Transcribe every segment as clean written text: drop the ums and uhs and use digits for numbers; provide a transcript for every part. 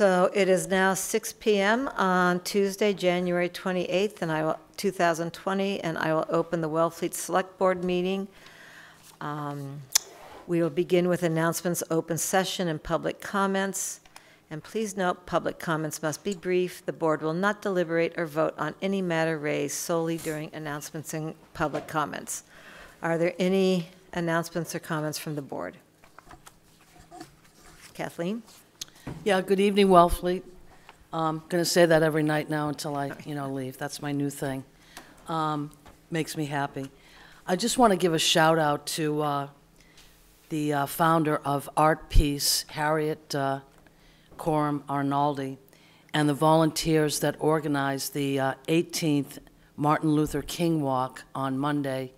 So it is now 6 p.m. on Tuesday, January 28th, 2020, and I will open the Wellfleet Select Board meeting. We will begin with announcements, open session, and public comments. And please note, public comments must be brief. The board will not deliberate or vote on any matter raised solely during announcements and public comments. Are there any announcements or comments from the board? Kathleen? Yeah, good evening, Wellfleet. I'm going to say that every night now until I, leave. That's my new thing. Makes me happy. I just want to give a shout out to the founder of Art Peace, Harriet Coram Arnaldi, and the volunteers that organized the 18th Martin Luther King Walk on Monday,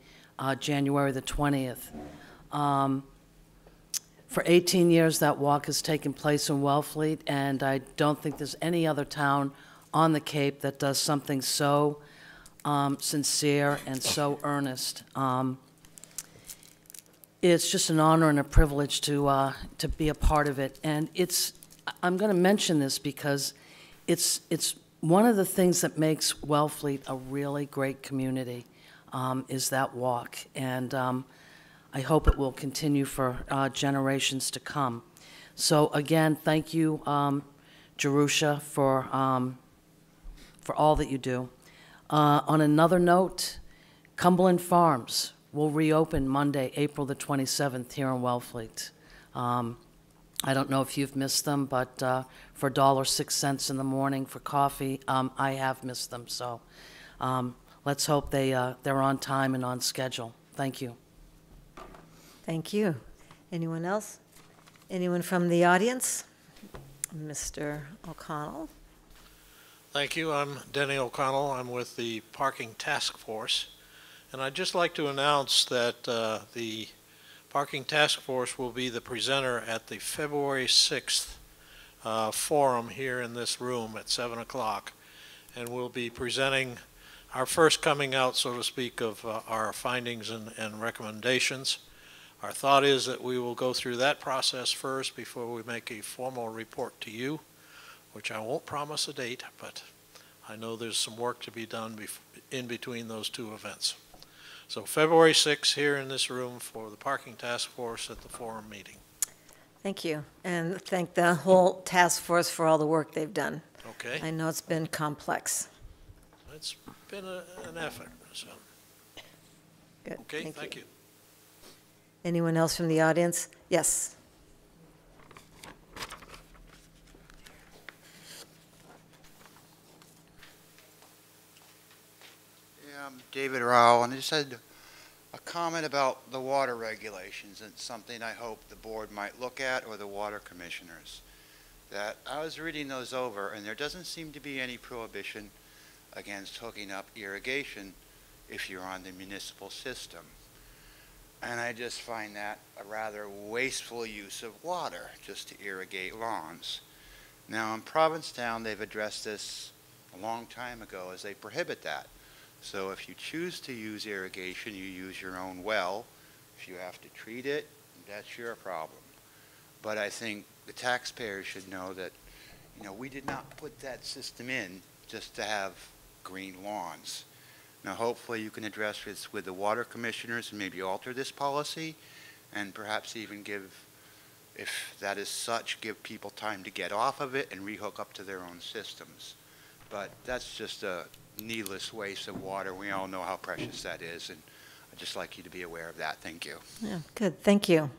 January the 20th. For 18 years, that walk has taken place in Wellfleet, and I don't think there's any other town on the Cape that does something so sincere and so earnest. It's just an honor and a privilege to be a part of it, and I'm going to mention this because it's one of the things that makes Wellfleet a really great community, is that walk, and I hope it will continue for generations to come. So again, thank you, Jerusha, for all that you do. On another note, Cumberland Farms will reopen Monday, April the 27th here in Wellfleet. I don't know if you've missed them, but for $1.06 in the morning for coffee, I have missed them. So let's hope they're on time and on schedule. Thank you. Thank you. Anyone else? Anyone from the audience? Mr. O'Connell. Thank you. I'm Denny O'Connell. I'm with the Parking Task Force. And I'd just like to announce that the Parking Task Force will be the presenter at the February 6th forum here in this room at 7 o'clock. And we'll be presenting our first coming out, so to speak, of our findings and recommendations. Our thought is that we will go through that process first before we make a formal report to you, which I won't promise a date, but I know there's some work to be done in between those two events. So February 6th here in this room for the Parking Task Force at the forum meeting. Thank you, and thank the whole task force for all the work they've done. Okay. I know it's been complex. It's been an effort. So. Good. Okay, thank you. Anyone else from the audience? Yes. Yeah, I'm David Rowell, and I just had a comment about the water regulations, and something I hope the board might look at, or the water commissioners. That I was reading those over, and there doesn't seem to be any prohibition against hooking up irrigation if you're on the municipal system. And I just find that a rather wasteful use of water just to irrigate lawns. Now in Provincetown, they've addressed this a long time ago as they prohibit that. So if you choose to use irrigation, you use your own well. If you have to treat it, that's your problem. But I think the taxpayers should know that, we did not put that system in just to have green lawns. Now, hopefully you can address this with the water commissioners and maybe alter this policy, and perhaps even give, if that is such, give people time to get off of it and rehook up to their own systems. But that's just a needless waste of water. We all know how precious that is, and I'd just like you to be aware of that. Thank you. Yeah, good. Thank you.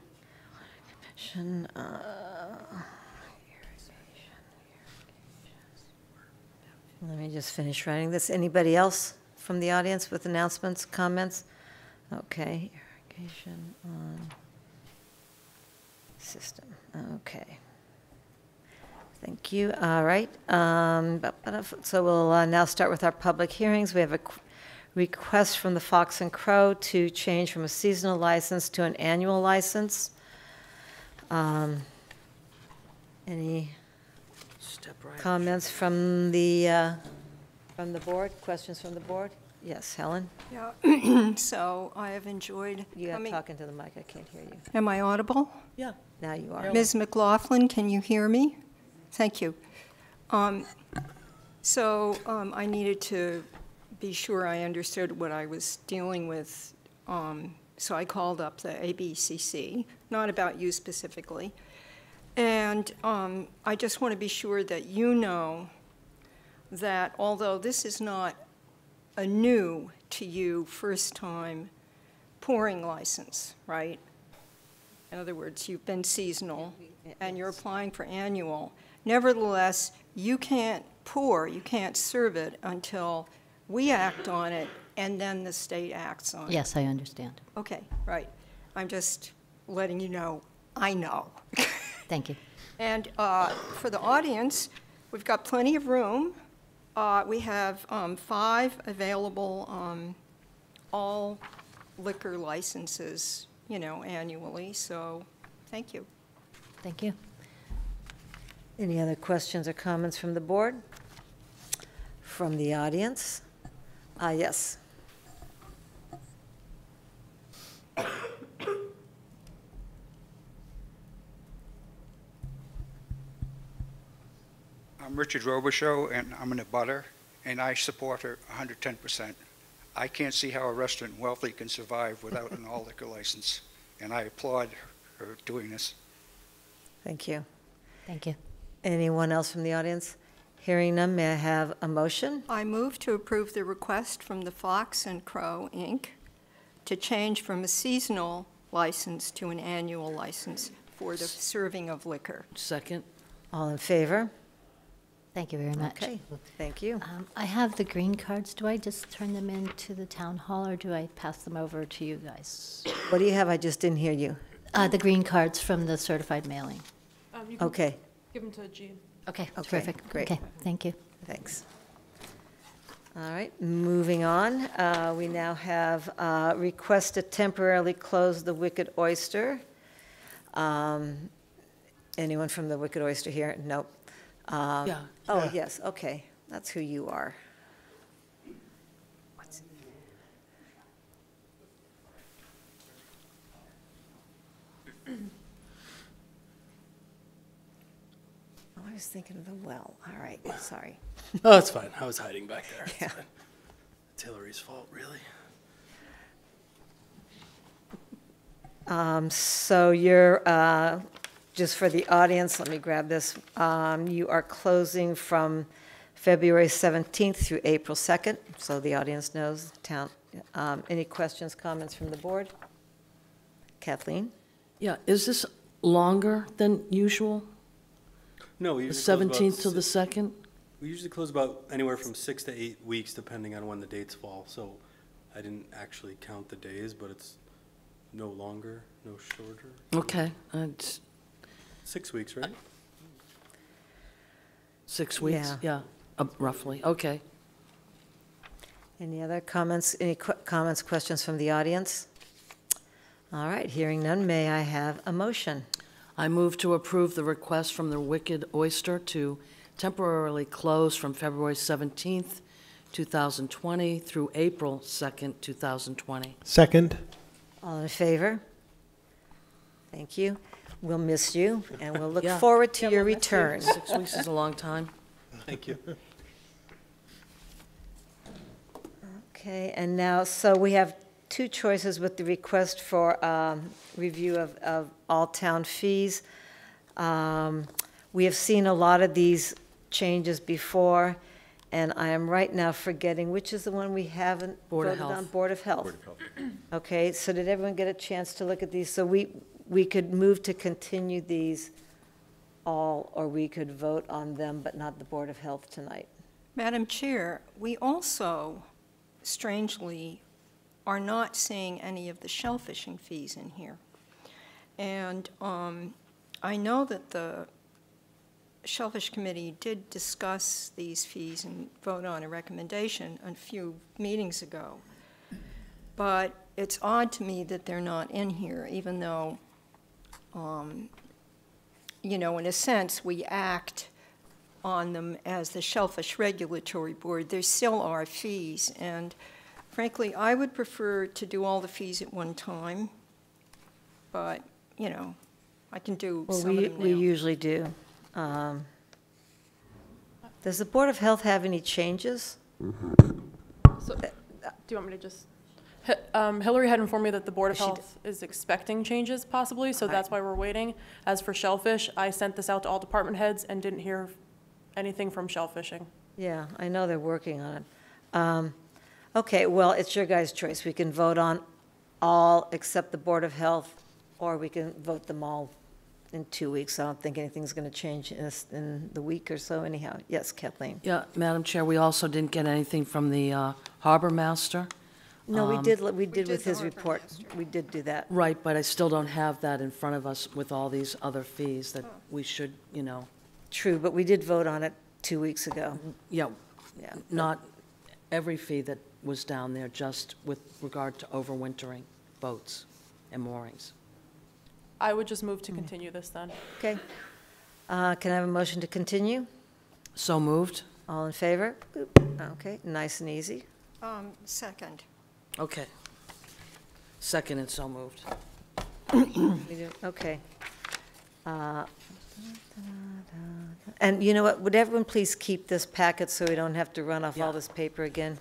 Let me just finish writing this. Anybody else from the audience with announcements, comments? Okay, irrigation on system. Okay. Thank you. All right. So we'll now start with our public hearings. We have a request from the Fox and Crow to change from a seasonal license to an annual license. Any comments from the board? Questions from the board? Yes, Helen? Yeah, so I have enjoyed You have coming. talking to the mic. I can't hear you. Am I audible? Yeah. Now you are. Ms. McLaughlin, can you hear me? Thank you. I needed to be sure I understood what I was dealing with. So I called up the ABCC, not about you specifically. And I just want to be sure that you know that although this is not a new to you first-time pouring license, right? In other words, you've been seasonal and you're applying for annual. Nevertheless, you can't pour, you can't serve it until we act on it and then the state acts on it. Yes, I understand. Okay, right. I'm just letting you know, I know. Thank you. And for the audience, we've got plenty of room. We have 5 available all liquor licenses, annually, so thank you. Thank you. Any other questions or comments from the board? From the audience? Yes. I'm Richard Robichaux, and I'm in a butter, and I support her 110%. I can't see how a restaurant in Wellfleet can survive without an all liquor license, and I applaud her doing this. Thank you. Thank you. Anyone else from the audience? Hearing none, may I have a motion? I move to approve the request from the Fox and Crow, Inc. to change from a seasonal license to an annual license for the serving of liquor. Second? All in favor? Thank you very much. Okay, thank you. I have the green cards. Do I just turn them into the town hall, or do I pass them over to you guys? What do you have? I just didn't hear you. The green cards from the certified mailing. You can Okay, give them to Jean. Okay, Okay, terrific. great. Okay, thank you. thanks. All right, moving on. We now have request to temporarily close the Wicked Oyster. Anyone from the Wicked Oyster here? Nope. Yeah. Oh, yes, okay, that's who you are. I was thinking of the well, all right, sorry. Oh, it's fine. I was hiding back there. It's Yeah. fine. It's Hillary's fault, really. So you're, just for the audience, let me grab this. You are closing from February 17th through April 2nd, so the audience knows, town. Any questions, comments from the board? Kathleen? Yeah, is this longer than usual? No, we The usually close about 17th to the si- 2nd? We usually close about anywhere from 6 to 8 weeks, depending on when the dates fall. So I didn't actually count the days, but it's no longer, no shorter. Okay, 6 weeks, right? 6 weeks? Yeah, roughly, okay. Any other comments, comments, questions from the audience? All right, hearing none, may I have a motion? I move to approve the request from the Wicked Oyster to temporarily close from February 17th, 2020 through April 2nd, 2020. Second. All in favor? Thank you. We'll miss you, and we'll look Yeah. forward to your return. 6 weeks is a long time. Thank you. Okay, and now, so we have 2 choices with the request for review of all town fees. We have seen a lot of these changes before, and I am right now forgetting, which is the one we haven't Board of voted on? Health. Board of Health. Okay, so did everyone get a chance to look at these? So we could move to continue these all, or we could vote on them, but not the Board of Health tonight. Madam Chair, we also, strangely, are not seeing any of the shellfishing fees in here. And I know that the Shellfish Committee did discuss these fees and vote on a recommendation a few meetings ago. But it's odd to me that they're not in here, even though, in a sense, we act on them as the Shellfish Regulatory Board. There still are fees, and frankly, I would prefer to do all the fees at one time, but, I can do Well, some of them now. we usually do. Does the Board of Health have any changes? So, do you want me to just? Hillary had informed me that the Board of She Health is expecting changes possibly, so that's why we're waiting. As for shellfish, I sent this out to all department heads and didn't hear anything from shellfishing. Yeah, I know they're working on it. Okay, well, it's your guys' choice. We can vote on all except the Board of Health, or we can vote them all in 2 weeks. I don't think anything's going to change in the week or so anyhow. Yes, Kathleen? Yeah, Madam Chair, we also didn't get anything from the harbor master. No, we did with did his the harbor report. master. We did do that. Right, but I still don't have that in front of us with all these other fees that we should, True, but we did vote on it 2 weeks ago. yeah, Yeah. not every fee that was down there, just with regard to overwintering boats and moorings. I would just move to continue this then. Okay. Can I have a motion to continue? So moved? All in favor? Oop. Okay, nice and easy. Second. Okay. Second and so moved. Okay. And you know what, would everyone please keep this packet so we don't have to run off all Yeah. this paper again?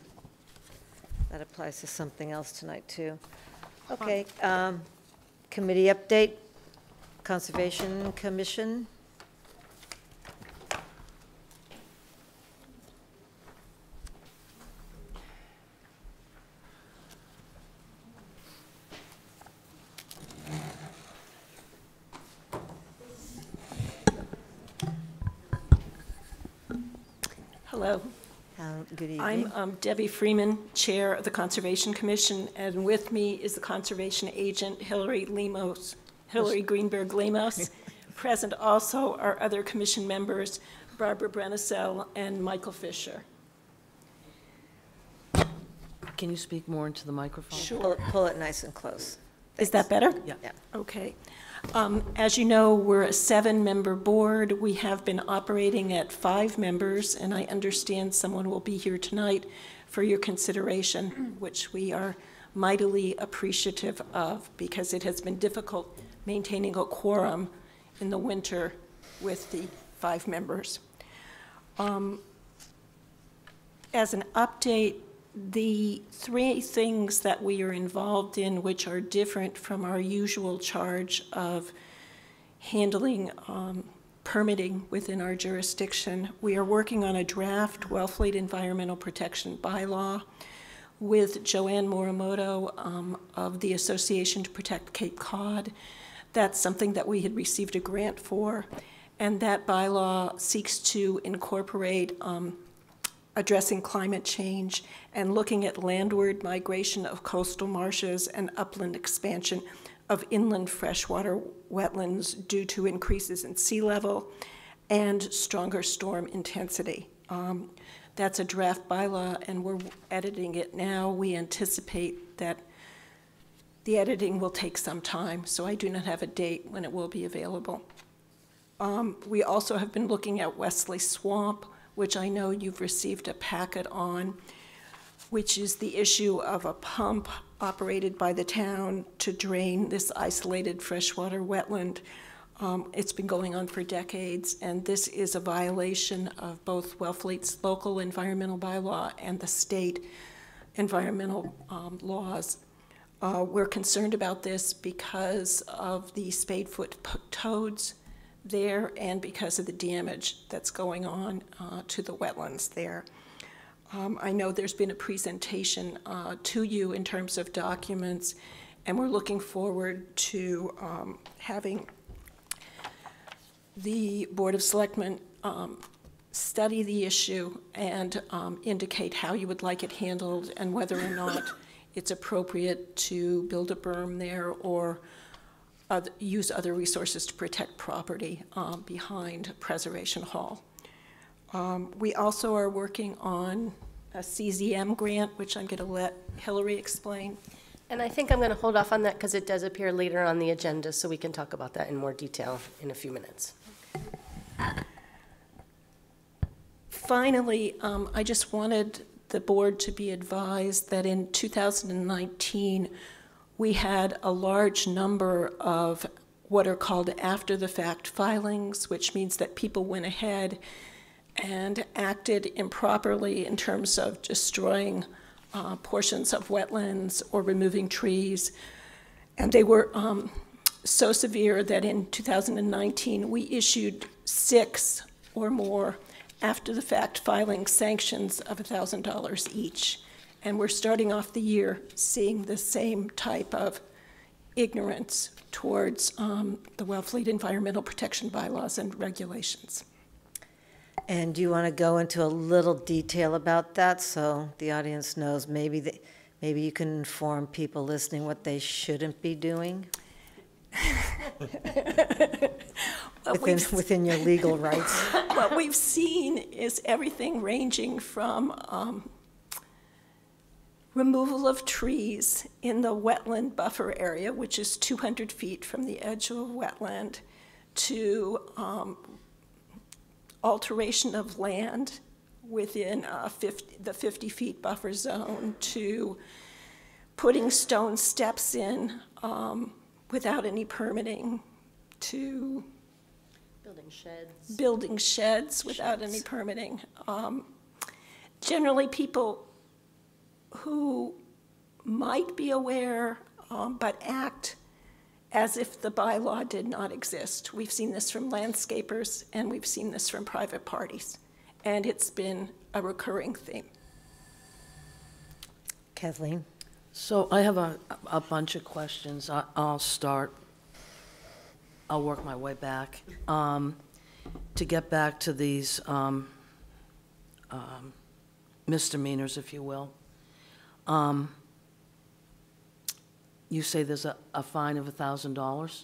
That applies to something else tonight, too. Okay, committee update, Conservation Commission. Hello, Good evening. I'm Debbie Freeman, Chair of the Conservation Commission, and with me is the Conservation Agent Hillary Greenberg Lemos. Present also are other commission members, Barbara Brennicell and Michael Fisher. Can you speak more into the microphone? Pull it nice and close. Is that better? Yeah. Yeah. Okay. As you know, we're a 7-member board. We have been operating at 5 members, and I understand someone will be here tonight for your consideration, which we are mightily appreciative of, because it has been difficult maintaining a quorum in the winter with the 5 members. As an update, the 3 things that we are involved in, which are different from our usual charge of handling permitting within our jurisdiction, we are working on a draft Wellfleet Environmental Protection Bylaw with Joanne Morimoto of the Association to Protect Cape Cod. That's something that we had received a grant for, and that bylaw seeks to incorporate addressing climate change and looking at landward migration of coastal marshes and upland expansion of inland freshwater wetlands due to increases in sea level and stronger storm intensity. That's a draft bylaw, and we're editing it now. We anticipate that the editing will take some time, so I do not have a date when it will be available. We also have been looking at Wesley Swamp, which I know you've received a packet on, which is the issue of a pump operated by the town to drain this isolated freshwater wetland. It's been going on for decades, and this is a violation of both Wellfleet's local environmental bylaw and the state environmental laws. We're concerned about this because of the spadefoot toads there and because of the damage that's going on to the wetlands there. I know there's been a presentation to you in terms of documents, and we're looking forward to having the Board of Selectmen study the issue and indicate how you would like it handled and whether or not it's appropriate to build a berm there or use other resources to protect property behind Preservation Hall. We also are working on a CZM grant, which I'm going to let Hillary explain. And I think I'm going to hold off on that because it does appear later on the agenda, so we can talk about that in more detail in a few minutes. Finally, I just wanted the board to be advised that in 2019, we had a large number of what are called after-the-fact filings, which means that people went ahead and acted improperly in terms of destroying portions of wetlands or removing trees. And they were so severe that in 2019, we issued 6 or more after-the-fact filing sanctions of $1,000 each. And we're starting off the year seeing the same type of ignorance towards the Wellfleet environmental protection bylaws and regulations. And do you want to go into a little detail about that so the audience knows maybe you can inform people listening what they shouldn't be doing? Within your legal rights. What we've seen is everything ranging from removal of trees in the wetland buffer area, which is 200 feet from the edge of a wetland, to alteration of land within the 50 feet buffer zone, to putting stone steps in without any permitting, to building sheds without any permitting. Generally, people who might be aware but act as if the bylaw did not exist. We've seen this from landscapers, and we've seen this from private parties, and it's been a recurring theme. Kathleen? So I have a bunch of questions. I'll start. I'll work my way back. To get back to these misdemeanors, if you will. You say there's a fine of $1,000?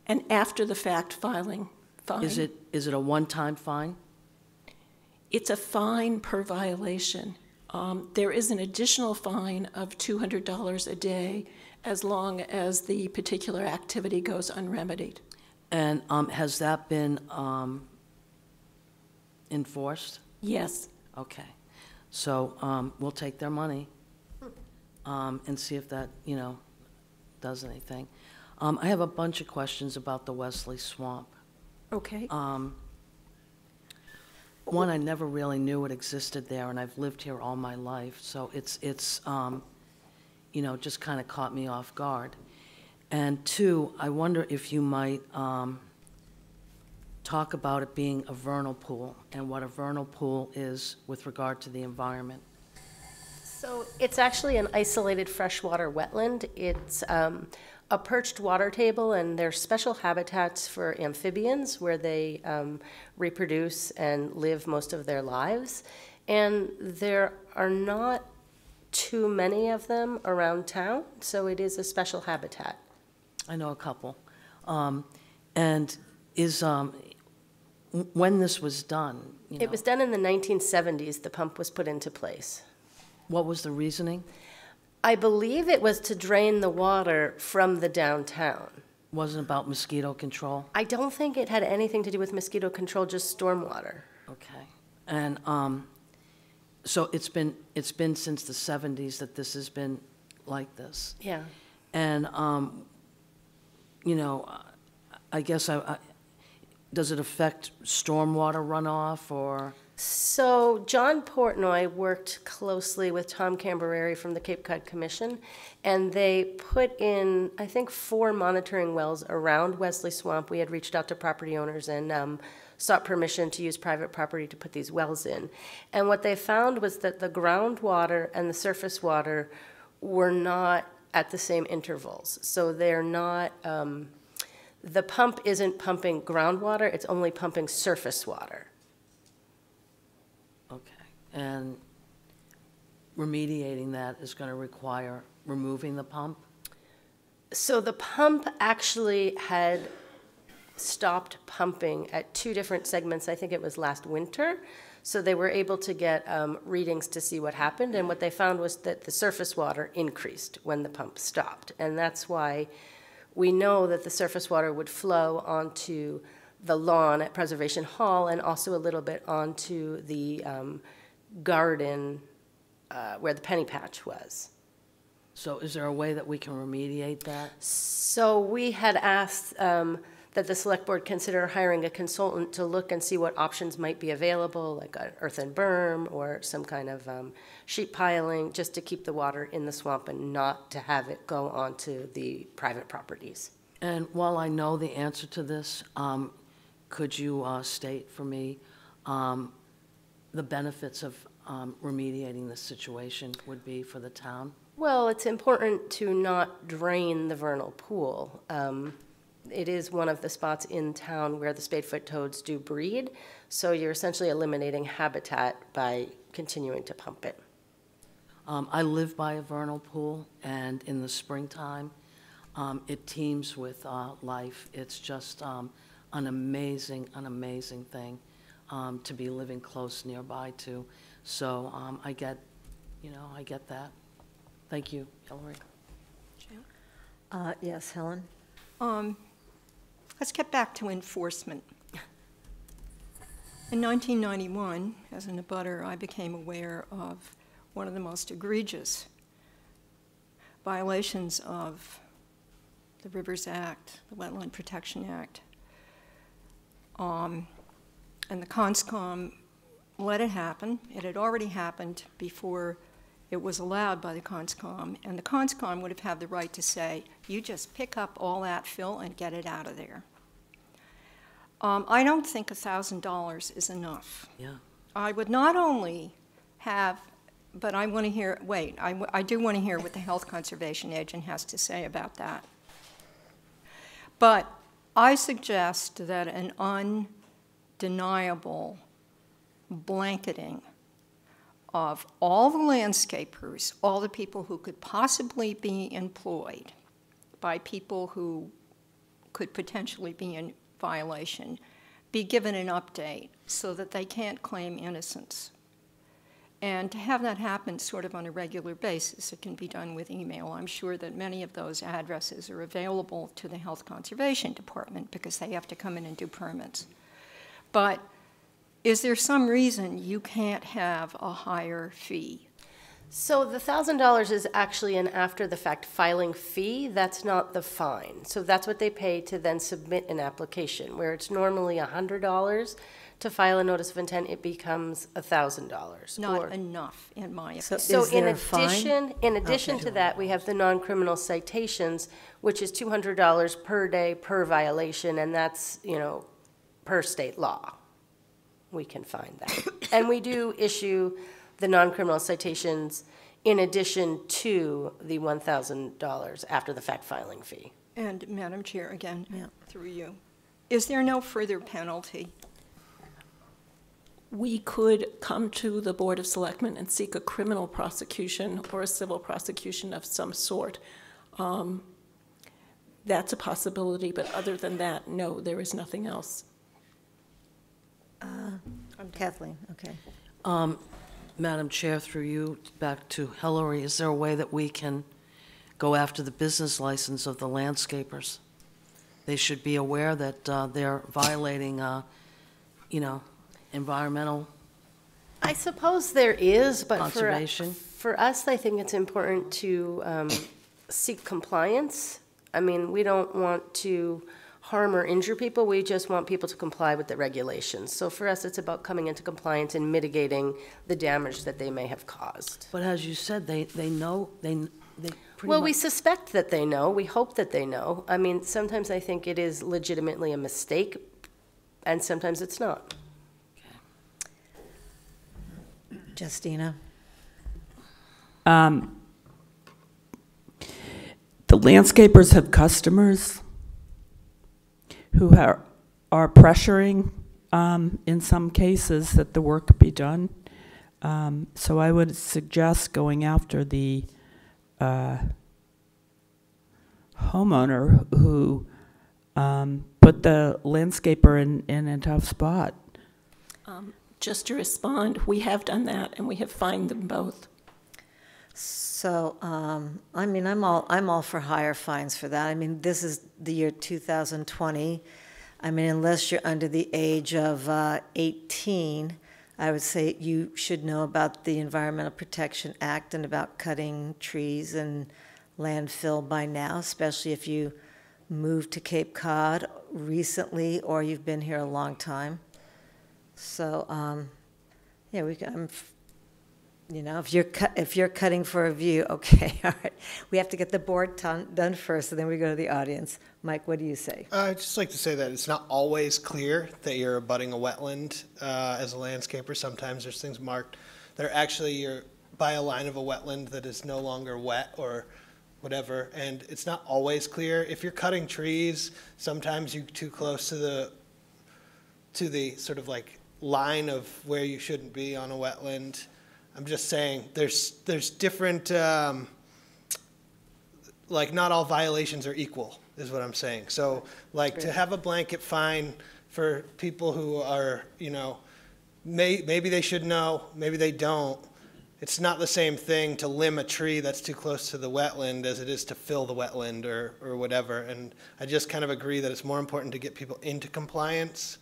And after the fact filing fine. Is it a one-time fine? It's a fine per violation. There is an additional fine of $200 a day as long as the particular activity goes unremedied. And has that been enforced? Yes. Okay. So we'll take their money and see if that, does anything. I have a bunch of questions about the Wesley Swamp. Okay. One, I never really knew it existed there, and I've lived here all my life, so it's just kind of caught me off guard. And 2, I wonder if you might talk about it being a vernal pool and what a vernal pool is with regard to the environment. So it's actually an isolated freshwater wetland. It's a perched water table, and there's special habitats for amphibians where they reproduce and live most of their lives. And there are not too many of them around town, so it is a special habitat. I know a couple. And is, when this was done? It was done in the 1970s. The pump was put into place. What was the reasoning? I believe it was to drain the water from the downtown. Wasn't about mosquito control? I don't think it had anything to do with mosquito control, just stormwater. Okay. And so it's been since the 70s that this has been like this. Yeah. And I guess does it affect stormwater runoff or? So John Portnoy worked closely with Tom Cambereri from the Cape Cod Commission, and they put in, I think, 4 monitoring wells around Wesley Swamp. We had reached out to property owners and sought permission to use private property to put these wells in. And what they found was that the groundwater and the surface water were not at the same intervals. So they're not, the pump isn't pumping groundwater, it's only pumping surface water. Okay. And remediating that is going to require removing the pump? So the pump actually had stopped pumping at 2 different segments. I think it was last winter. So they were able to get readings to see what happened. And what they found was that the surface water increased when the pump stopped. And that's why we know that the surface water would flow onto the lawn at Preservation Hall and also a little bit onto the garden where the penny patch was. So is there a way that we can remediate that? So we had asked that the select board consider hiring a consultant to look and see what options might be available, like an earthen berm or some kind of sheet piling, just to keep the water in the swamp and not to have it go onto the private properties. And while I know the answer to this, could you state for me the benefits of remediating this situation would be for the town? Well, it's important to not drain the vernal pool. It is one of the spots in town where the spadefoot toads do breed, so you're essentially eliminating habitat by continuing to pump it. I live by a vernal pool, and in the springtime, it teems with life. It's just an amazing thing to be living close nearby to. So I get that. Thank you, Hillary. Yes, Helen? Let's get back to enforcement. In 1991, as an abutter, I became aware of one of the most egregious violations of the Rivers Act, the Wetland Protection Act. And the CONSCOM let it happen. It had already happened before it was allowed by the CONSCOM, and the CONSCOM would have had the right to say, you just pick up all that fill and get it out of there. I don't think $1,000 is enough. Yeah. I would not only have, but I want to hear, I do want to hear what the health conservation agent has to say about that. But I suggest that an undeniable blanketing of all the landscapers, all the people who could possibly be employed by people who could potentially be in violation, be given an update so that they can't claim innocence. And to have that happen sort of on a regular basis, it can be done with email. I'm sure that many of those addresses are available to the Health Conservation Department because they have to come in and do permits. But is there some reason you can't have a higher fee? So the $1,000 is actually an after-the-fact filing fee. That's not the fine. So that's what they pay to then submit an application. Where it's normally $100 to file a notice of intent, it becomes $1,000. Not enough, in my opinion. So in a addition to that, we have the non-criminal citations, which is $200 per day per violation, and that's, per state law. We can find that. And we do issue the non-criminal citations in addition to the $1,000 after the fact filing fee. And Madam Chair, again, through you, is there no further penalty? We could come to the Board of Selectmen and seek a criminal prosecution or a civil prosecution of some sort. That's a possibility, but other than that, no, there is nothing else. Kathleen, okay. Madam Chair, through you, back to Hillary, is there a way that we can go after the business license of the landscapers? They should be aware that they're violating, environmental I suppose there is, but conservation. For us, I think it's important to seek compliance. I mean, we don't want to harm or injure people. We just want people to comply with the regulations. So for us, it's about coming into compliance and mitigating the damage that they may have caused. But as you said, they know, they pretty Well, much. we suspect that they know. We hope that they know. I mean, sometimes I think it is legitimately a mistake, and sometimes it's not. Justina? The landscapers have customers who are pressuring, in some cases, that the work be done. So I would suggest going after the homeowner who put the landscaper in a tough spot. Just to respond, we have done that, and we have fined them both. So, I mean, I'm all for higher fines for that. I mean, this is the year 2020. I mean, unless you're under the age of 18, I would say you should know about the Environmental Protection Act and about cutting trees and landfill by now, especially if you moved to Cape Cod recently or you've been here a long time. So, yeah, you know, if you're cutting for a view, okay, all right. We have to get the board done first, and then we go to the audience. Mike, what do you say? I'd just like to say that it's not always clear that you're abutting a wetland as a landscaper. Sometimes there's things marked that are actually you're by a line of a wetland that is no longer wet or whatever, and it's not always clear. If you're cutting trees, sometimes you're too close to the sort of like line of where you shouldn't be on a wetland. I'm just saying there's different, like not all violations are equal is what I'm saying. So like to have a blanket fine for people who are, you know, maybe they should know, maybe they don't. It's not the same thing to limb a tree that's too close to the wetland as it is to fill the wetland or whatever. And I just kind of agree that it's more important to get people into compliance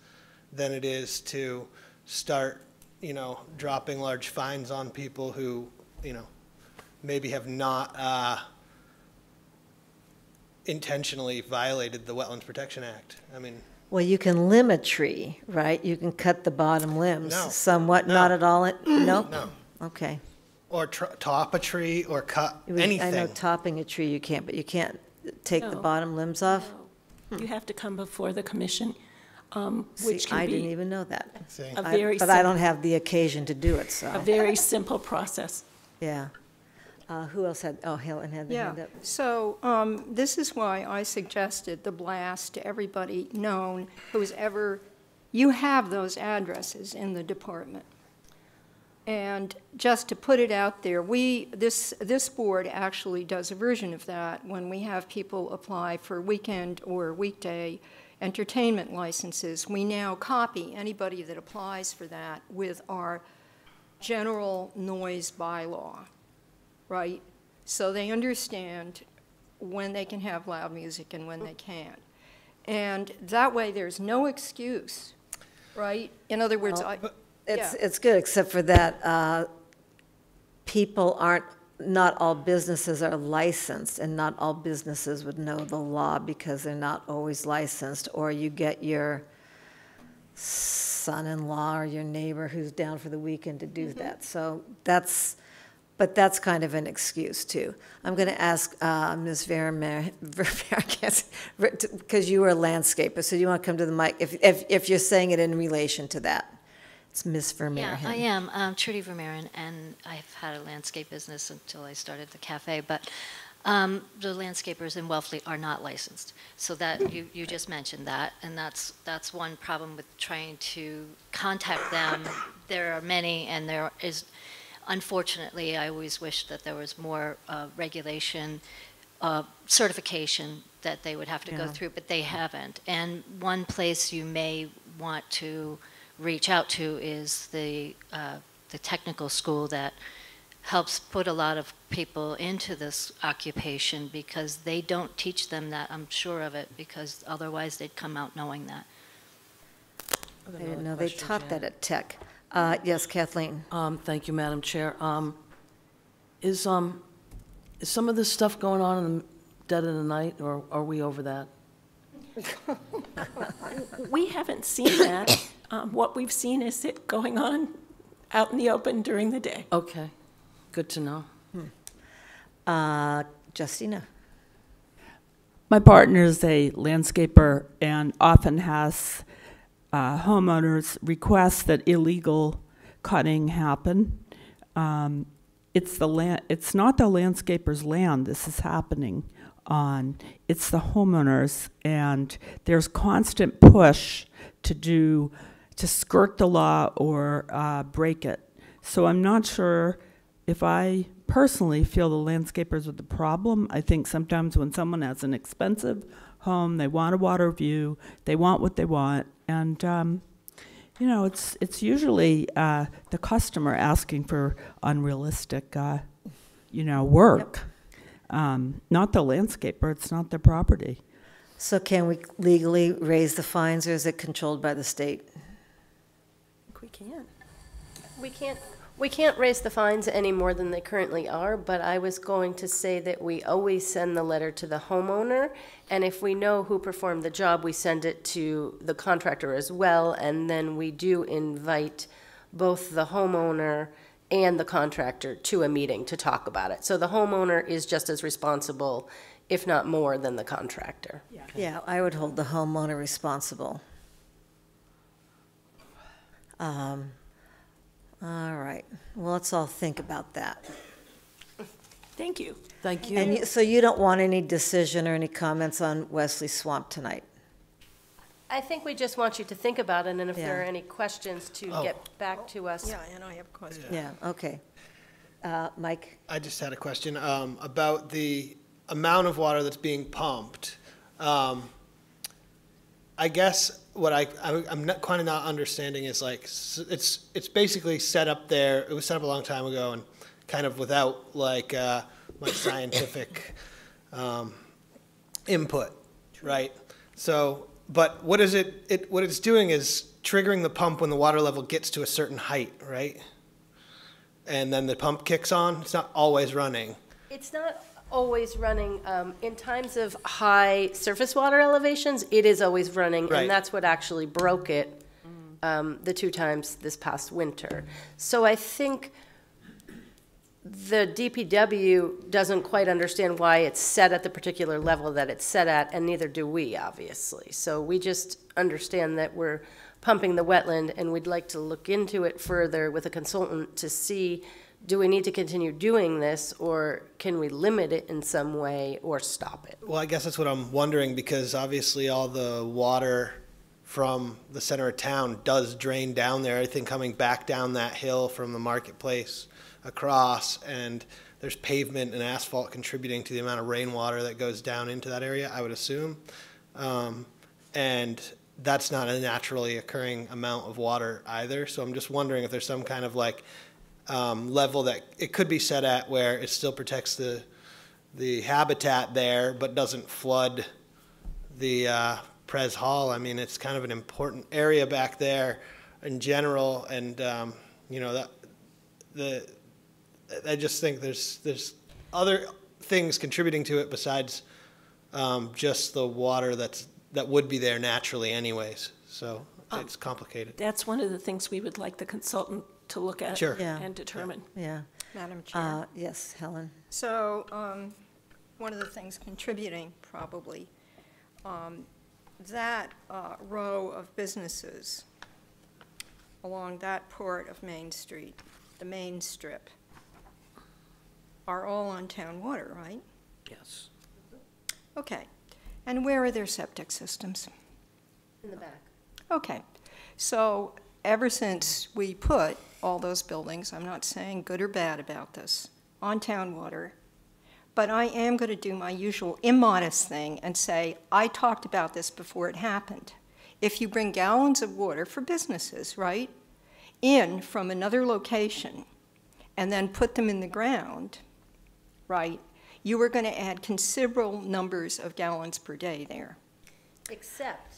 than it is to start, you know, dropping large fines on people who, you know, maybe have not intentionally violated the Wetland Protection Act. I mean, Well, you can limb a tree, right? You can cut the bottom limbs somewhat, No. not at all. No? no. Okay. Or top a tree or cut anything. I know topping a tree you can't, but you can't take the No. bottom limbs off? You have to come before the commission, See, which can I didn't be even know that. See. a very But I sim- don't have the occasion to do it, a so, very simple process. yeah. Who else had, Helen had the Yeah, hand up. so this is why I suggested the blast to everybody known who's ever, you have those addresses in the department. And just to put it out there, this board actually does a version of that when we have people apply for weekend or weekday entertainment licenses. We now copy anybody that applies for that with our general noise bylaw, right? So they understand when they can have loud music and when they can't. And that way there's no excuse, right? In other words, It's good, except for that people not all businesses are licensed, and not all businesses would know the law because they're not always licensed, or you get your son-in-law or your neighbor who's down for the weekend to do that. So that's kind of an excuse, too. I'm going to ask Ms. Vermeer, because you were a landscaper, so you want to come to the mic, if you're saying it in relation to that. It's Ms. Vermeer. Yeah, I am. Trudy Vermeer, and I've had a landscape business until I started the cafe, but the landscapers in Wellfleet are not licensed. So that, you just mentioned that, and that's one problem with trying to contact them. There are many, and there is, unfortunately, I always wish that there was more regulation, certification that they would have to go through, but they haven't. And one place you may want to reach out to is the technical school that helps put a lot of people into this occupation, because they don't teach them that, I'm sure of it, because otherwise they'd come out knowing that. I didn't know they taught that at Tech. Yes, Kathleen. Thank you, Madam Chair. Is some of this stuff going on in the dead of the night, or are we over that? We haven't seen that. What we've seen is it going on out in the open during the day. Okay, good to know. Justina. My partner is a landscaper and often has homeowners request that illegal cutting happen. It's not the landscaper's land this is happening on. It's the homeowners, and there's constant push to skirt the law or break it. So I'm not sure if I personally feel the landscapers are the problem. I think sometimes when someone has an expensive home, they want a water view, they want what they want, and you know, it's usually the customer asking for unrealistic, work. Not the landscaper. It's not their property. So can we legally raise the fines, or is it controlled by the state? We can. We can't, We can't raise the fines any more than they currently are, but I was going to say that we always send the letter to the homeowner, and if we know who performed the job, we send it to the contractor as well, and then we do invite both the homeowner and the contractor to a meeting to talk about it. So the homeowner is just as responsible, if not more, than the contractor. Yeah, I would hold the homeowner responsible. All right, well, let's all think about that. Thank you. Thank you. And so you don't want any decision or any comments on Wesley Swamp tonight? I think we just want you to think about it, and if there are Yeah. any questions, to get back to us. Yeah, and I have a question. Yeah, okay. Mike? I just had a question about the amount of water that's being pumped. I guess what I'm not kind of not understanding is like it's basically set up there. It was set up a long time ago and kind of without like much scientific input, right? So, but what is what it's doing is triggering the pump when the water level gets to a certain height, right? And then the pump kicks on. It's not always running. It's not always running. In times of high surface water elevations, it is always running, Right. and that's what actually broke it the 2 times this past winter. So I think the DPW doesn't quite understand why it's set at the particular level that it's set at, and neither do we, obviously. So we just understand that we're pumping the wetland, and we'd like to look into it further with a consultant to see, do we need to continue doing this, or can we limit it in some way or stop it? Well, I guess that's what I'm wondering, because obviously all the water from the center of town does drain down there, everything coming back down that hill from the marketplace across, and there's pavement and asphalt contributing to the amount of rainwater that goes down into that area, I would assume. And that's not a naturally occurring amount of water either, so I'm just wondering if there's some kind of like level that it could be set at where it still protects the habitat there, but doesn't flood the Pres Hall. I mean, it's kind of an important area back there in general, and you know, I just think there's other things contributing to it besides just the water that would be there naturally anyways. So it's complicated. That's one of the things we would like the consultant to look at Sure. Yeah. and determine. Yeah. Madam Chair. Yes, Helen? So, one of the things contributing probably, that row of businesses along that part of Main Street, the main strip, are all on town water, right? Yes. Okay. And where are their septic systems? In the back. Okay. So ever since we put all those buildings, I'm not saying good or bad about this, on town water, but I am going to do my usual immodest thing and say, I talked about this before it happened. If you bring gallons of water for businesses, right, in from another location and then put them in the ground, right, you are going to add considerable numbers of gallons per day there. Except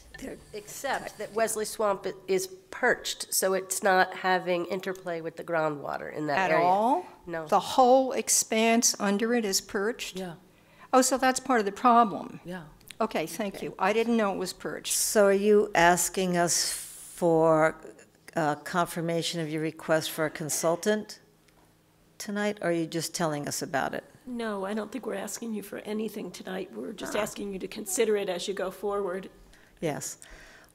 that Wesley Swamp is perched, so it's not having interplay with the groundwater in that area. At all? No. The whole expanse under it is perched? Yeah, Oh, so that's part of the problem. yeah. Okay, thank you. I didn't know it was perched. So are you asking us for confirmation of your request for a consultant tonight, or are you just telling us about it? No, I don't think we're asking you for anything tonight. We're just asking you to consider it as you go forward. Yes.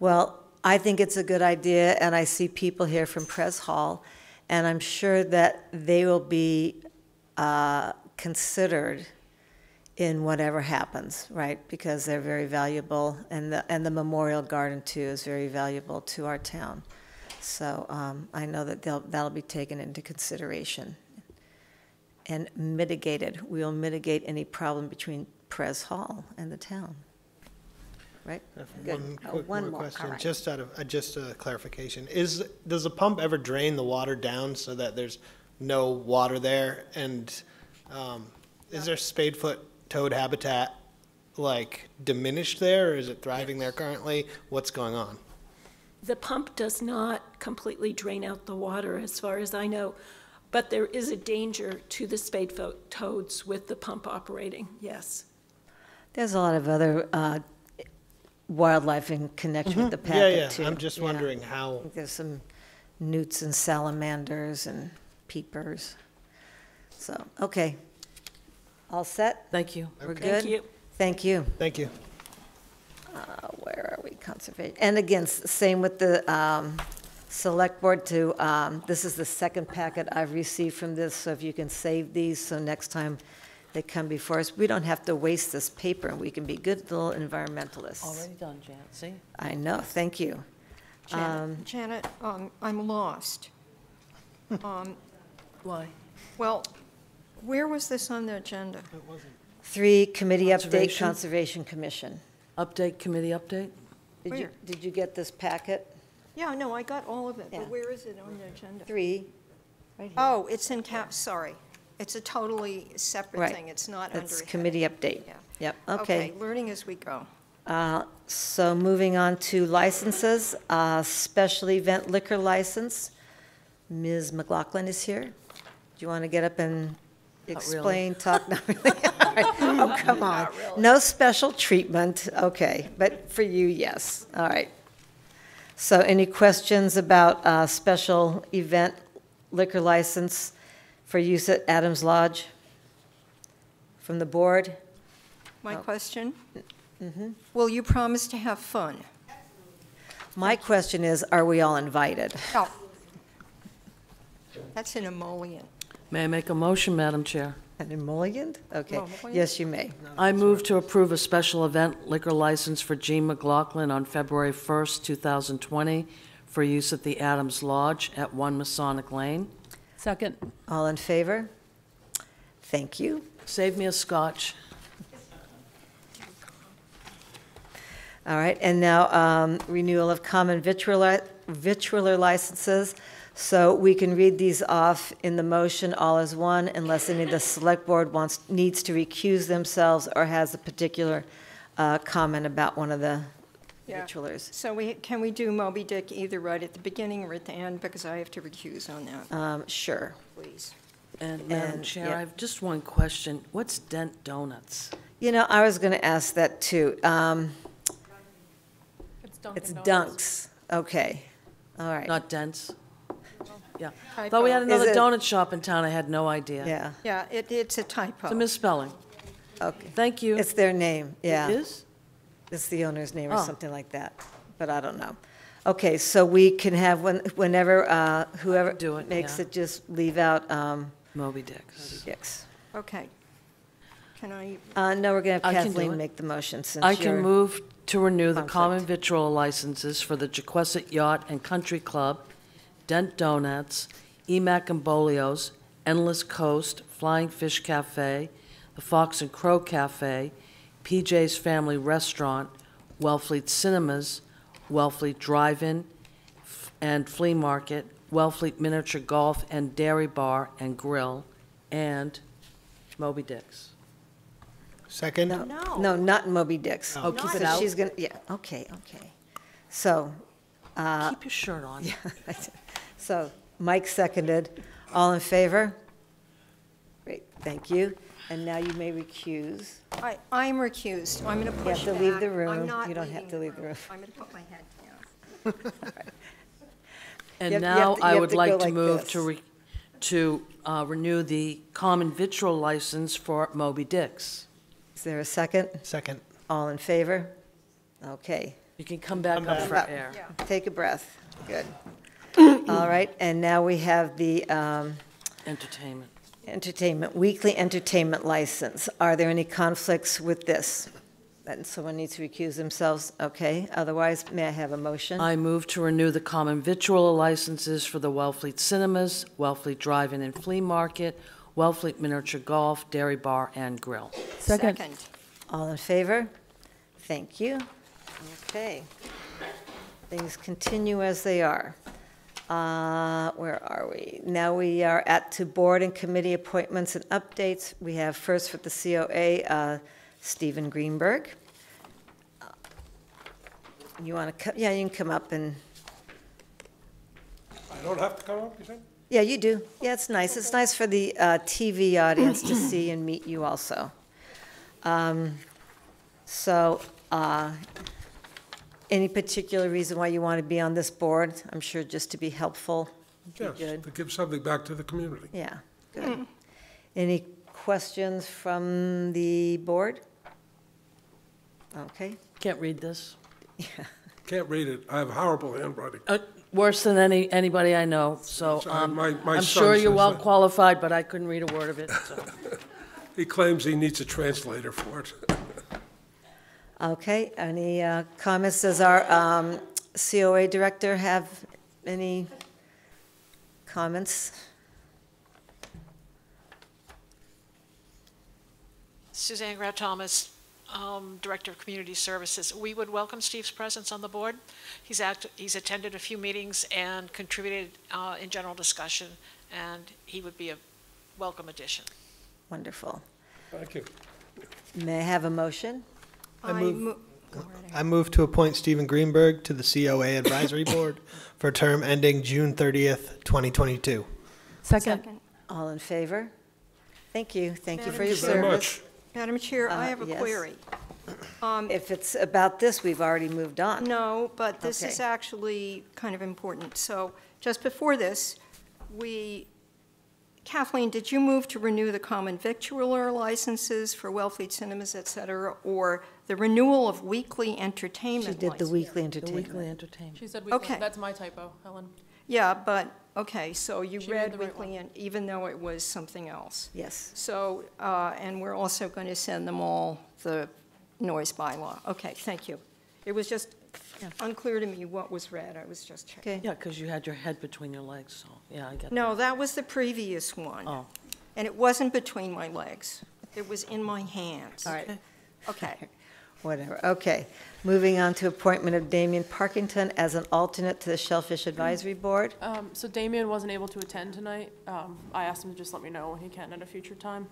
Well, I think it's a good idea, and I see people here from Pres Hall, and I'm sure that they will be considered in whatever happens, right? Because they're very valuable, and the Memorial Garden, too, is very valuable to our town. So I know that that'll be taken into consideration and mitigated. We will mitigate any problem between Pres Hall and the town. Right? Good. One Oh, quick one more more. question, All right. just a clarification. Does the pump ever drain the water down so that there's no water there? And is there spadefoot toad habitat like diminished there, or is it thriving there currently? What's going on? The pump does not completely drain out the water, as far as I know. But there is a danger to the spade toads with the pump operating, yes. There's a lot of other wildlife in connection with the packet, too. I'm just wondering how. There's some newts and salamanders and peepers. So, okay. All set? Thank you. We're Okay. good? Thank you. Thank you. Thank you. Where are we? Conservation. And again, same with the select board to, this is the second packet I've received from this, so if you can save these, so next time they come before us, we don't have to waste this paper, and we can be good little environmentalists. Already done, Janet, see? I know, thank you. Janet, I'm lost. Why? Well, where was this on the agenda? 3, committee update, Conservation? Conservation Commission. Update, committee update? Where? Did you get this packet? Yeah, no, I got all of it, Yeah. but where is it on the agenda? 3, right here. Oh, it's in sorry. It's a totally separate Right. thing. It's not under. That's a committee heading. update. Yeah. Yep, okay. Learning as we go. So moving on to licenses, special event liquor license. Ms. McLaughlin is here. Do you want to get up and really. explain, talk? Not really. All right. Oh, come on. No special treatment, okay, but for you, yes. All right. So any questions about special event liquor license for use at Adams Lodge from the board? My Oh. question? Will you promise to have fun? My question is, are we all invited? Oh. That's an emollient. May I make a motion, Madam Chair? An emollient? Okay. Emollient? Yes, you may. I move to approve a special event liquor license for Jean McLaughlin on February 1st, 2020, for use at the Adams Lodge at 1 Masonic Lane. Second. All in favor? Thank you. Save me a scotch. All right, and now renewal of common vitrular licenses. So we can read these off in the motion all as one unless any of the select board needs to recuse themselves or has a particular comment about one of the Yeah. vitulars. So can we do Moby Dick either right at the beginning or at the end, because I have to recuse on that, Sure. please. And Madam And, Chair, yeah. I have just one question. What's Dent Donuts? You know, I was going to ask that too. It's Dunks. Okay, all right. Not Dents? Yeah. Typo. Thought we had another Is it- donut shop in town. I had no idea. Yeah, Yeah, it's a typo. It's a misspelling. okay. Thank you. It's their name, yeah. It is? It's the owner's name or Oh. something like that, but I don't know. Okay, so we can have, whenever, whoever do it, makes yeah. it, just leave out Moby Dick's. Dix. Okay. Can I, No, we're going to I have can do Kathleen it. make the motion since I you're. can move to renew the Conflict. common victual licenses for the Jaquesset Yacht and Country Club, Dent Donuts, Emac and Bolio's, Endless Coast, Flying Fish Cafe, the Fox and Crow Cafe, PJ's Family Restaurant, Wellfleet Cinemas, Wellfleet Drive-In and Flea Market, Wellfleet Miniature Golf and Dairy Bar and Grill, and Moby Dick's. Second? No, not Moby Dick's. Oh, keep it So out? she's going to, yeah, okay. So, Keep your shirt on. so Mike seconded. All in favor? Great, thank you. And now you may recuse. I'm recused. I'm going to push to back. leave the room. I'm not You don't have leaving to leave the room. I'm going to put my head down. And You have now to- I you have would to go like to like move this. to renew the common victual license for Moby Dick's. Is there a second? Second. All in favor? Okay. You can come back up for back. air. Take a breath. Good. All right, and now we have the Entertainment. weekly entertainment license. Are there any conflicts with this? And someone needs to recuse themselves? Okay, otherwise, may I have a motion? I move to renew the common victual licenses for the Wellfleet Cinemas, Wellfleet Drive-In and Flea Market, Wellfleet Miniature Golf, Dairy Bar, and Grill. Second. All in favor? Thank you. Okay. Things continue as they are. Where are we? Now we are to board and committee appointments and updates. We have first for the COA, Stephen Greenberg. You want to come? Yeah, you can come up and, I don't have to come up, you think? Yeah, you do. Yeah, it's nice. It's nice for the TV audience to see and meet you also. So, any particular reason why you want to be on this board? I'm sure just to be helpful. Yes, Good. to give something back to the community. Yeah, good. Any questions from the board? Okay. Can't read this. Can't read it. I have horrible handwriting. Worse than anybody I know, so my I'm son sure you're says well that. qualified, but I couldn't read a word of it, so. He claims he needs a translator for it. Okay, any comments? Does our COA director have any comments? Suzanne Grant-Thomas, Director of Community Services. We would welcome Steve's presence on the board. He's attended a few meetings and contributed in general discussion, and he would be a welcome addition. Wonderful. Thank you. May I have a motion? I move to appoint Stephen Greenberg to the COA Advisory Board for a term ending June 30th, 2022. Second. All in favor? Thank you. Thank you for Madam your Thank you very service. much. Madam Chair, I have a yes. query. If it's about this, we've already moved on. No, but this is Okay. actually kind of important. So just before this, Kathleen, did you move to renew the common victualler licenses for Wellfleet Cinemas, et cetera, or the renewal of weekly She entertainment did the license? weekly The entertainment. weekly entertainment. She said weekly. Okay. That's my typo, Helen. Yeah, but, okay, so you She read read the right weekly, even though it was something else. Yes. So, and we're also going to send them all the noise bylaw. Okay, thank you. It was just unclear to me what was read. I was just checking. Okay. Yeah, because you had your head between your legs, so, yeah, I get that. No, that was the previous one. Oh, And it wasn't between my legs. It was in my hands. All right. Okay. Whatever. Okay. Moving on to appointment of Damian Parkington as an alternate to the Shellfish Advisory Board. So Damien wasn't able to attend tonight. I asked him to just let me know when he can at a future time.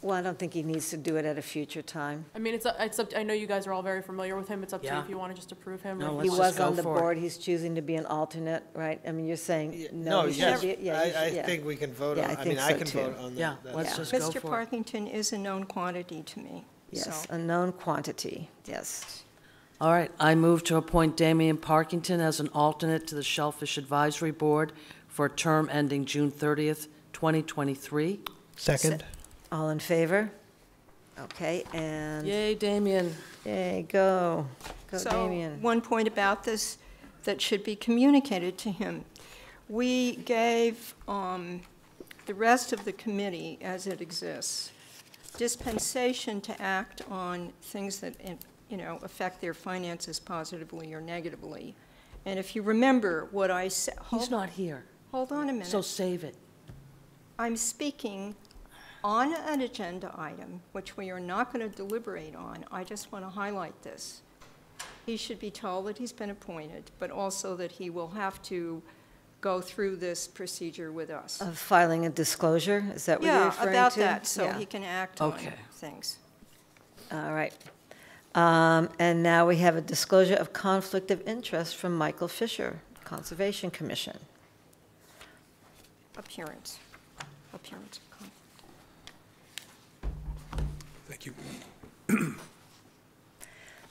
Well, I don't think he needs to do it at a future time. I mean, it's up, I know you guys are all very familiar with him. It's up to you Yeah. if you want to just approve him. No, or if He let's you just was go on the for it. board. He's choosing to be an alternate, right? I mean, you're saying no. he should yes. be- yeah, he should- I yeah. think we can vote Yeah, on, I I think mean, I so, can too. vote on that. yeah, that. let's Yeah. just go Mr. for it. Parkington is a known quantity to me. Yes, So- a known quantity, yes. All right, I move to appoint Damian Parkington as an alternate to the Shellfish Advisory Board for a term ending June 30th, 2023. Second? All in favor? Okay, and, Yay, Damian. yay, go. Go, So, Damian. one point about this that should be communicated to him. We gave the rest of the committee, as it exists, dispensation to act on things that, affect their finances positively or negatively. And if you remember what I said, He's not here, hold on a minute. so save it. I'm speaking on an agenda item, which we are not going to deliberate on. I just want to highlight this. He should be told that he's been appointed, but also that he will have to go through this procedure with us. Of filing a disclosure, is that what you're Yeah, referring to? about that, so Yeah. he can act on Okay. things. All right. And now we have a disclosure of conflict of interest from Michael Fisher, Conservation Commission. Appearance. Appearance. Thank you.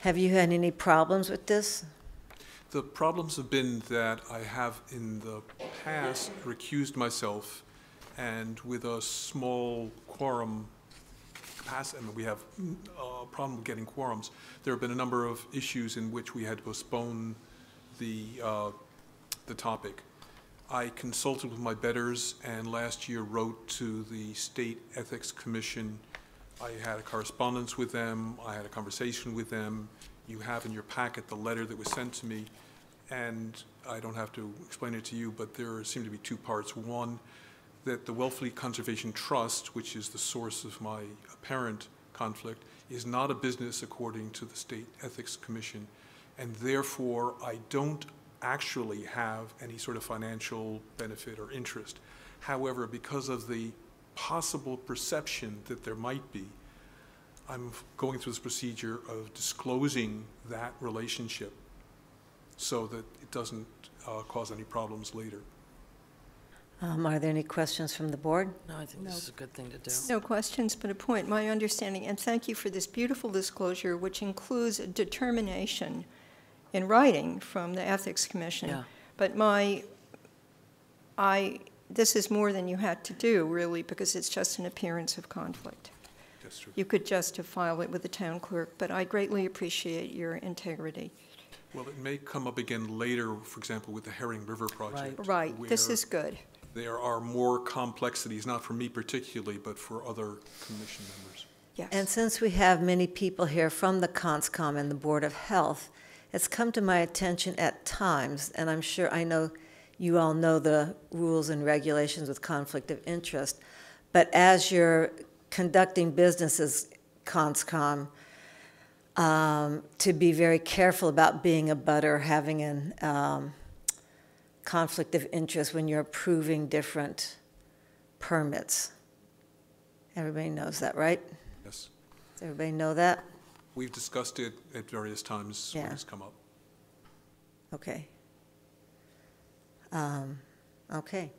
Have you had any problems with this? The problems have been that I have in the past recused myself, and with a small quorum capacity, and we have a problem getting quorums, there have been a number of issues in which we had to postpone the topic. I consulted with my betters, and last year wrote to the State Ethics Commission. I had a correspondence with them, I had a conversation with them. You have in your packet the letter that was sent to me, and I don't have to explain it to you, but there seem to be two parts. One, that the Wellfleet Conservation Trust, which is the source of my apparent conflict, is not a business according to the State Ethics Commission, and therefore I don't actually have any sort of financial benefit or interest. However, because of the possible perception that there might be, I'm going through this procedure of disclosing that relationship so that it doesn't cause any problems later. Are there any questions from the board? No, I think this is a good thing to do. No questions, but a point. My understanding, and thank you for this beautiful disclosure, which includes a determination in writing from the Ethics Commission. Yeah. But this is more than you had to do, really, because it's just an appearance of conflict. That's true. You could just have filed it with the town clerk, but I greatly appreciate your integrity. Well, it may come up again later, for example, with the Herring River project. Right, this where is good. There are more complexities, not for me particularly, but for other commission members. Yes. And since we have many people here from the CONSCOM and the Board of Health, it's come to my attention at times, and I know you all know the rules and regulations with conflict of interest, but as you're conducting business as CONSCOM, to be very careful about being a butter, having an conflict of interest when you're approving different permits. Everybody knows that, right? Yes. Does everybody know that? We've discussed it at various times when it's come up. Okay. Okay.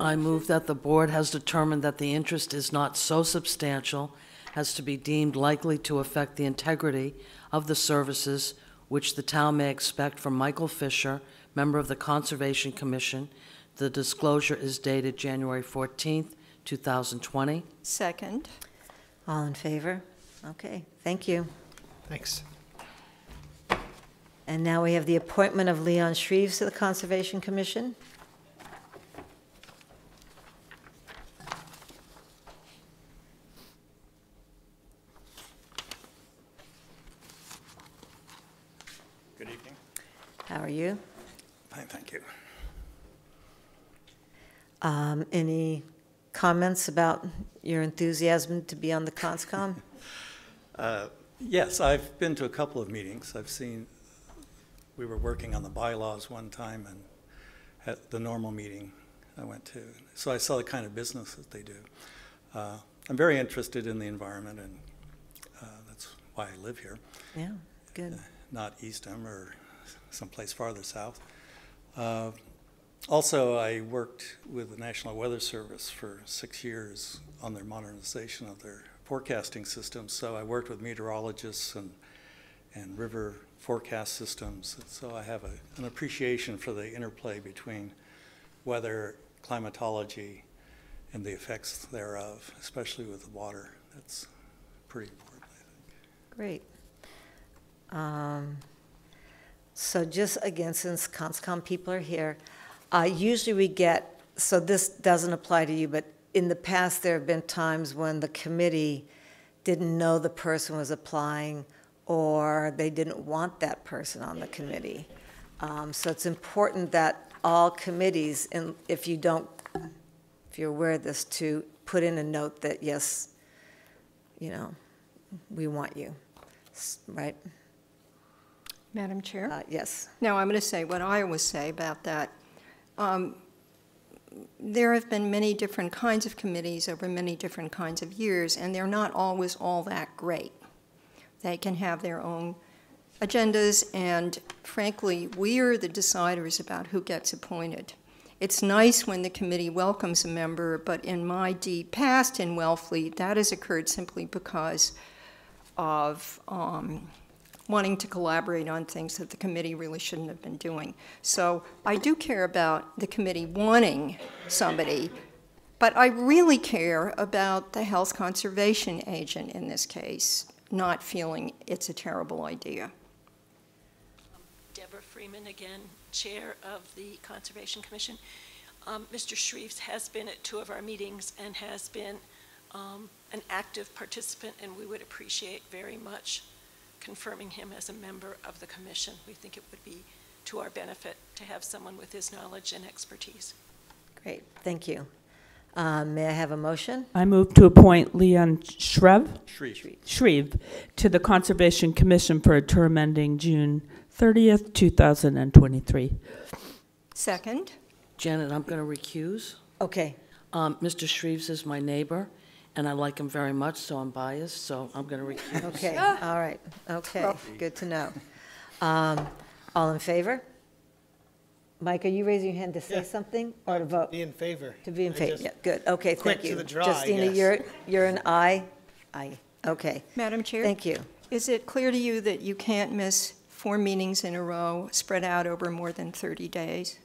I move that the board has determined that the interest is not so substantial as to be deemed likely to affect the integrity of the services which the town may expect from Michael Fisher, member of the Conservation Commission. The disclosure is dated January 14th, 2020. Second. All in favor? Okay, thank you. Thanks. And now we have the appointment of Leon Shreves to the Conservation Commission. Good evening. How are you? Fine, thank you. Any comments about your enthusiasm to be on the CONSCOM? Yes, I've been to a couple of meetings. I've seen, we were working on the bylaws one time, and at the normal meeting I went to. So I saw the kind of business that they do. I'm very interested in the environment, and that's why I live here. Yeah, good. Not Eastham or someplace farther south. Also, I worked with the National Weather Service for 6 years on their modernization of their forecasting systems. So I worked with meteorologists and river forecast systems. So I have an appreciation for the interplay between weather, climatology, and the effects thereof, especially with the water. That's pretty important, I think. Great. So just again, since CONSCOM people are here, usually we get, so this doesn't apply to you, but in the past there have been times when the committee didn't know the person was applying or they didn't want that person on the committee. So it's important that all committees, and if you're aware of this, to put in a note that yes, we want you, right? Madam Chair? Yes. Now, I'm going to say what I always say about that. There have been many different kinds of committees over many different kinds of years, and they're not always all that great. They can have their own agendas, and frankly, we are the deciders about who gets appointed. It's nice when the committee welcomes a member, but in my deep past in Wellfleet, that has occurred simply because of wanting to collaborate on things that the committee really shouldn't have been doing. So I do care about the committee wanting somebody, but I really care about the health conservation agent in this case not feeling it's a terrible idea. Deborah Freeman again, Chair of the Conservation Commission. Mr. Shreves has been at 2 of our meetings and has been an active participant, and we would appreciate very much confirming him as a member of the commission. We think it would be to our benefit to have someone with his knowledge and expertise. Great, thank you. May I have a motion? I move to appoint Leon Shreve to the Conservation Commission for a term ending June 30th, 2023. Second. Janet, I'm going to recuse. Okay. Mr. Shreves is my neighbor, and I like him very much, so I'm biased, so I'm going to recuse. Okay, all right, okay, good to know. All in favor? Mike, are you raising your hand to say something or to vote? Be in favor. To be in I favor, just yeah, good, okay, quit thank you. to the draw, I Justina, guess. you're an aye? Aye, okay. Madam Chair? Thank you. Is it clear to you that you can't miss 4 meetings in a row spread out over more than 30 days?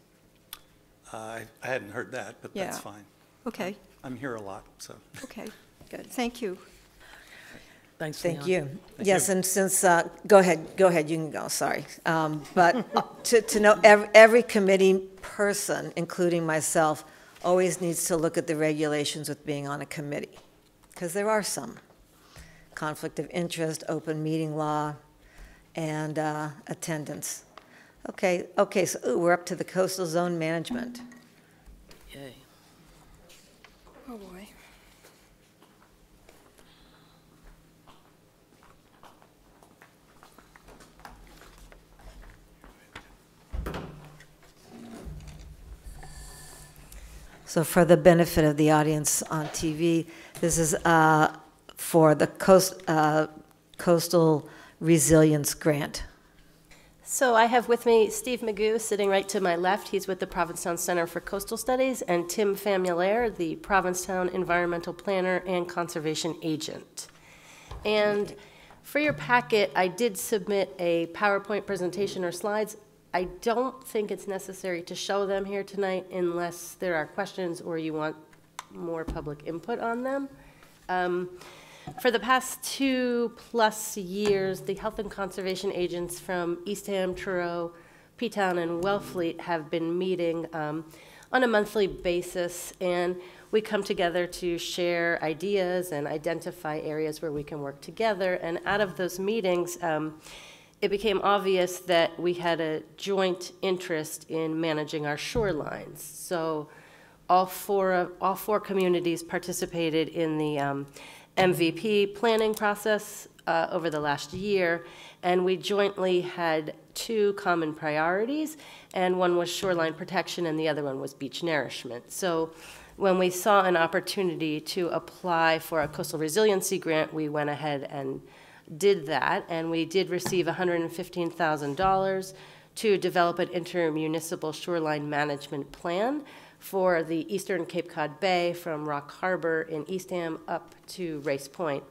I hadn't heard that, but that's Yeah. fine. Okay, I'm here a lot, so. okay, good. Thank you. Thanks, Thank Leon. you. Yes, and since, go ahead, you can go, sorry. But to know, every committee person, including myself, always needs to look at the regulations with being on a committee, because there are some. Conflict of interest, open meeting law, and attendance. Okay, so we're up to the coastal zone management. Yay. Oh, boy. So for the benefit of the audience on TV, this is for the Coastal Resilience Grant. So I have with me Steve Magoo sitting right to my left. He's with the Provincetown Center for Coastal Studies, and Tim Famulaire, the Provincetown Environmental Planner and Conservation Agent. And for your packet, I did submit a PowerPoint presentation or slides. I don't think it's necessary to show them here tonight unless there are questions or you want more public input on them. For the past 2+ years, the health and conservation agents from Eastham, Truro, P-Town, and Wellfleet have been meeting on a monthly basis, and we come together to share ideas and identify areas where we can work together. And out of those meetings, it became obvious that we had a joint interest in managing our shorelines. So all four communities participated in the MVP planning process over the last year, and we jointly had 2 common priorities, and one was shoreline protection and the other one was beach nourishment. So when we saw an opportunity to apply for a coastal resiliency grant, we went ahead and did that, and we did receive $115,000 to develop an intermunicipal shoreline management plan for the eastern Cape Cod Bay from Rock Harbor in Eastham up to Race Point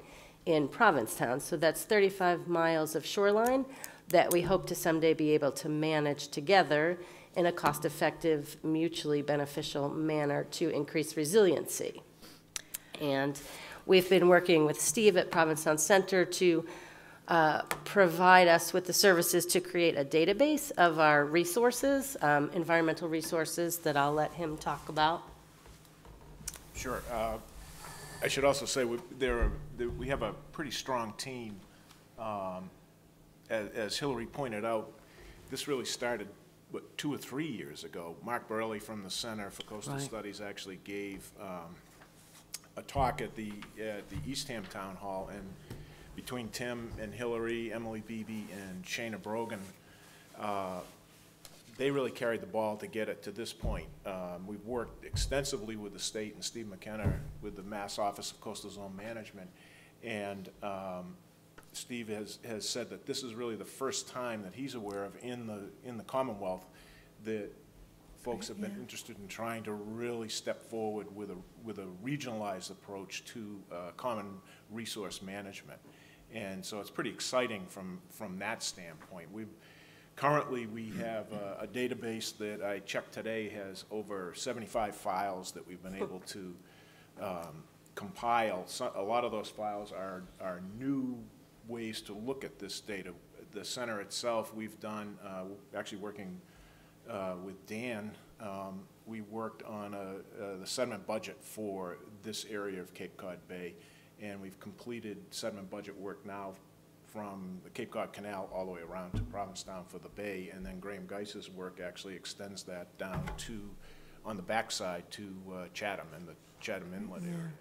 in Provincetown. So that's 35 miles of shoreline that we hope to someday be able to manage together in a cost-effective, mutually beneficial manner to increase resiliency. And we've been working with Steve at Provincetown Center to provide us with the services to create a database of our resources, environmental resources that I'll let him talk about. Sure. I should also say we have a pretty strong team. As Hillary pointed out, this really started 2 or 3 years ago. Mark Burley from the Center for Coastal Studies actually gave a talk at the Eastham Town Hall, and between Tim and Hillary, Emily Beebe, and Shana Brogan, they really carried the ball to get it to this point. We've worked extensively with the state and Steve McKenna with the Mass Office of Coastal Zone Management, and Steve has said that this is really the first time that he's aware of in the Commonwealth that folks have been interested in trying to really step forward with a regionalized approach to common resource management. And so it's pretty exciting from that standpoint. Currently we have a database that I checked today has over 75 files that we've been able to compile. So a lot of those files are new ways to look at this data. The center itself, we've done, actually working with Dan, we worked on the sediment budget for this area of Cape Cod Bay, and we've completed sediment budget work now from the Cape Cod Canal all the way around to Provincetown for the Bay, and then Graham Geis's work actually extends that down to, on the backside, to Chatham and the Chatham Inlet area.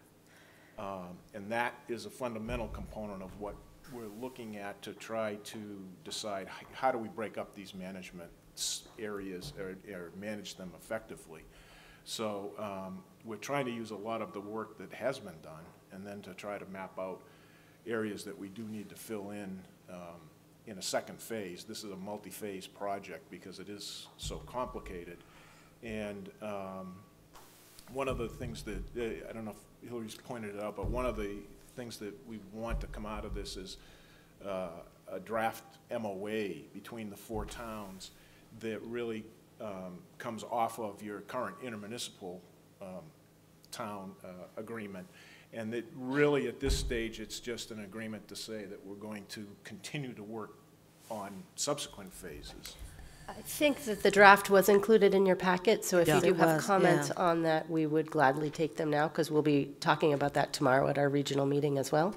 And that is a fundamental component of what we're looking at to try to decide how do we break up these management areas or manage them effectively. So we're trying to use a lot of the work that has been done and then to try to map out areas that we do need to fill in in a second phase. This is a multi-phase project because it is so complicated. And one of the things that, I don't know if Hillary's pointed it out, but one of the things that we want to come out of this is a draft MOA between the 4 towns that really comes off of your current intermunicipal town agreement. And that really, at this stage, it's just an agreement to say that we're going to continue to work on subsequent phases. I think that the draft was included in your packet, so if Yeah. you do It have was, comments yeah. on that, we would gladly take them now, because we'll be talking about that tomorrow at our regional meeting as well.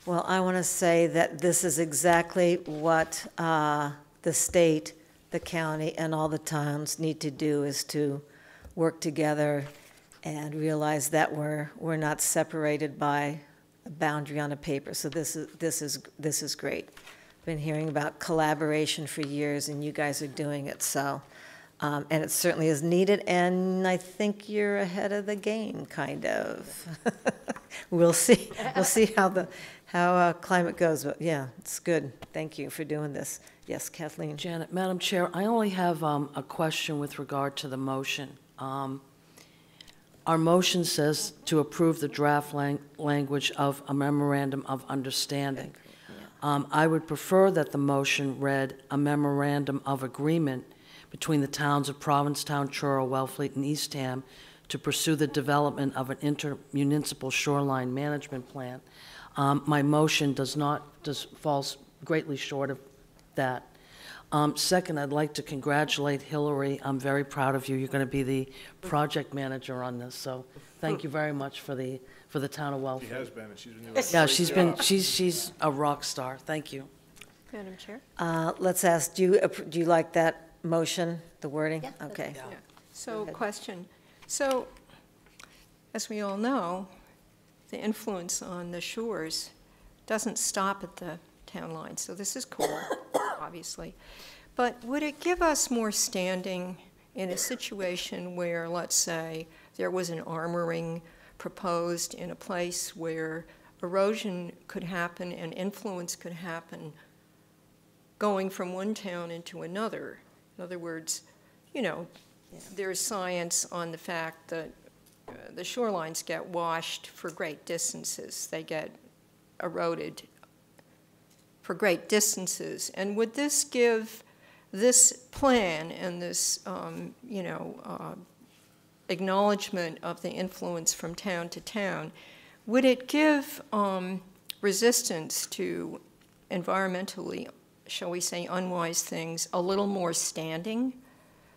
Well, I want to say that this is exactly what the state, the county, and all the towns need to do, is to work together and realize that we're not separated by a boundary on a paper. So this is great. Been hearing about collaboration for years, and you guys are doing it. So, and it certainly is needed. And I think you're ahead of the game, kind of. We'll see. We'll see how climate goes. But yeah, it's good. Thank you for doing this. Yes, Kathleen. Janet, Madam Chair, I only have a question with regard to the motion. Our motion says to approve the draft language of a memorandum of understanding. I would prefer that the motion read a memorandum of agreement between the towns of Provincetown, Truro, Wellfleet, and Eastham to pursue the development of an intermunicipal shoreline management plan. My motion falls greatly short of that. Second, I'd like to congratulate Hillary. I'm very proud of you. You're going to be the project manager on this, so thank you very much for the town of Wellfleet. She has been, and she's been doing a Yeah, great job. she's a rock star. Thank you. Madam Chair? Let's ask, do you like that motion, the wording? Yeah. Okay. Yeah. So, question. So, as we all know, the influence on the shores doesn't stop at the town line, so this is cool, obviously. But would it give us more standing in a situation where, let's say, there was an armoring proposed in a place where erosion could happen and influence could happen going from one town into another? In other words, you know, there's science on the fact that the shorelines get washed for great distances. They get eroded for great distances. And would this give this plan and this, acknowledgement of the influence from town to town, would it give resistance to environmentally, shall we say, unwise things a little more standing,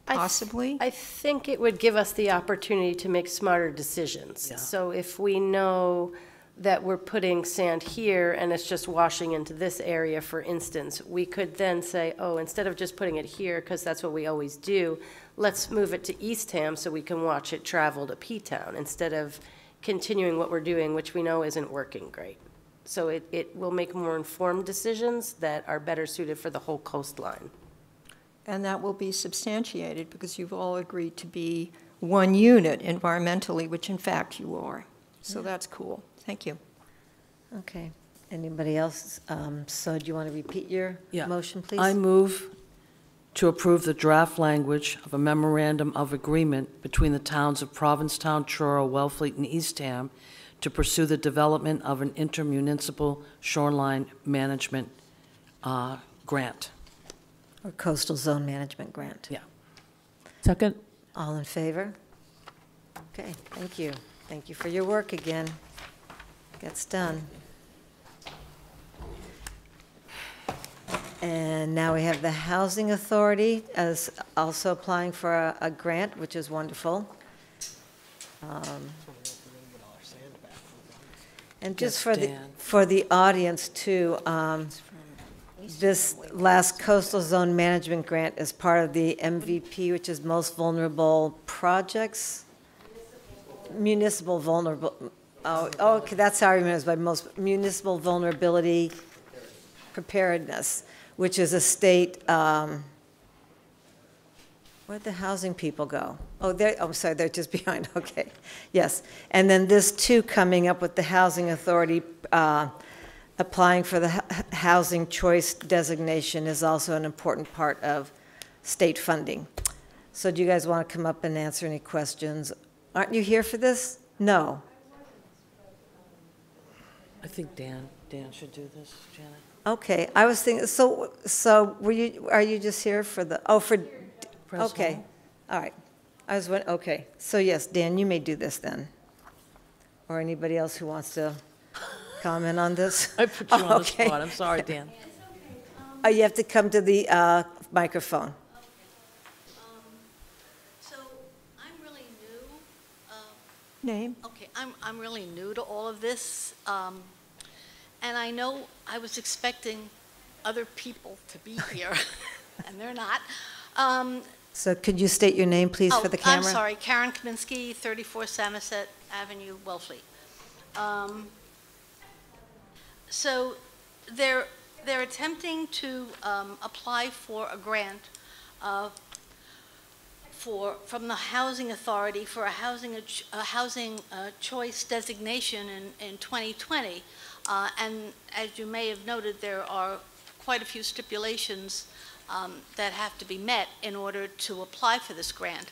possibly? I think it would give us the opportunity to make smarter decisions. Yeah. So if we know that we're putting sand here and it's just washing into this area, for instance, we could then say, oh, instead of just putting it here, because that's what we always do, let's move it to Eastham so we can watch it travel to P-Town instead of continuing what we're doing, which we know isn't working great. So it will make more informed decisions that are better suited for the whole coastline. And that will be substantiated because you've all agreed to be one unit environmentally, which in fact you are. So that's cool. Thank you. Okay. Anybody else? So do you want to repeat your motion, please? I move to approve the draft language of a memorandum of agreement between the towns of Provincetown, Truro, Wellfleet, and Eastham to pursue the development of an intermunicipal shoreline management grant. Or coastal zone management grant. Yeah. Second? All in favor? Okay, thank you. Thank you for your work again. Gets done. And now we have the Housing Authority as also applying for a grant, which is wonderful. And just Yes, Dan. for the audience too, this last coastal zone management grant is part of the MVP, which is most vulnerable projects. Municipal vulnerable, okay, that's how I remember it, by most municipal vulnerability preparedness, which is a state, where'd the housing people go? Oh, I'm sorry, they're just behind, okay, yes. And then this too, coming up with the Housing Authority, applying for the housing choice designation is also an important part of state funding. So do you guys want to come up and answer any questions? Aren't you here for this? No. I think Dan should do this, Janet. Okay, I was thinking, so are you just here for the, okay, all right. Okay, so yes, Dan, you may do this then. Or anybody else who wants to comment on this? I put you on the Okay. spot. I'm sorry, Dan. Oh, you have to come to the microphone. So I'm really new. Name? Okay, I'm really new to all of this. And I know I was expecting other people to be here, and they're not. So could you state your name, please, for the camera? I'm sorry, Karen Kaminsky, 34 Samoset Avenue, Wellfleet. So they're attempting to apply for a grant from the Housing Authority for a housing choice designation in 2020. And as you may have noted, there are quite a few stipulations that have to be met in order to apply for this grant.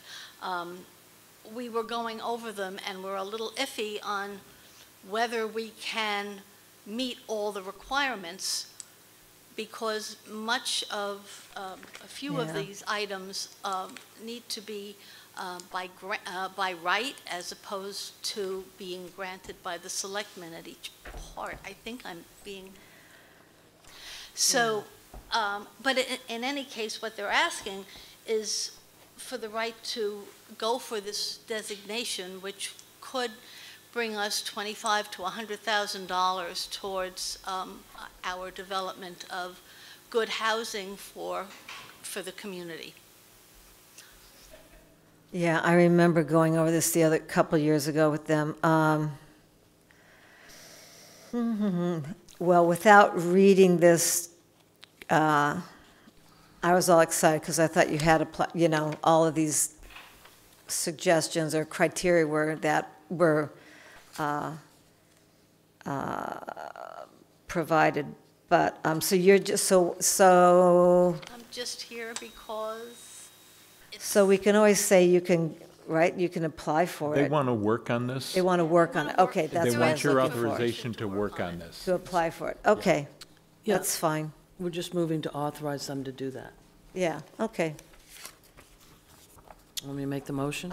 We were going over them and we're a little iffy on whether we can meet all the requirements, because much of a few of these items need to be by right as opposed to being granted by the selectmen at each part. I think I'm being so. But in any case, what they're asking is for the right to go for this designation, which could bring us $25,000 to $100,000 towards our development of good housing for the community. Yeah, I remember going over this the other couple years ago with them. Well, without reading this, I was all excited because I thought you had all of these suggestions or criteria were provided. But so you're just so. I'm just here because. So we can always say you can, right? You can apply for it. They want to work on this? They want to work on it. Okay, that's They what I want was your looking for. authorization to work on this. To apply for it. Okay, Yeah. that's fine. We're just moving to authorize them to do that. Yeah, okay. Want me to make the motion?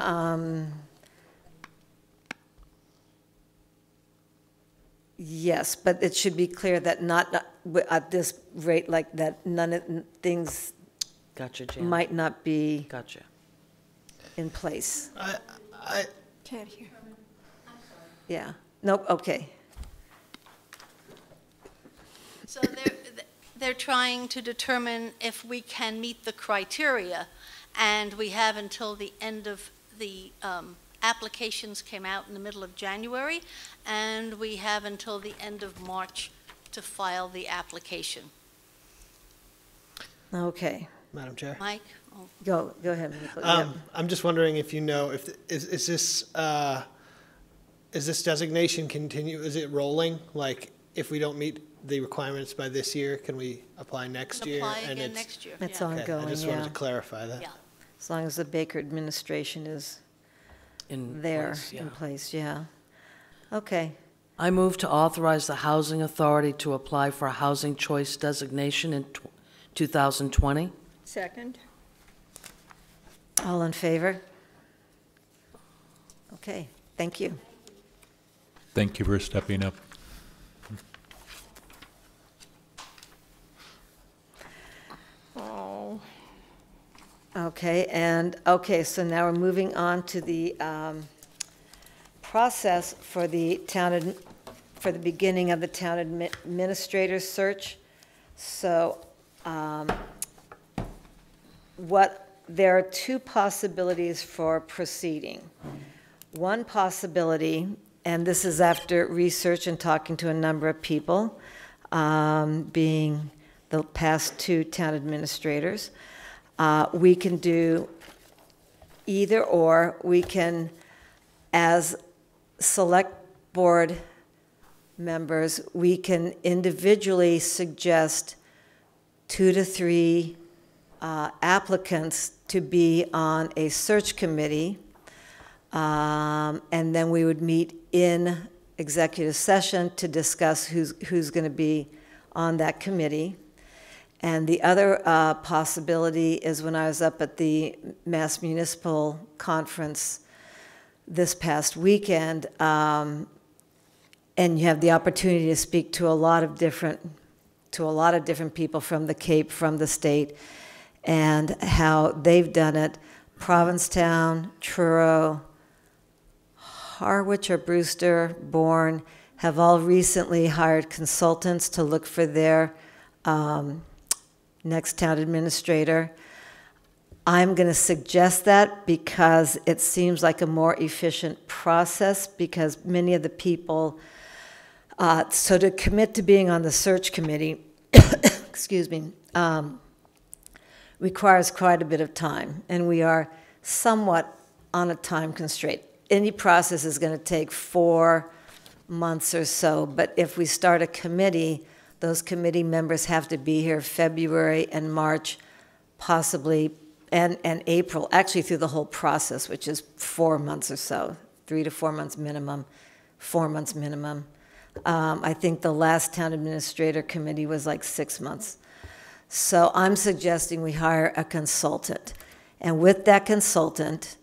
Yes, but it should be clear that not at this rate, like that none of things Gotcha, Janet. might not be Gotcha. in place. Can't hear. Yeah, nope, okay. So they're trying to determine if we can meet the criteria, and we have until the end of the applications came out in the middle of January, and we have until the end of March to file the application. Okay. Madam Chair. Mike? Go ahead. I'm just wondering if you know, is this designation continue, is it rolling? Like, if we don't meet the requirements by this year, can we apply next year? Apply again next year. It's yeah. ongoing, I just wanted to clarify that. Yeah. As long as the Baker administration is In place, yeah. Okay. I move to authorize the Housing Authority to apply for a housing choice designation in 2020. Second? All in favor? Okay, thank you. Thank you for stepping up. Oh. Okay, so now we're moving on to the process for the for the beginning of the town administrator search. So, there are two possibilities for proceeding. One possibility, and this is after research and talking to a number of people, being the past two town administrators, we can do either or. We can, as select board members, we can individually suggest 2 to 3 applicants to be on a search committee, and then we would meet in executive session to discuss who's going to be on that committee. And the other possibility is when I was up at the Mass Municipal Conference this past weekend, and you have the opportunity to speak to a lot of different people from the Cape, from the state, and how they've done it. Provincetown, Truro, Harwich or Brewster, Bourne, have all recently hired consultants to look for their next town administrator. I'm going to suggest that because it seems like a more efficient process, because many of the people, so to commit to being on the search committee, excuse me, requires quite a bit of time, and we are somewhat on a time constraint. Any process is going to take 4 months or so, but if we start a committee, those committee members have to be here February and March, possibly, and April, actually through the whole process, which is 4 months or so, 3 to 4 months minimum, 4 months minimum. I think the last town administrator committee was like 6 months. So I'm suggesting we hire a consultant. And with that consultant,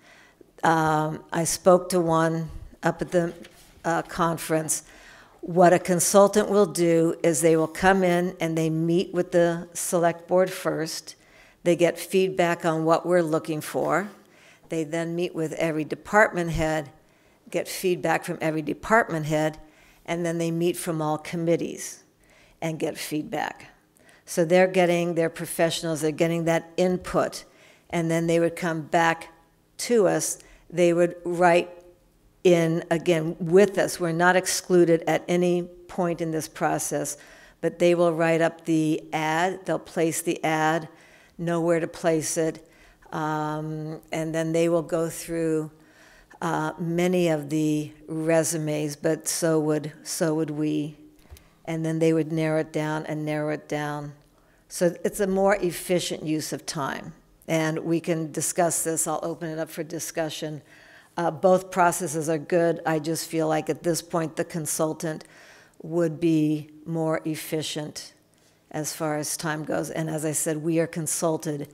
I spoke to one up at the conference. What a consultant will do is they will come in and they meet with the select board first. They get feedback on what we're looking for. They then meet with every department head, get feedback from every department head, and then they meet from all committees and get feedback. So they're professionals, they're getting that input, and then they would come back to us. They would write in, again, with us. We're not excluded at any point in this process, but they will write up the ad, they'll place the ad, know where to place it, and then they will go through many of the resumes, but so would we. And then they would narrow it down and narrow it down. So it's a more efficient use of time. And we can discuss this. I'll open it up for discussion. Both processes are good. I just feel like at this point the consultant would be more efficient as far as time goes. And as I said, we are consulted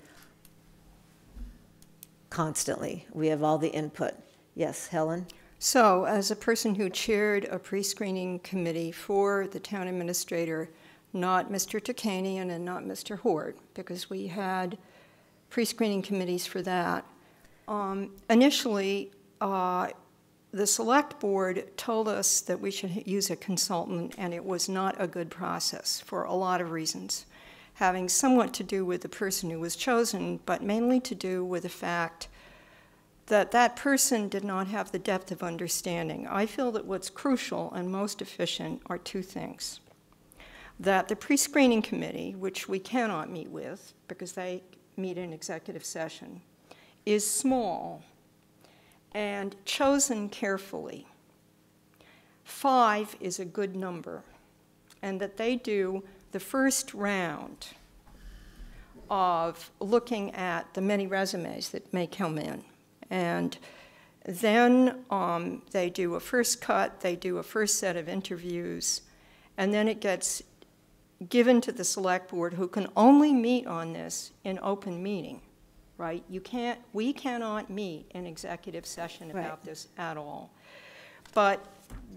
constantly. We have all the input. Yes, Helen? So, as a person who chaired a pre-screening committee for the town administrator, not Mr. Tukanian and not Mr. Hort, because we had pre-screening committees for that. Initially, the select board told us that we should use a consultant, and it was not a good process for a lot of reasons, having somewhat to do with the person who was chosen, but mainly to do with the fact that that person did not have the depth of understanding. I feel that what's crucial and most efficient are two things. That the pre-screening committee, which we cannot meet with because they meet in executive session, is small and chosen carefully. 5 is a good number, and that they do the first round of looking at the many resumes that may come in. And then they do a first cut, they do a first set of interviews, and then it gets given to the select board, who can only meet on this in open meeting, right? We cannot meet in executive session about this at all. But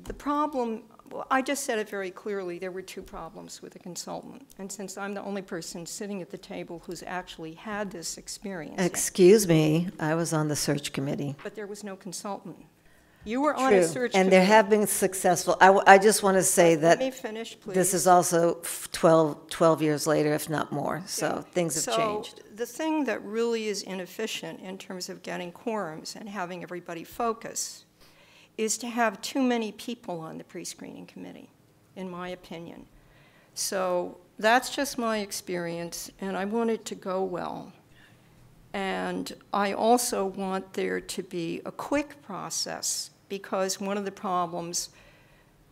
the problem, well, I just said it very clearly, there were 2 problems with the consultant. And since I'm the only person sitting at the table who's actually had this experience. Excuse me, I was on the search committee. But there was no consultant. You were on a search committee. And there have been successful. I just want to say that let me finish, please. This is also 12 years later, if not more. So things have changed. So the thing that really is inefficient in terms of getting quorums and having everybody focus is to have too many people on the pre-screening committee, in my opinion. So that's just my experience, and I want it to go well. And I also want there to be a quick process, because one of the problems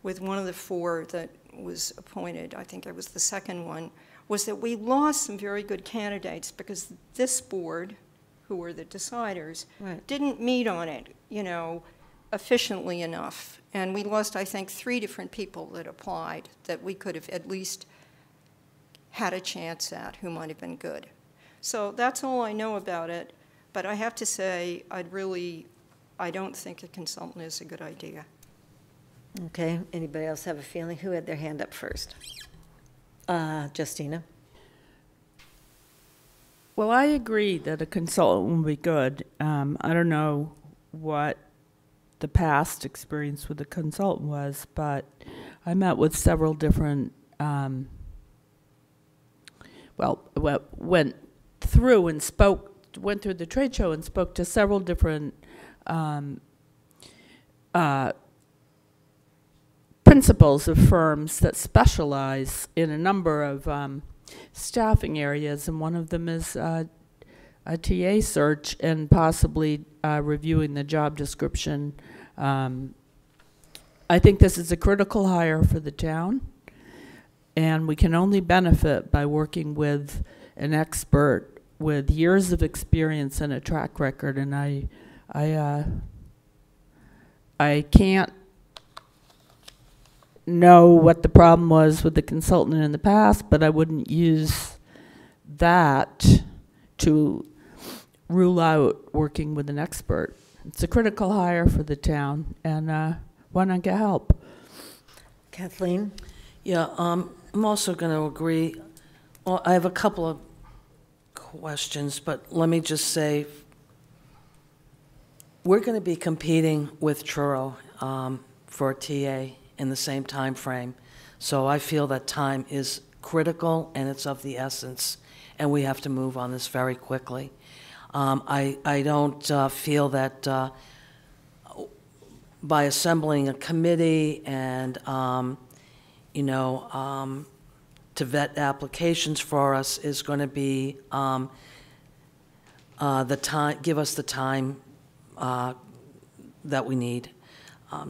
with one of the 4 that was appointed, I think I was the second one, was that we lost some very good candidates because this board, who were the deciders, didn't meet on it, you know, efficiently enough. And we lost, I think, 3 different people that applied that we could have at least had a chance at, who might have been good. So that's all I know about it. But I have to say, I don't think a consultant is a good idea. Okay, anybody else have a feeling? Who had their hand up first? Justina? Well, I agree that a consultant would be good. I don't know what the past experience with a consultant was, but I met with several different, went through the trade show and spoke to several different principals of firms that specialize in a number of staffing areas, and one of them is a TA search and possibly reviewing the job description. I think this is a critical hire for the town, and we can only benefit by working with an expert with years of experience and a track record. And I can't know what the problem was with the consultant in the past, but I wouldn't use that to rule out working with an expert. It's a critical hire for the town, and why not get help? Kathleen? Yeah, I'm also going to agree. Well, I have a couple of questions, but let me just say, we're going to be competing with Truro for a TA in the same time frame. So I feel that time is critical and it's of the essence, and we have to move on this very quickly. I don't feel that by assembling a committee and, you know, to vet applications for us is going to be the time, give us the time that we need.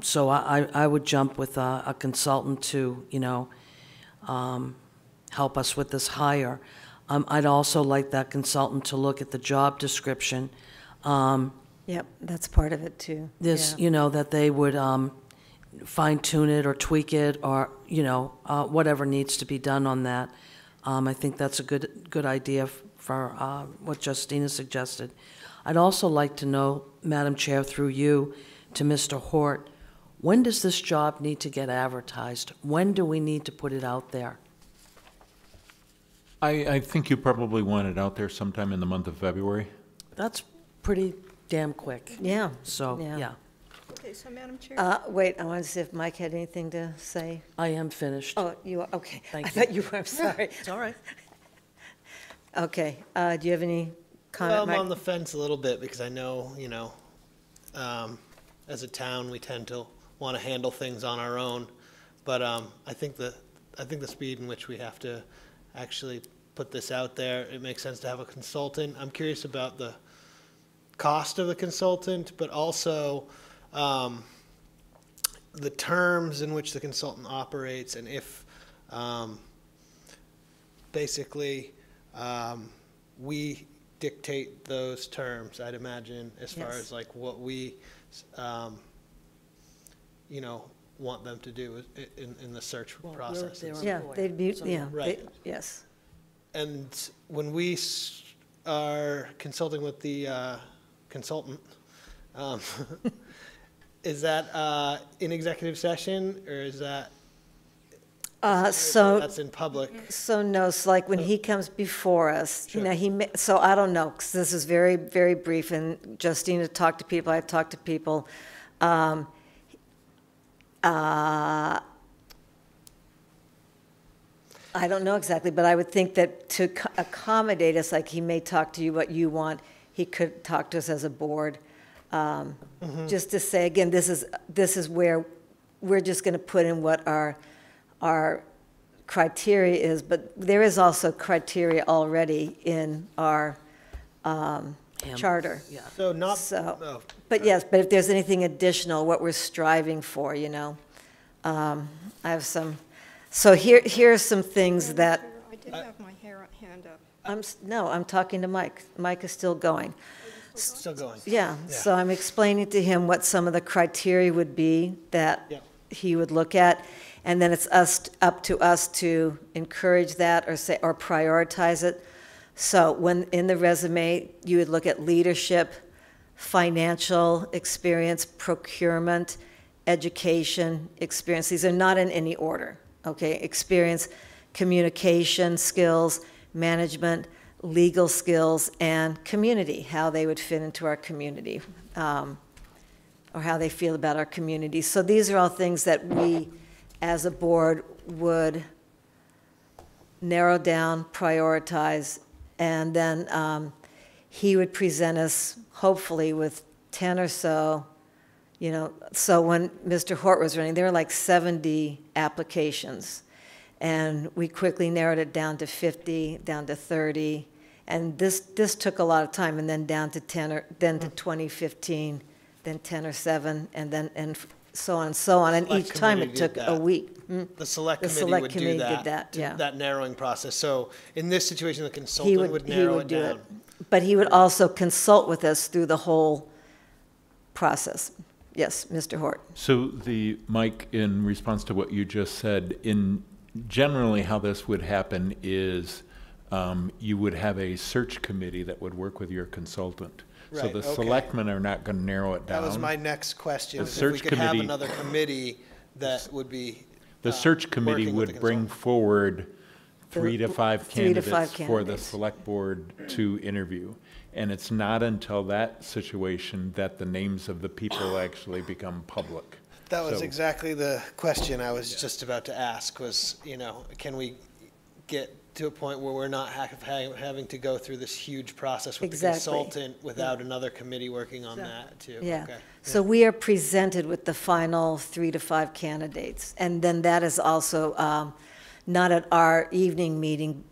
So I would jump with a consultant to, you know, help us with this hire. I'd also like that consultant to look at the job description. Yep, that's part of it too. This, you know, that they would fine tune it or tweak it, or, you know, whatever needs to be done on that. I think that's a good idea for what Justina suggested. I'd also like to know, Madam Chair, through you to Mr. Hort, when does this job need to get advertised? When do we need to put it out there? I think you probably want it out there sometime in the month of February. That's pretty damn quick. Yeah. So, yeah. Okay, so Madam Chair. Wait, I wanted to see if Mike had anything to say. I am finished. Oh, you are? Okay. Thank I you. thought you were. I'm sorry. It's all right. Okay. Do you have any comment, Well, Mike? I'm on the fence a little bit because I know, you know, as a town, we tend to want to handle things on our own. But I think the speed in which we have to actually put this out there, it makes sense to have a consultant. I'm curious about the cost of the consultant, but also the terms in which the consultant operates, and if basically we dictate those terms, I'd imagine, as far as like what we you know, want them to do in the search process. Yeah, they'd be, yeah, right. Yes. And when we are consulting with the consultant, is that in executive session, or is that So that's in public? So no, it's like when he comes before us, you know, so I don't know, because this is very, very brief, and Justina talked to people, I've talked to people. I don't know exactly, but I would think that to accommodate us, like he may talk to you what you want, he could talk to us as a board. Just to say, again, this is where we're just going to put in what our criteria is, but there is also criteria already in our charter. Yeah. So not. But yes, but if there's anything additional, what we're striving for, you know. I have some, so here are some things that, I did have my hand up. no, I'm talking to Mike. Mike is still going. Still going. Yeah, so I'm explaining to him what some of the criteria would be that he would look at, and then it's up to us to encourage that or say, or prioritize it. So when in the resume, you would look at leadership, financial experience, procurement, education experience. These are not in any order, okay? Experience, communication skills, management, legal skills, and community, how they would fit into our community, or how they feel about our community. So these are all things that we, as a board, would narrow down, prioritize, and then he would present us, hopefully, with 10 or so, you know. So when Mr. Hort was running, there were like 70 applications, and we quickly narrowed it down to 50, down to 30, and this took a lot of time, and then down to 10, or then to 2015, then 10 or 7, and then so on and so on, and each time it took a week. The select The committee select would committee do that. did that, yeah. That narrowing process. So in this situation, the consultant would narrow it do down. But he would also consult with us through the whole process. Yes, Mr. Hort. So Mike, in response to what you just said, generally how this would happen is you would have a search committee that would work with your consultant. So Right, the okay. selectmen are not going to narrow it down. That was my next question. The If we search could have committee- another committee that would be The search committee working with the would bring forward 3 to 5 3 to 5 candidates for the candidates. select board to interview. And it's not until that situation that the names of the people actually become public. That was So- exactly the question I was just about to ask was, you know, can we get to a point where we're not having to go through this huge process with Exactly. the consultant without another committee working on that too? Yeah. Okay. So we are presented with the final 3 to 5 candidates. And then that is also not at our evening meeting.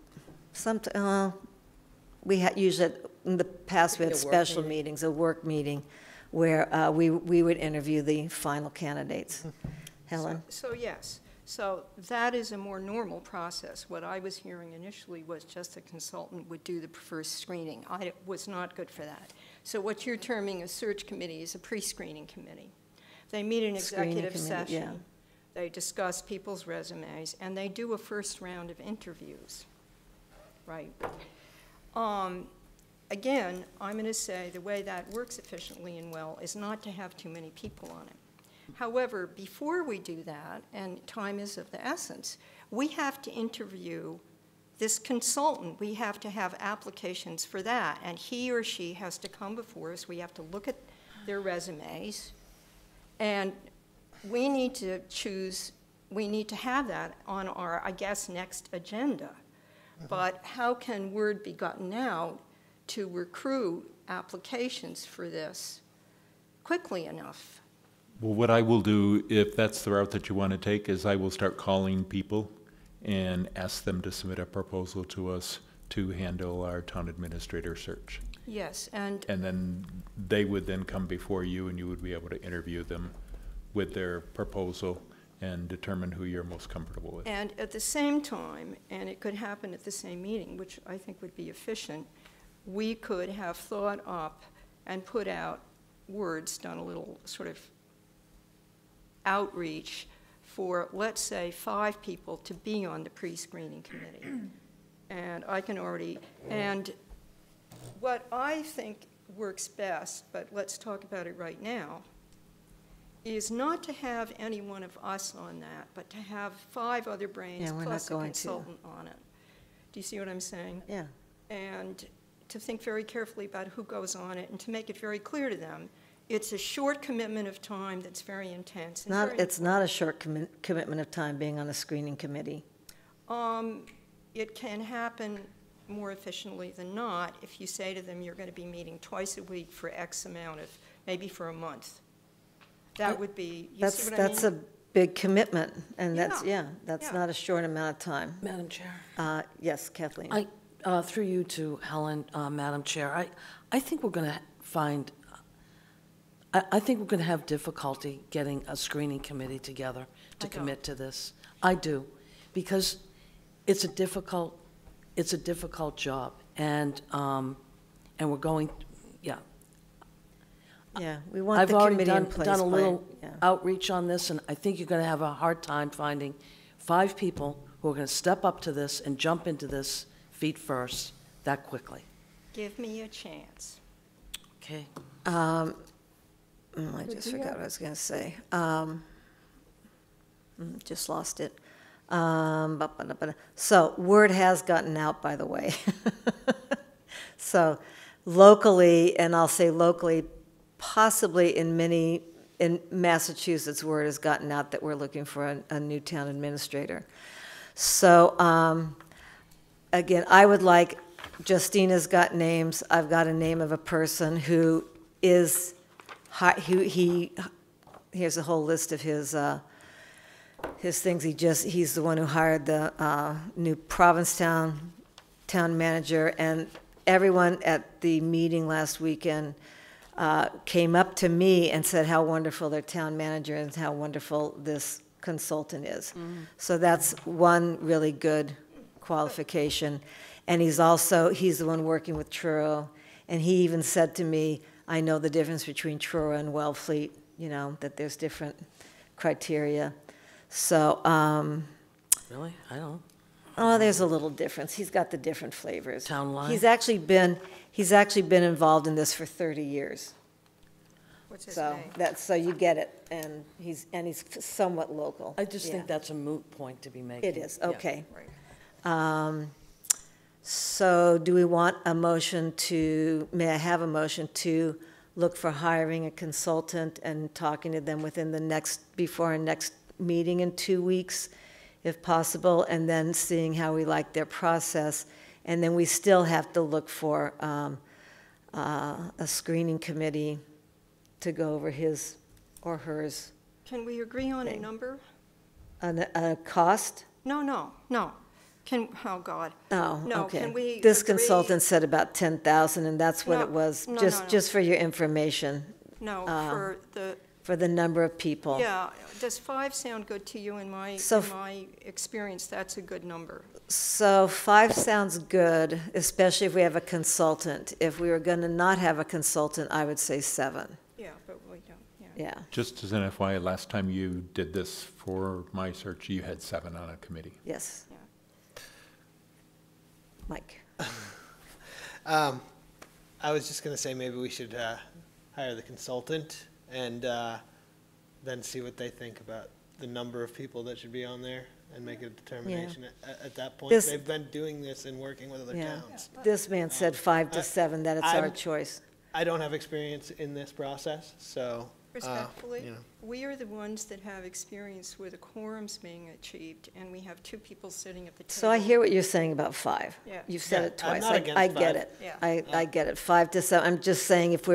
We had usually, in the past, we had A work special meeting. meetings, a work meeting, where we would interview the final candidates. Helen? So yes, so that is a more normal process. What I was hearing initially was just a consultant would do the first screening. I was not good for that. So what you're terming a search committee is a pre-screening committee. They meet in Screening executive committee, yeah. session. They discuss people's resumes, and they do a first round of interviews, right? Again, I'm going to say the way that works efficiently and well is not to have too many people on it. However, before we do that, and time is of the essence, we have to interview this consultant. We have to have applications for that, and he or she has to come before us. We have to look at their resumes, and we need to have that on our, I guess, next agenda. But how can word be gotten out to recruit applications for this quickly enough? Well, what I will do, if that's the route that you want to take, is I will start calling people and ask them to submit a proposal to us to handle our town administrator search. Yes, and then they would then come before you, and you would be able to interview them with their proposal and determine who you're most comfortable with. And at the same time, and it could happen at the same meeting, which I think would be efficient, we could have thought up and put out words, done a little sort of outreach for, let's say, 5 people to be on the pre-screening committee. And I can already, and what I think works best, but let's talk about it right now, is not to have any one of us on that, but to have 5 other brains Yeah, we're not plus a going to. consultant on it. Do you see what I'm saying? Yeah. And to think very carefully about who goes on it and to make it very clear to them, it's a short commitment of time that's very intense. and very It's not a short commitment of time being on a screening committee. It can happen more efficiently than not if you say to them, you're going to be meeting twice a week for X amount of, maybe for a month. That would be, you see what I mean? That's a big commitment, and that's Yeah. not a short amount of time. Madam Chair. Yes, Kathleen. Through you to Helen, Madam Chair, I think we're going to find I think we're going to have difficulty getting a screening committee together to commit to this. I do, because it's a difficult job, and we're going, yeah. Yeah, we want the committee in place. I've already done a little outreach on this, and I think you're going to have a hard time finding 5 people who are going to step up to this and jump into this feet first that quickly. Give me a chance. Okay. I just forgot what I was going to say. Just lost it. So word has gotten out, by the way. So locally, and I'll say locally, possibly in Massachusetts, word has gotten out that we're looking for a new town administrator. So again, I would like, Justina's got names. I've got a name of a person who is, here's a whole list of his things. He's the one who hired the new Provincetown town manager, and everyone at the meeting last weekend came up to me and said how wonderful their town manager is, how wonderful this consultant is. So that's one really good qualification. And he's the one working with Truro, and he even said to me, I know the difference between Truro and Wellfleet, that there's different criteria. So, really? I don't. Oh, there's a little difference. He's got the different flavors. Town line? He's actually been involved in this for 30 years. What's his name? So you get it, and he's somewhat local. I just think that's a moot point to be making. It is, okay. Yeah. Right. So do we want a motion may I have a motion to look for hiring a consultant and talking to them before our next meeting in 2 weeks, if possible, and then seeing how we like their process. And then we still have to look for a screening committee to go over his or hers. Can we agree on a number? A cost? No. Oh, God. Oh, no, okay. Can we This agree? consultant said about 10,000, and that's what it was, just for your information. No, for the number of people. Yeah, does 5 sound good to you? In my experience, that's a good number. So 5 sounds good, especially if we have a consultant. If we were going to not have a consultant, I would say 7. Yeah, but we don't, Yeah. Just as an FYI, last time you did this for my search, you had 7 on a committee. Yes. Mike. I was just going to say maybe we should hire the consultant and then see what they think about the number of people that should be on there and make a determination at that point. They've been doing this and working with other towns. This man said 5 to 7, that it's our choice. I don't have experience in this process, so. Respectfully, we are the ones that have experience with the quorums being achieved, and we have 2 people sitting at the table. So I hear what you're saying about 5. Yeah. You've said it twice. I'm not against I 5. get it. Yeah. I get it. 5 to 7. I'm just saying if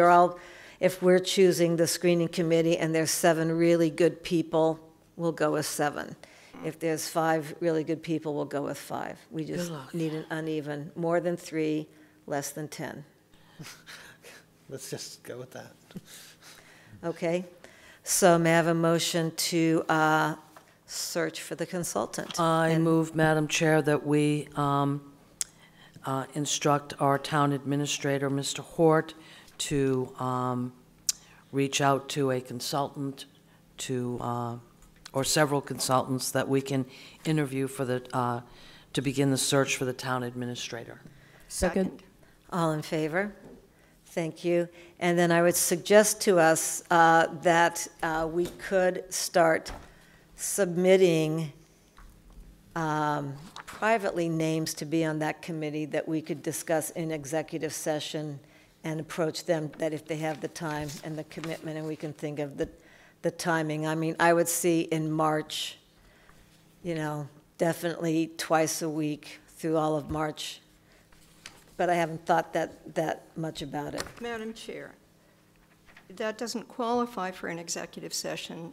we're choosing the screening committee and there's 7 really good people, we'll go with 7. If there's 5 really good people, we'll go with 5. We just need an uneven, more than 3, less than 10. Let's just go with that. Okay. So may I have a motion to search for the consultant? I move, Madam Chair, that we instruct our town administrator, Mr. Hort, to reach out to a consultant or several consultants that we can interview to begin the search for the town administrator. Second. All in favor? Thank you. And then I would suggest to us that we could start submitting privately names to be on that committee that we could discuss in executive session and approach them, that if they have the time and the commitment, and we can think of the timing. I mean, I would see in March, definitely twice a week through all of March. But I haven't thought that much about it. Madam Chair, that doesn't qualify for an executive session.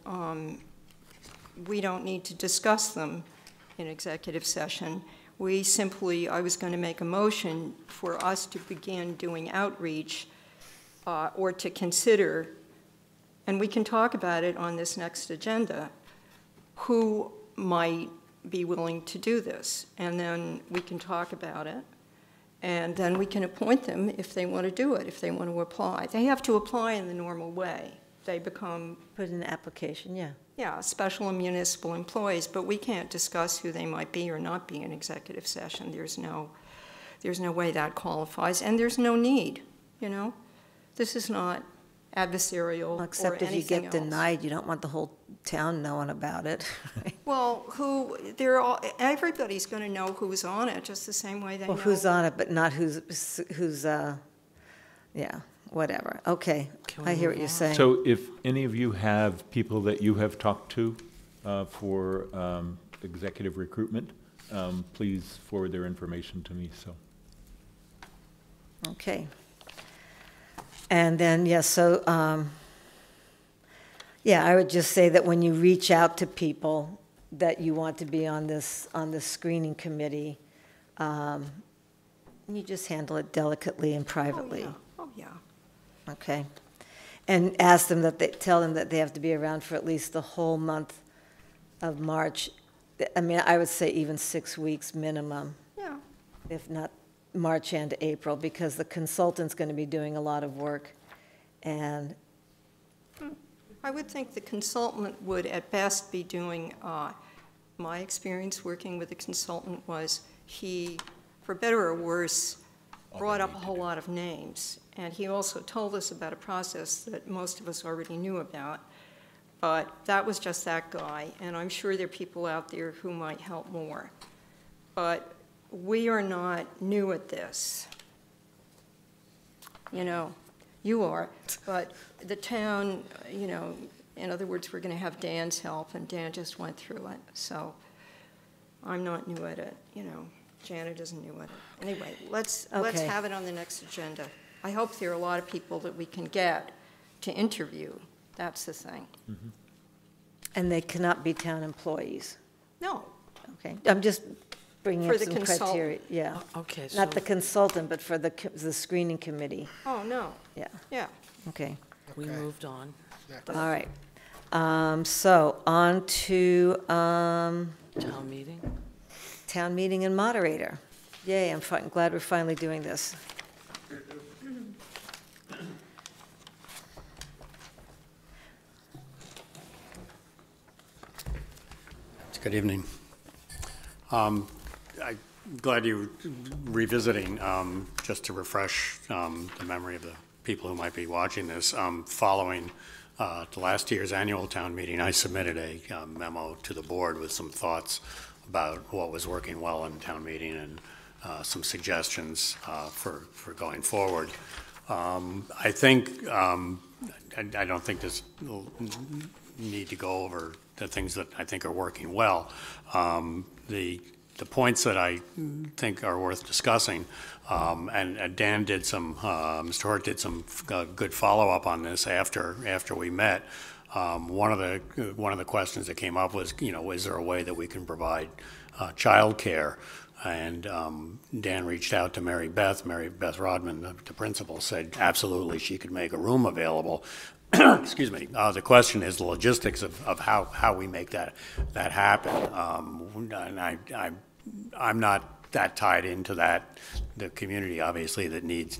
We don't need to discuss them in executive session. I was going to make a motion for us to begin doing outreach or to consider and we can talk about it on this next agenda, who might be willing to do this. And then we can talk about it, and then we can appoint them if they want to do it, if they want to apply. They have to apply in the normal way. They become... Put in an application, yeah. Yeah, special and municipal employees, but we can't discuss who they might be or not be in executive session. There's no way that qualifies, and there's no need, you know? This is not adversarial Except or if you anything get else. denied, you don't want the whole town knowing about it. Well, everybody's going to know who's on it, just the same way they know. Well, who's on it, but not who's, yeah, whatever. Okay, I hear what you're saying. So if any of you have people that you have talked to for executive recruitment, please forward their information to me, so. Okay. And then, yes, so, yeah, I would just say that when you reach out to people that you want to be on this screening committee, you just handle it delicately and privately. Oh, yeah. Okay. And ask them tell them that they have to be around for at least the whole month of March. I mean, I would say even 6 weeks minimum. Yeah. If not March and April, because the consultant's going to be doing a lot of work. And I would think the consultant would at best be doing, my experience working with a consultant was he, for better or worse, brought up a whole lot of names. And he also told us about a process that most of us already knew about. But that was just that guy, and I'm sure there are people out there who might help more. But we are not new at this. You know, you are, but the town, you know, in other words, we're going to have Dan's help, and Dan just went through it. So I'm not new at it, you know. Janet isn't new at it. Anyway, let's have it on the next agenda. I hope there are a lot of people that we can get to interview. That's the thing. Mm-hmm. And they cannot be town employees. No. Okay. I'm just bringing For up the some consultant. criteria. Yeah. Okay. Not the consultant, but for the screening committee. Oh, no. Yeah. Yeah. Okay. We moved on. All right. So on to Town meeting. town meeting and moderator. Yay, I'm glad we're finally doing this. Good evening. I'm glad you're revisiting, just to refresh the memory of the people who might be watching this. Following the last year's annual town meeting, I submitted a memo to the board with some thoughts about what was working well in town meeting and some suggestions for going forward. I think, I don't think this will need to go over the things that I think are working well. The points that I think are worth discussing, and Dan did some, Mr. Hort did some good follow-up on this after we met. One of the questions that came up was, you know, is there a way that we can provide childcare? And Dan reached out to Mary Beth Rodman, the principal, said absolutely she could make a room available. Excuse me. The question is the logistics of how we make that happen. And I'm not that tied into the community, obviously, that needs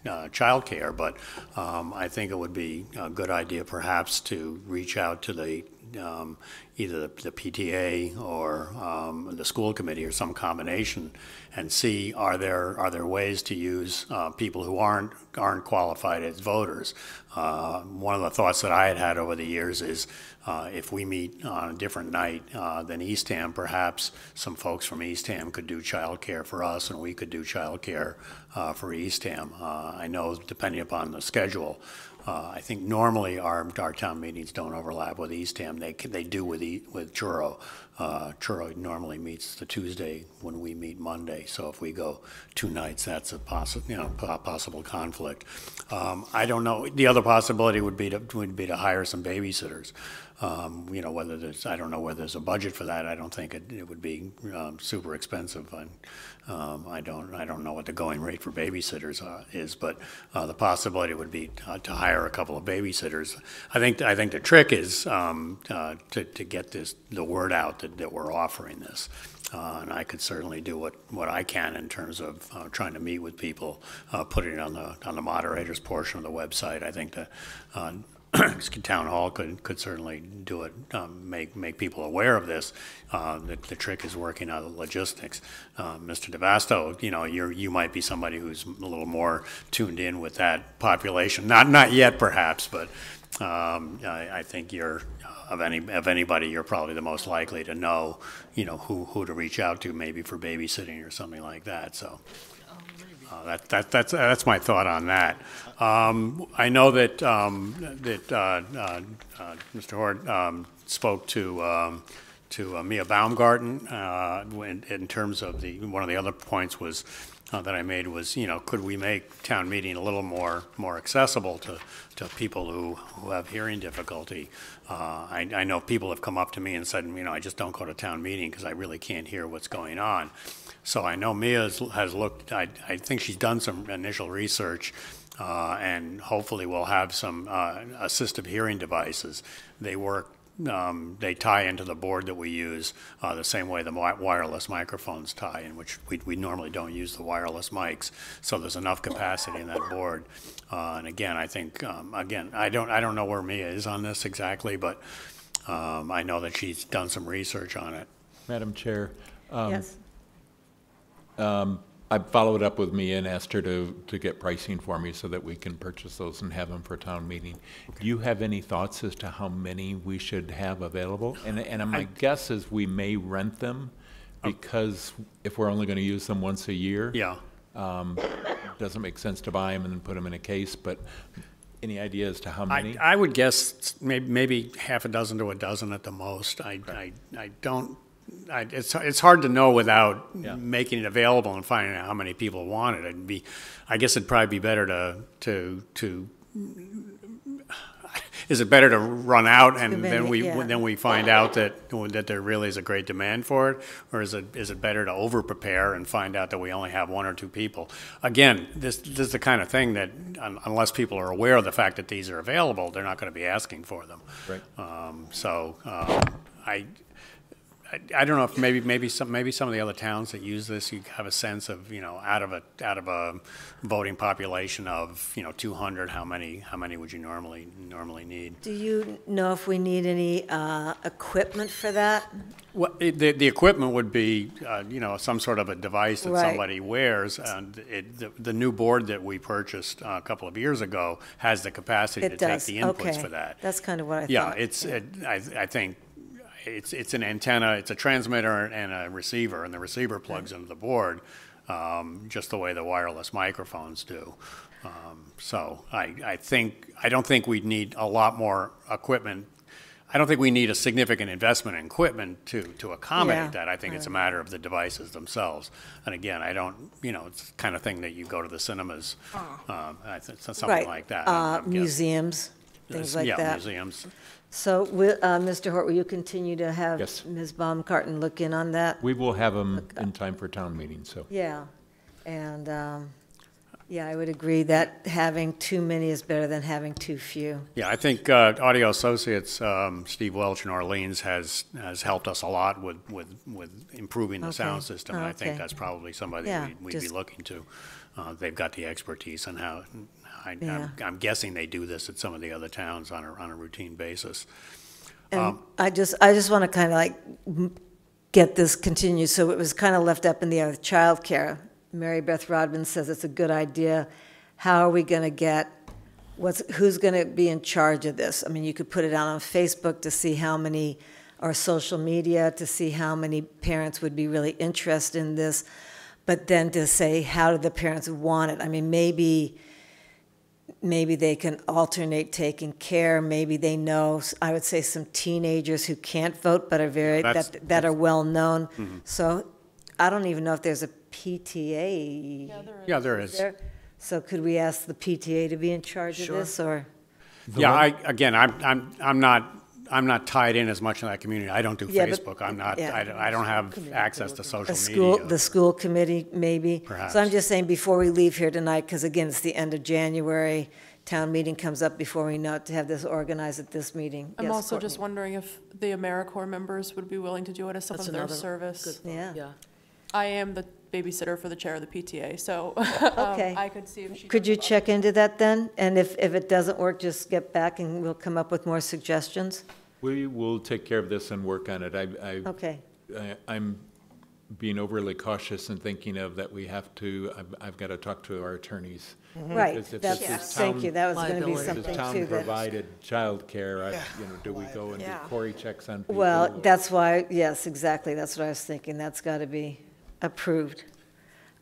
childcare, but I think it would be a good idea perhaps to reach out to the either the PTA or the school committee or some combination and see are there ways to use people who aren't qualified as voters. One of the thoughts that I had over the years is if we meet on a different night than Eastham, perhaps some folks from Eastham could do childcare for us and we could do childcare for Eastham. I know depending upon the schedule, I think normally our town meetings don't overlap with Eastham. They do with Truro. Troy normally meets the Tuesday when we meet Monday. So if we go 2 nights, that's a possible conflict. I don't know. The other possibility would be to hire some babysitters. Whether I don't know whether there's a budget for that. I don't think it would be super expensive. I don't know what the going rate for babysitters is, but the possibility would be to hire a couple of babysitters. I think the trick is to get the word out that we're offering this. And I could certainly do what I can in terms of trying to meet with people, putting it on the moderator's portion of the website. I think the town hall could certainly do it, make people aware of this. The trick is working out the logistics. Mr. DeVasto, you might be somebody who's a little more tuned in with that population. Not yet, perhaps, but I think you're of anybody, you're probably the most likely to know, who to reach out to, maybe for babysitting or something like that. So. That's my thought on that. I know that Mr. Hort spoke to Mia Baumgarten in terms of one of the other points was that I made was could we make town meeting a little more accessible to people who have hearing difficulty. I know people have come up to me and said I just don't go to town meeting because I really can't hear what's going on. So I know Mia has looked, I think she's done some initial research and hopefully we'll have some assistive hearing devices. They work, they tie into the board that we use the same way the wireless microphones tie in, which we normally don't use the wireless mics. So there's enough capacity in that board. And again, I think, I don't know where Mia is on this exactly, but I know that she's done some research on it. Madam Chair. Yes. I followed up with Mia and asked her to get pricing for me so that we can purchase those and have them for town meeting. Do you have any thoughts as to how many we should have available? And my guess is we may rent them because if we're only going to use them once a year, it doesn't make sense to buy them and then put them in a case. But any idea as to how many? I would guess maybe half a dozen to a dozen at the most. I don't. It's hard to know without making it available and finding out how many people want it. I guess it'd probably be better to is it better to run out and then we find out that there really is a great demand for it, or is it better to over prepare and find out that we only have 1 or 2 people? Again, this is the kind of thing that unless people are aware of the fact that these are available, they're not going to be asking for them. Right. I don't know if maybe some of the other towns that use this, you have a sense of out of a voting population of 200, how many would you normally need? Do you know if we need any equipment for that? Well, the equipment would be some sort of a device that somebody wears. And the new board that we purchased a couple of years ago has the capacity to take the inputs for that. That's kind of what I thought. Yeah, I think. It's an antenna, it's a transmitter and a receiver, and the receiver plugs into the board just the way the wireless microphones do. So I don't think we'd need a lot more equipment. I don't think we need a significant investment in equipment to accommodate that. I think it's a matter of the devices themselves. And again, it's the kind of thing that you go to the cinemas, something like that. Museums, things like that. Yeah, museums. So, Mr. Hort, will you continue to have Ms. Baumgarten look in on that? We will have them in time for town meeting, so. Yeah, and I would agree that having too many is better than having too few. Yeah, I think Audio Associates, Steve Welch and Orleans has helped us a lot with improving the sound system, and I think that's probably somebody we'd be looking to. They've got the expertise on how. I'm guessing they do this at some of the other towns on a routine basis. And I just want to kind of get this continued. So it was kind of left up in the air with childcare. Mary Beth Rodman says it's a good idea. How are we going to get who's going to be in charge of this? I mean, you could put it out on Facebook to see how many, or social media to see how many parents would be really interested in this. But then to say, how do the parents want it? I mean, maybe maybe they can alternate taking care. Maybe they know, I would say, some teenagers who can't vote but are that are well-known. Mhm. So I don't even know if there's a PTA. Yeah, there is. So could we ask the PTA to be in charge of this, or? Yeah, I'm not tied in as much in that community. I don't do Facebook. I don't have access to social media. The school committee, maybe? Perhaps. So I'm just saying, before we leave here tonight, because again, it's the end of January, town meeting comes up before we know it, to have this organized at this meeting. I'm Yes, also Courtney. just wondering if the AmeriCorps members would be willing to do it as some of their service. Yeah. I am the babysitter for the chair of the PTA, so Okay. I could see if she. Could you check into that then? And if it doesn't work, just get back and we'll come up with more suggestions? We will take care of this and work on it. Okay. I'm being overly cautious and thinking of that we have to, I've got to talk to our attorneys. Right, Because if that's, this is thank you, that was town- going to be if something it's too. that- town-provided childcare, do we go and do Yeah. Cory checks on people? Well, that's why, yes, exactly, that's what I was thinking, that's got to be approved.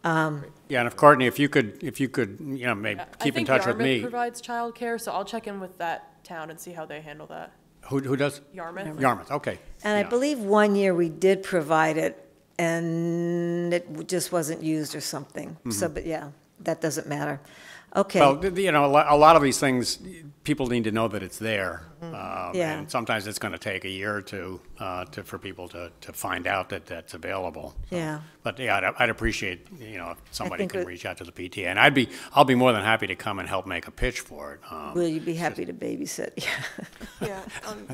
Yeah, and if Courtney, if you could, maybe keep in touch with I think me. Yarmouth provides childcare, so I'll check in with that town and see how they handle that. Who does? Yarmouth. Yarmouth, okay. And I believe one year we did provide it, and it just wasn't used or something. So, Mhm. but yeah, that doesn't matter. Okay. Well, a lot of these things, people need to know that it's there. Yeah. And sometimes it's going to take a year or two for people to find out that that's available. So, Yeah. But yeah, I'd appreciate, if somebody think can it- reach out to the PTA. And I'll be more than happy to come and help make a pitch for it. Will you be happy to babysit? Yeah,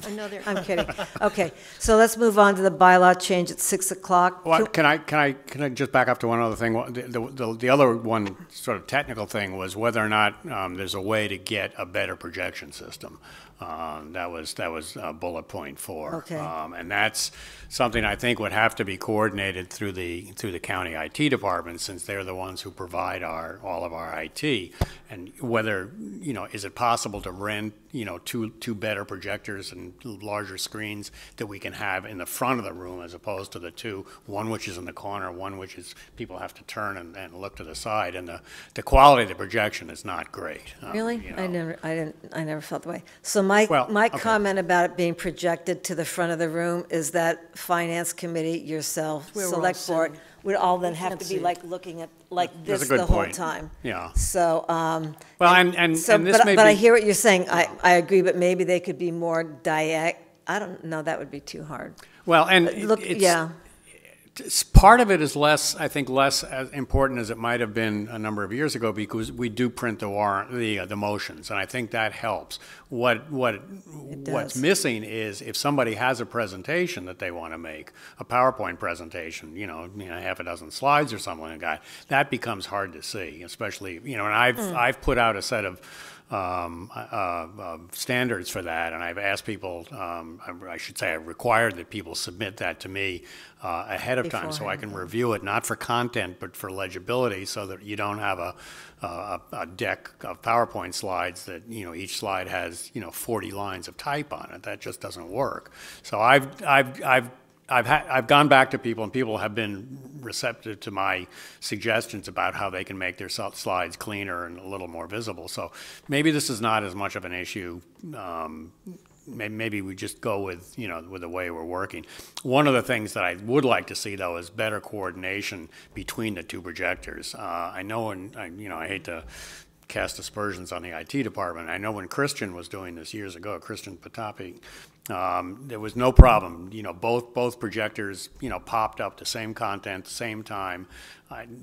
another. I'm kidding. Okay, so let's move on to the bylaw change at 6 o'clock. Well, can I just back up to one other thing? The other one sort of technical thing was whether or not there's a way to get a better projection system. That was bullet point 4. Okay. And that's something I think would have to be coordinated through the county IT department, since they're the ones who provide all of our IT. And whether, is it possible to rent, two better projectors and larger screens that we can have in the front of the room, as opposed to the two, one which is in the corner, one which is people have to turn and look to the side. And the quality of the projection is not great. Really? I never felt the way. So my okay. comment about it being projected to the front of the room is that finance committee, yourself, Where we're all select board, sitting. would all then We have can't to see be it. like looking at like That's this a good the whole point. time. Yeah. So, Well, and this may but I be- hear what you're saying. I agree, but maybe they could be more I don't know, that would be too hard. Well, and Look, yeah. Part of it is less as important as it might have been a number of years ago, because we do print the motions, and I think that helps. What's missing is if somebody has a presentation that they want to make, a PowerPoint presentation, half a dozen slides or something like that becomes hard to see, especially, and I've put out a set of standards for that, and I've asked people, I should say I've required that people submit that to me ahead of time, so I can review it, not for content, but for legibility, so that you don't have a deck of PowerPoint slides that, each slide has, 40 lines of type on it. That just doesn't work. So I've gone back to people, and people have been receptive to my suggestions about how they can make their slides cleaner and a little more visible. So maybe this is not as much of an issue. Maybe we just go with the way we're working. One of the things that I would like to see, though, is better coordination between the two projectors. I know, and I hate to cast aspersions on the IT department. I know when Christian was doing this years ago, Christian Patapi, there was no problem. Both projectors, popped up the same content, the same time.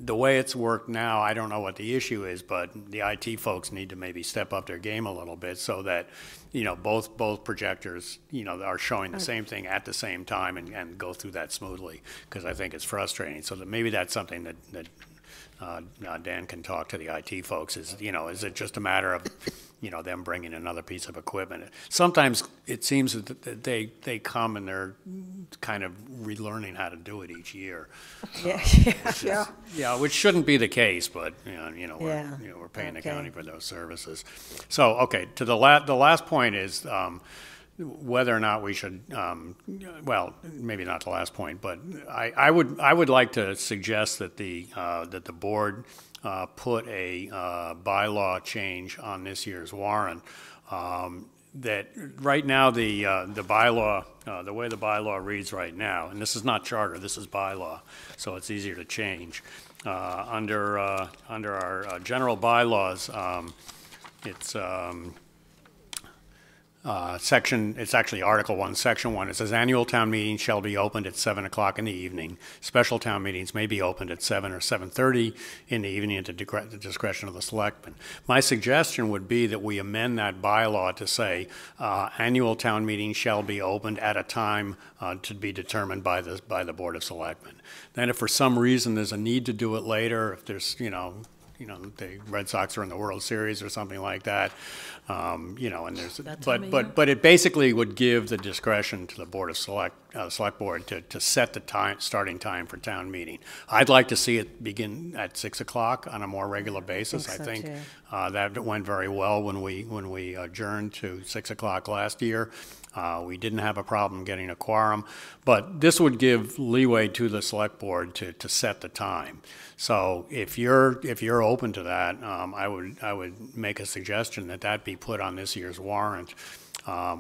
The way it's worked now, I don't know what the issue is, but the IT folks need to maybe step up their game a little bit, so that, both projectors, are showing the same thing at the same time, and go through that smoothly, because I think it's frustrating. So that maybe that's something that Dan can talk to the IT folks. Is it just a matter of them bringing another piece of equipment? Sometimes it seems that they come and they're kind of relearning how to do it each year. Which shouldn't be the case, but we're paying the county for those services. So to the last point is whether or not we should, well, maybe not the last point, but I would like to suggest that the board put a bylaw change on this year's warrant. That right now the bylaw, the way the bylaw reads right now, and this is not charter, this is bylaw, so it's easier to change. Under our general bylaws, it's it's actually Article 1, Section 1. It says annual town meetings shall be opened at 7 o'clock in the evening. Special town meetings may be opened at 7 or 7:30 in the evening at the discretion of the selectmen. My suggestion would be that we amend that bylaw to say annual town meetings shall be opened at a time to be determined by the Board of Selectmen. Then if for some reason there's a need to do it later, if there's, the Red Sox are in the World Series or something like that, and there's, but it basically would give the discretion to the Board of Select Board to set the starting time for town meeting. I'd like to see it begin at 6 o'clock on a more regular basis. I think that went very well when we adjourned to 6 o'clock last year. We didn't have a problem getting a quorum, but this would give leeway to the Select Board to set the time. So if you're open to that, I would make a suggestion that be put on this year's warrant.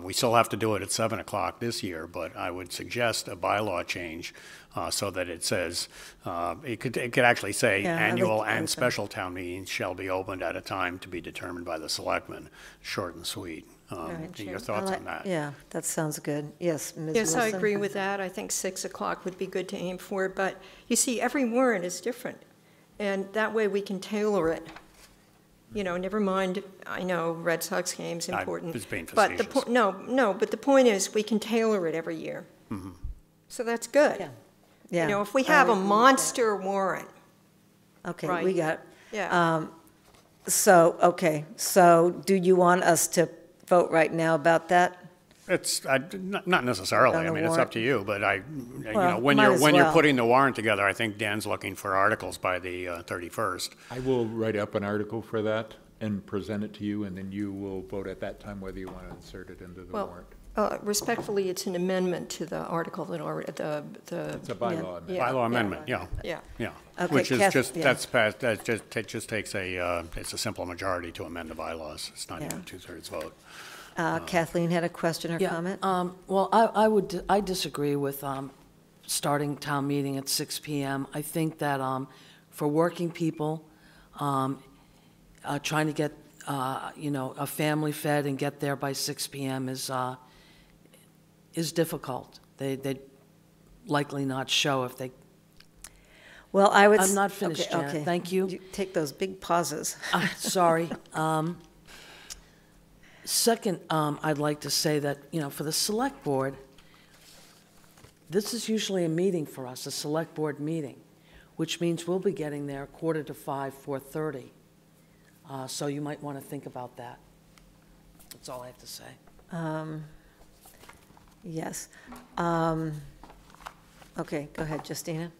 We still have to do it at 7 o'clock this year, but I would suggest a bylaw change so that it says it could actually say annual and special town meetings shall be opened at a time to be determined by the selectmen. Short and sweet. Your thoughts on that? Yeah, that sounds good. Yes, Ms. Yes, Wilson? I agree with that. I think 6 o'clock would be good to aim for, but you see, every warrant is different, and that way we can tailor it. Never mind, I know Red Sox game's important. It's being but facetious. but the point is we can tailor it every year. Mm-hmm. So that's good. Yeah. If we have a monster warrant. Okay, right? we got it. Yeah. So do you want us to vote right now about that? It's not necessarily. I mean, it's up to you. But when you're putting the warrant together, I think Dan's looking for articles by the 31st. I will write up an article for that and present it to you, and then you will vote at that time whether you want to insert it into the warrant. Respectfully, it's an amendment to the article that already It's a bylaw amendment. Bylaw amendment, yeah. Okay, Which is that's passed. It just takes it's a simple majority to amend the bylaws. It's not even a 2/3 vote. Kathleen had a question or comment? Well, I disagree with starting town meeting at 6 p.m. I think that for working people, trying to get a family fed and get there by 6 p.m. is difficult. They'd likely not show if they. Well, I would. I'm not finished, Janet. Okay. Thank you. Take those big pauses. Sorry. Second, I'd like to say that, for the Select Board, this is usually a meeting for us, a Select Board meeting, which means we'll be getting there 4:45, 4:30. So you might want to think about that. That's all I have to say. Yes. Okay, go ahead, Justina.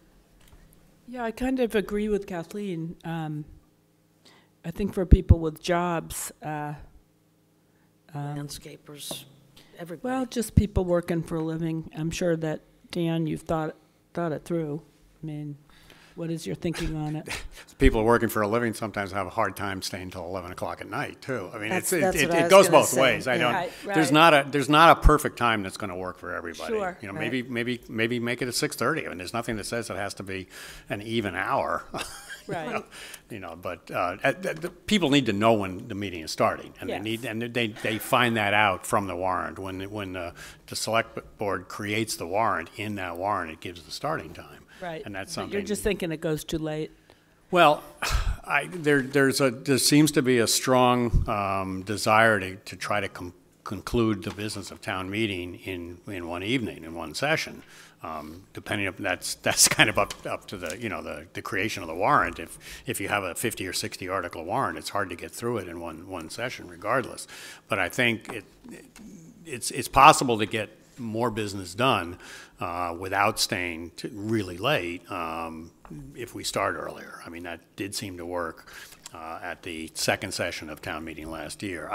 Yeah, I kind of agree with Kathleen. I think for people with jobs, landscapers, everybody. Well, just people working for a living. I'm sure that, Dan, you've thought it through. I mean, what is your thinking on it? People working for a living sometimes have a hard time staying till 11 o'clock at night too. I mean, it goes both ways. I don't. Right. There's not a perfect time that's going to work for everybody. Sure. Maybe make it at 6:30. I mean, there's nothing that says it has to be an even hour. Right. But people need to know when the meeting is starting, and they find that out from the warrant. When the Select Board creates the warrant, in that warrant it gives the starting time. Right. And that's something. But you're just thinking it goes too late. Well, there seems to be a strong desire to try to conclude the business of town meeting in one evening, in one session. Depending on that's kind of up to the creation of the warrant. If you have a 50 or 60 article warrant, it's hard to get through it in one session, regardless. But I think it's possible to get more business done without staying really late if we start earlier. I mean, that did seem to work at the second session of town meeting last year.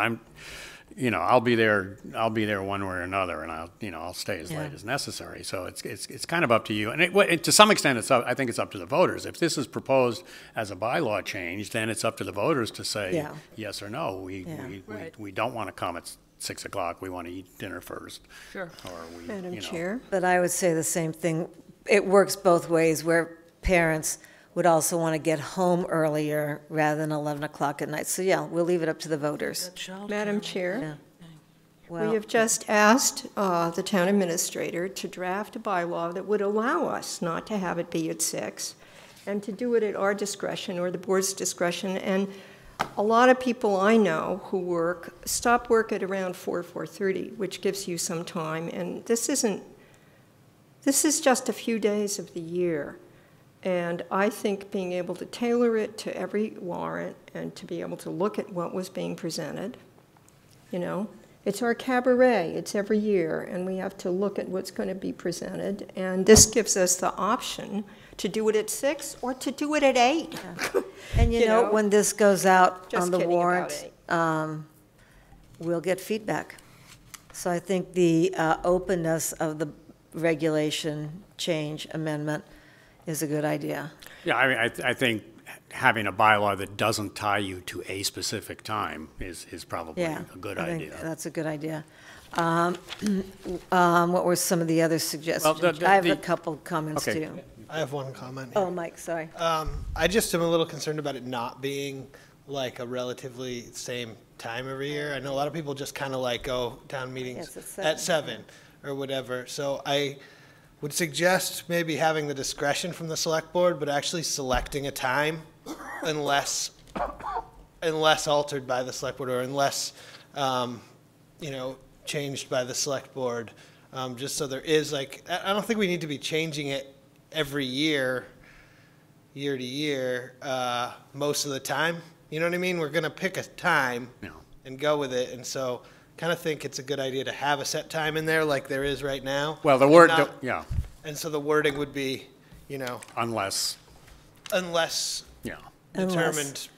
you know, I'll be there one way or another, and I'll stay as late as necessary. So it's kind of up to you. And to some extent, I think it's up to the voters. If this is proposed as a bylaw change, then it's up to the voters to say yes or no. We don't want to come at 6 o'clock. We want to eat dinner first. Sure. Or Madam Chair? But I would say the same thing. It works both ways, where parents would also want to get home earlier rather than 11 o'clock at night. So yeah, we'll leave it up to the voters. Madam Chair? Yeah. Well, We have just asked the town administrator to draft a bylaw that would allow us not to have it be at 6 and to do it at our discretion or the board's discretion. And a lot of people I know who stop work at around 4:30, which gives you some time. And this is just a few days of the year. And I think being able to tailor it to every warrant and to be able to look at what was being presented, you know, it's our cabaret, it's every year, and we have to look at what's going to be presented. And this gives us the option to do it at 6 or to do it at 8. Yeah. And you know, when this goes out Just on the kidding about warrant, we'll get feedback. So I think the openness of the regulation change amendment is a good idea. Yeah, I mean, I think having a bylaw that doesn't tie you to a specific time is probably a good idea. Think that's a good idea. What were some of the other suggestions? I have a couple comments too. I have one comment. Oh, Mike, sorry. I just am a little concerned about it not being like a relatively same time every year. I know a lot of people just kind of like go town meetings at 7 or whatever. So I would suggest maybe having the discretion from the select board, but actually selecting a time unless altered by the select board or unless, changed by the select board. Just so there is I don't think we need to be changing it every year to year, most of the time. You know what I mean? We're going to pick a time and go with it. And so kind of think it's a good idea to have a set time in there like there is right now. Well, the word, And so the wording would be, unless determined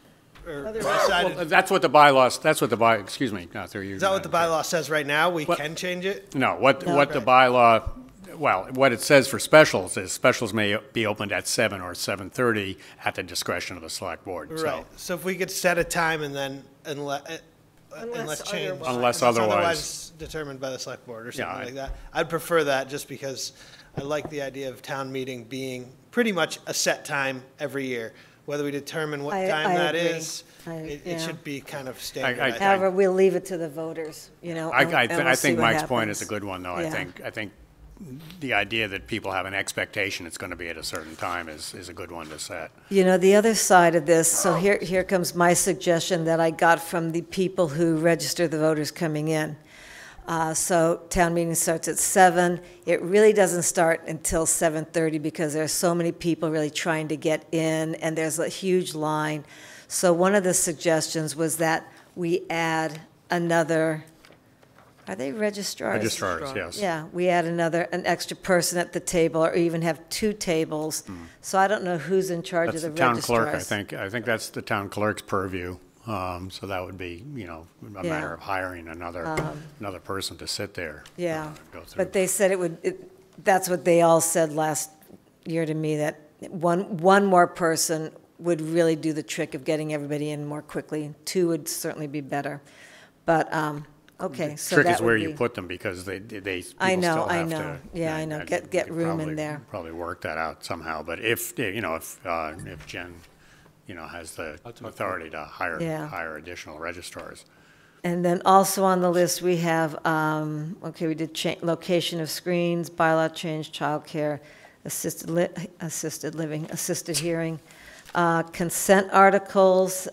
or decided. Well, that's what the bylaw, excuse me, not through you. Is that what the bylaw says right now? We can change it? No, what the bylaw, well, what it says for specials is specials may be opened at 7 or 7:30 at the discretion of the select board. Right. So if we could set a time and then unless changed. Unless otherwise determined by the select board or something like that. I'd prefer that just because I like the idea of town meeting being pretty much a set time every year. Whether we determine what time that is, it should be kind of standard. However, we'll leave it to the voters, I think Mike's point is a good one, though. Yeah. I think the idea that people have an expectation it's going to be at a certain time is a good one to set. The other side of this, so here comes my suggestion that I got from the people who register the voters coming in. So town meeting starts at 7. It really doesn't start until 7:30 because there are so many people really trying to get in, and there's a huge line. So one of the suggestions was that we add another. Are they registrars? Registrars, yes. Yeah, we add an extra person at the table, or even have 2 tables. So I don't know who's in charge of the registrars. That's the town clerk, I think that's the town clerk's purview. So that would be, a matter of hiring another person to sit there. Yeah, but they said that's what they all said last year to me, that one more person would really do the trick of getting everybody in more quickly. 2 would certainly be better. But, okay, so that trick is where you put them because people I know. still have to. Yeah, I know, get room in there. Probably work that out somehow, but if Jen has the authority to hire additional registrars. And then also on the list, we have, we did location of screens, bylaw change, childcare, assisted living, assisted hearing, consent articles,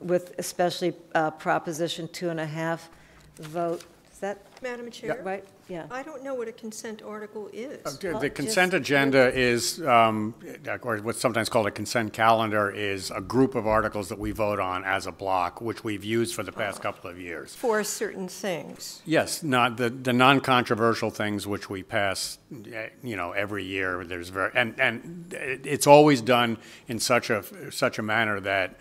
with especially Proposition 2.5 vote. that Madam Chair? right? Yeah. I don't know what a consent article is. The consent agenda is, or what's sometimes called a consent calendar, is a group of articles that we vote on as a block, which we've used for the past couple of years. For certain things. Yes, not the non-controversial things which we pass, every year. There's and it's always done in such a manner that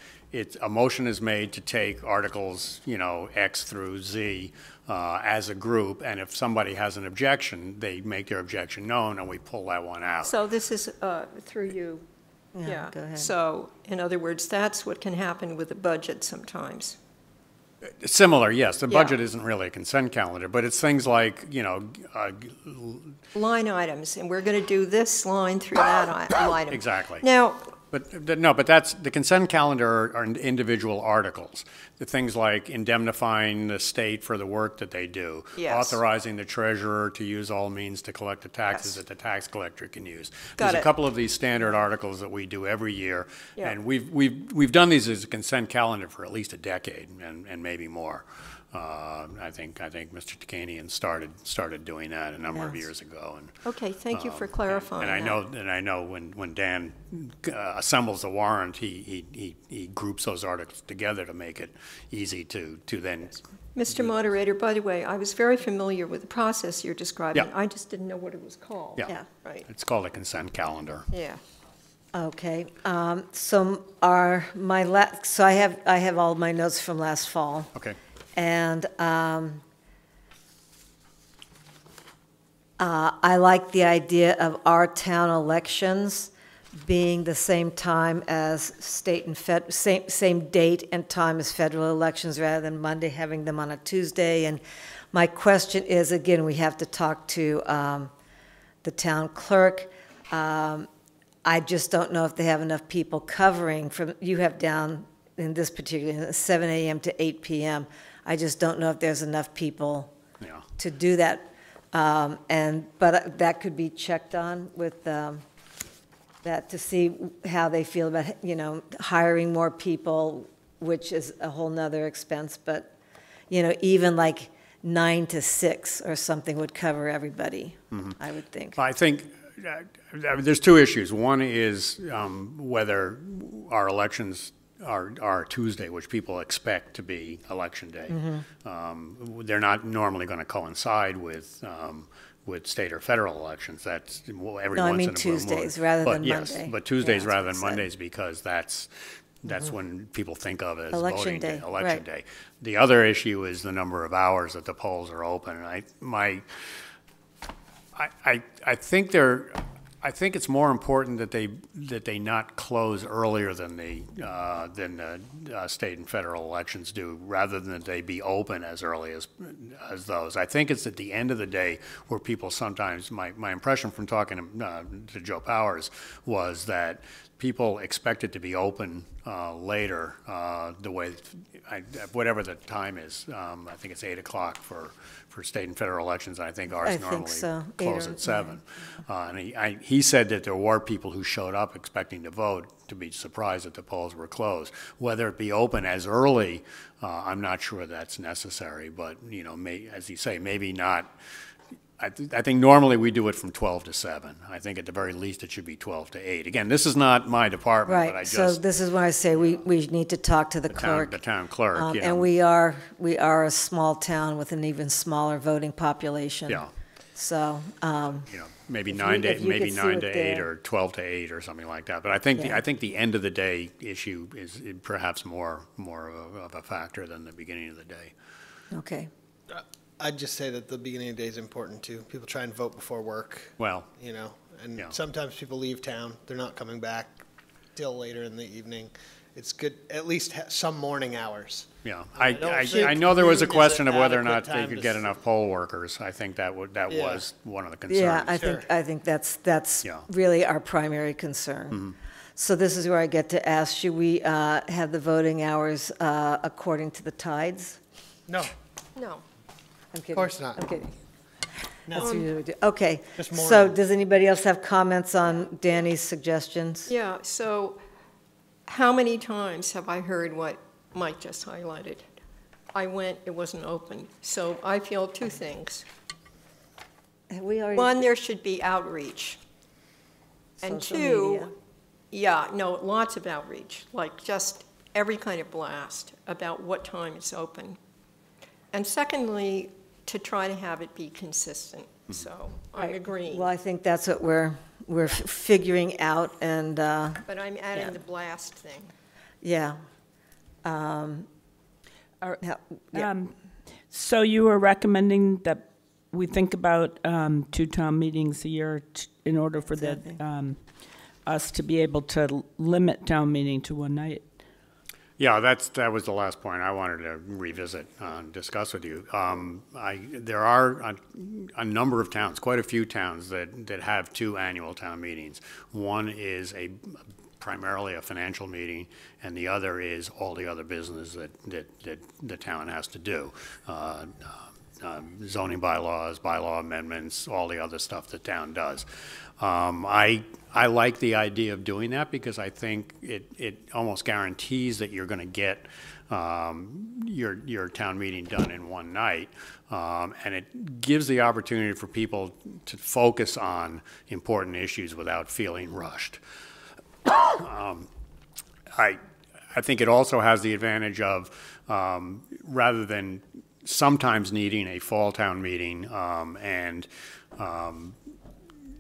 a motion is made to take articles, X through Z as a group, and if somebody has an objection, they make their objection known, and we pull that one out. So this is through you. Yeah, go ahead. So, in other words, that's what can happen with the budget sometimes. Similar, yes. The Yeah. budget isn't really a consent calendar, but it's things like, Line items, and we're going to do this line through that item. Exactly. Now, But that's, the consent calendar are individual articles. The things like indemnifying the state for the work that they do. Yes. Authorizing the treasurer to use all means to collect the taxes Yes. that the tax collector can use. Got There's it. a couple of these standard articles that we do every year. Yeah. And we've done these as a consent calendar for at least a decade and maybe more. I think Mr. Takanian started doing that a number of Yes. years ago. And, okay, thank you for clarifying and that. I know when Dan assembles the warrant, he groups those articles together to make it easy to then. Mr. Moderator, by the way, I was very familiar with the process you're describing. Yeah. I just didn't know what it was called. Yeah. Right. It's called a consent calendar. Yeah. Okay, so so I have all my notes from last fall. Okay. And I like the idea of our town elections being the same time as state and same date and time as federal elections, rather than Monday, having them on a Tuesday. And my question is, again, we have to talk to the town clerk. I just don't know if they have enough people covering from, you have down in this particular, 7 a.m. to 8 p.m. I just don't know if there's enough people to do that. But that could be checked on with that to see how they feel about, hiring more people, which is a whole nother expense. But, even like 9 to 6 or something would cover everybody, I would think. I think there's two issues. One is whether our elections are Tuesday, which people expect to be election day. They're not normally going to coincide with state or federal elections. That's every once in a blue moon. No, I mean Tuesdays rather than Yes, Monday. but Tuesdays Yeah, rather that's than what I said. Mondays, because that's when people think of as Election voting day, election right. day. The other issue is the number of hours that the polls are open. And I think it's more important that they not close earlier than the state and federal elections do, rather than that they be open as early as those. I think it's at the end of the day where people sometimes, my impression from talking to Joe Powers was that people expect it to be open later, the way, whatever the time is. I think it's 8 o'clock for state and federal elections. I think ours normally close at 7. And he said that there were people who showed up expecting to vote to be surprised that the polls were closed. Whether it be open as early, I'm not sure that's necessary. But as you say, maybe not. I think normally we do it from 12 to 7. I think at the very least it should be 12 to 8. Again, this is not my department, but I Right, just. so this is why I say we need to talk to the clerk. The town clerk, yeah. And we are a small town with an even smaller voting population. Yeah. So, Maybe if 9 you to could see 9 what to 8 they're- or 12 to 8 or something like that. But I think Yeah. I think the end of the day issue is perhaps more of a factor than the beginning of the day. Okay. I'd just say that the beginning of the day is important too. People try and vote before work. Well, and sometimes people leave town. They're not coming back till later in the evening. It's good, at least some morning hours. Yeah, I don't I think know there was a noon is question an of whether or adequate not they time could to get enough poll workers. I think that Yeah. was one of the concerns. Yeah, I think that's really our primary concern. So this is where I get to ask, should we have the voting hours according to the tides? No. No. I'm kidding. Of course not. I'm kidding. No. That's usually what we do. Okay, Just so morning. does anybody else have comments on Danny's suggestions? Yeah, so how many times have I heard what Mike just highlighted? I went, it wasn't open. So I feel two things. We already. One, there should be outreach. And Social two, media. yeah, no, lots of outreach, like just every kind of blast about what time it's open. And secondly, to try to have it be consistent. So I'm agreeing. Well, I think that's what we're figuring out, and, But I'm adding yeah. the blast thing. yeah. So you are recommending that we think about 2 town meetings a year in order for us to be able to limit town meeting to one night? Yeah, that was the last point I wanted to revisit, discuss with you. There are a number of towns, quite a few towns that have 2 annual town meetings. One is primarily a financial meeting, and the other is all the other business that the town has to do. Zoning bylaws, bylaw amendments, all the other stuff the town does. I like the idea of doing that because I think it almost guarantees that you're going to get your town meeting done in one night, and it gives the opportunity for people to focus on important issues without feeling rushed. I think it also has the advantage of rather than sometimes needing a fall town meeting and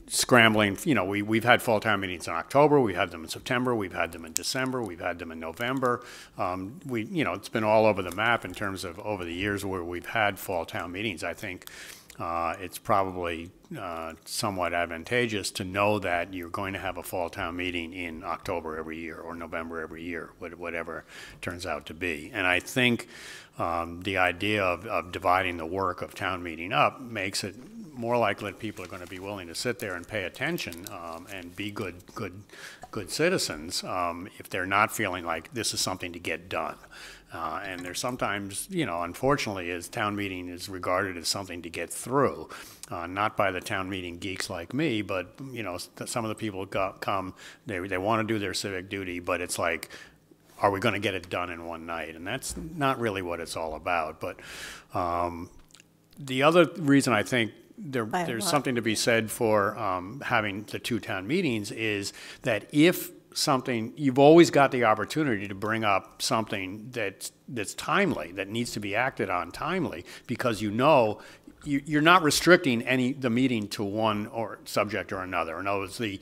scrambling, we've had fall town meetings in October, we've had them in September, we've had them in December, we've had them in November. It's been all over the map in terms of over the years where we've had fall town meetings. I think it's probably somewhat advantageous to know that you're going to have a fall town meeting in October every year or November every year, whatever it turns out to be. And I think the idea of dividing the work of town meeting up makes it more likely that people are going to be willing to sit there and pay attention and be good citizens if they're not feeling like this is something to get done. And there's sometimes, unfortunately, as town meeting is regarded as something to get through, not by the town meeting geeks like me, but, some of the people come, they want to do their civic duty, but it's like, are we going to get it done in one night? And that's not really what it's all about. But the other reason I think there's something to be said for having the 2 town meetings is that if you've always got the opportunity to bring up something that's timely, that needs to be acted on timely, because you're not restricting the meeting to one or subject or another. In other words, the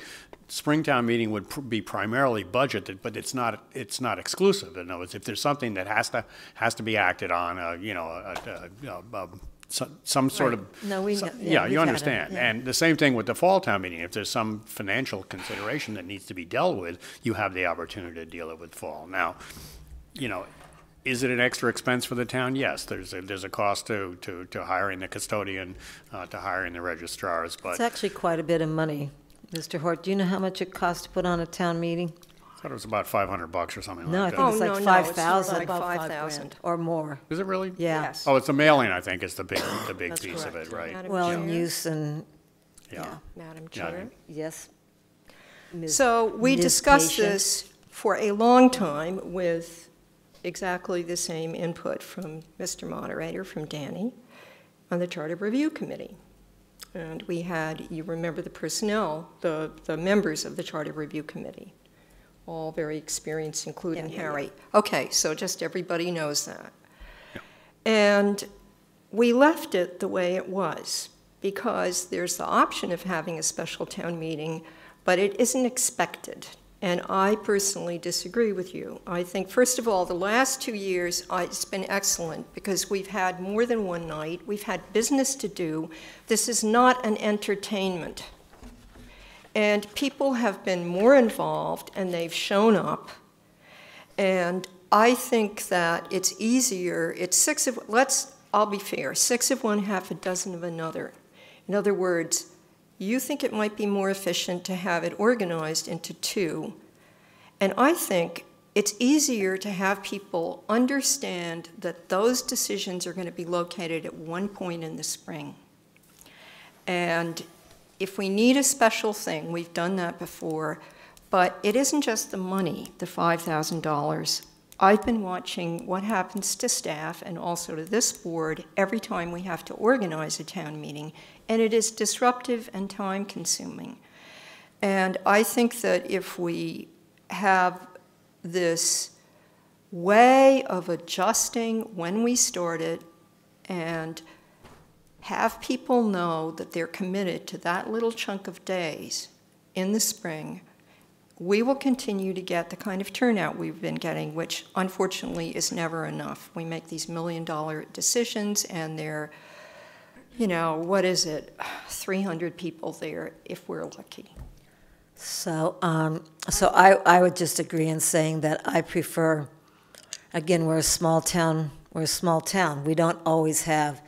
Springtown meeting would be primarily budgeted, but it's not exclusive. In other words, if there's something that has to be acted on, some sort of... No, we know. Yeah, you understand. And the same thing with the fall town meeting. If there's some financial consideration that needs to be dealt with, you have the opportunity to deal it with fall. Now, is it an extra expense for the town? Yes, there's a cost to hiring the custodian, to hiring the registrars, but... It's actually quite a bit of money. Mr. Hort, do you know how much it costs to put on a town meeting? I thought it was about $500 or something No, I like think that. it's like no, 5,000. it's like 5,000 or more. Is it really? Yeah. Yes. Oh, it's the mailing, I think, is the big That's piece of correct. it, right? Madam Well, Chair? in use and, Yeah. Madam Yeah. Chair. yes. So we Ms. discussed Patient. this for a long time with exactly the same input from Mr. Moderator, from Danny, on the Charter Review Committee. And we had, you remember the personnel, the members of the Charter Review Committee, all very experienced, including Harry. Okay, so just everybody knows that. And we left it the way it was, because there's the option of having a special town meeting, but it isn't expected. And I personally disagree with you. I think, first of all, the last 2 years, it's been excellent because we've had more than one night. We've had business to do. This is not an entertainment. And people have been more involved, and they've shown up. And I think that it's easier. It's I'll be fair, 6 of one, half a dozen of another. In other words, you think it might be more efficient to have it organized into 2. And I think it's easier to have people understand that those decisions are going to be located at one point in the spring. And if we need a special thing, we've done that before, but it isn't just the money, the $5,000. I've been watching what happens to staff and also to this board every time we have to organize a town meeting, and it is disruptive and time-consuming. And I think that if we have this way of adjusting when we start it and have people know that they're committed to that little chunk of days in the spring, we will continue to get the kind of turnout we've been getting, which unfortunately is never enough. We make these $1 million decisions and they're, you know, what is it, 300 people there if we're lucky. So, I would just agree in saying that I prefer, again, we're a small town. We don't always have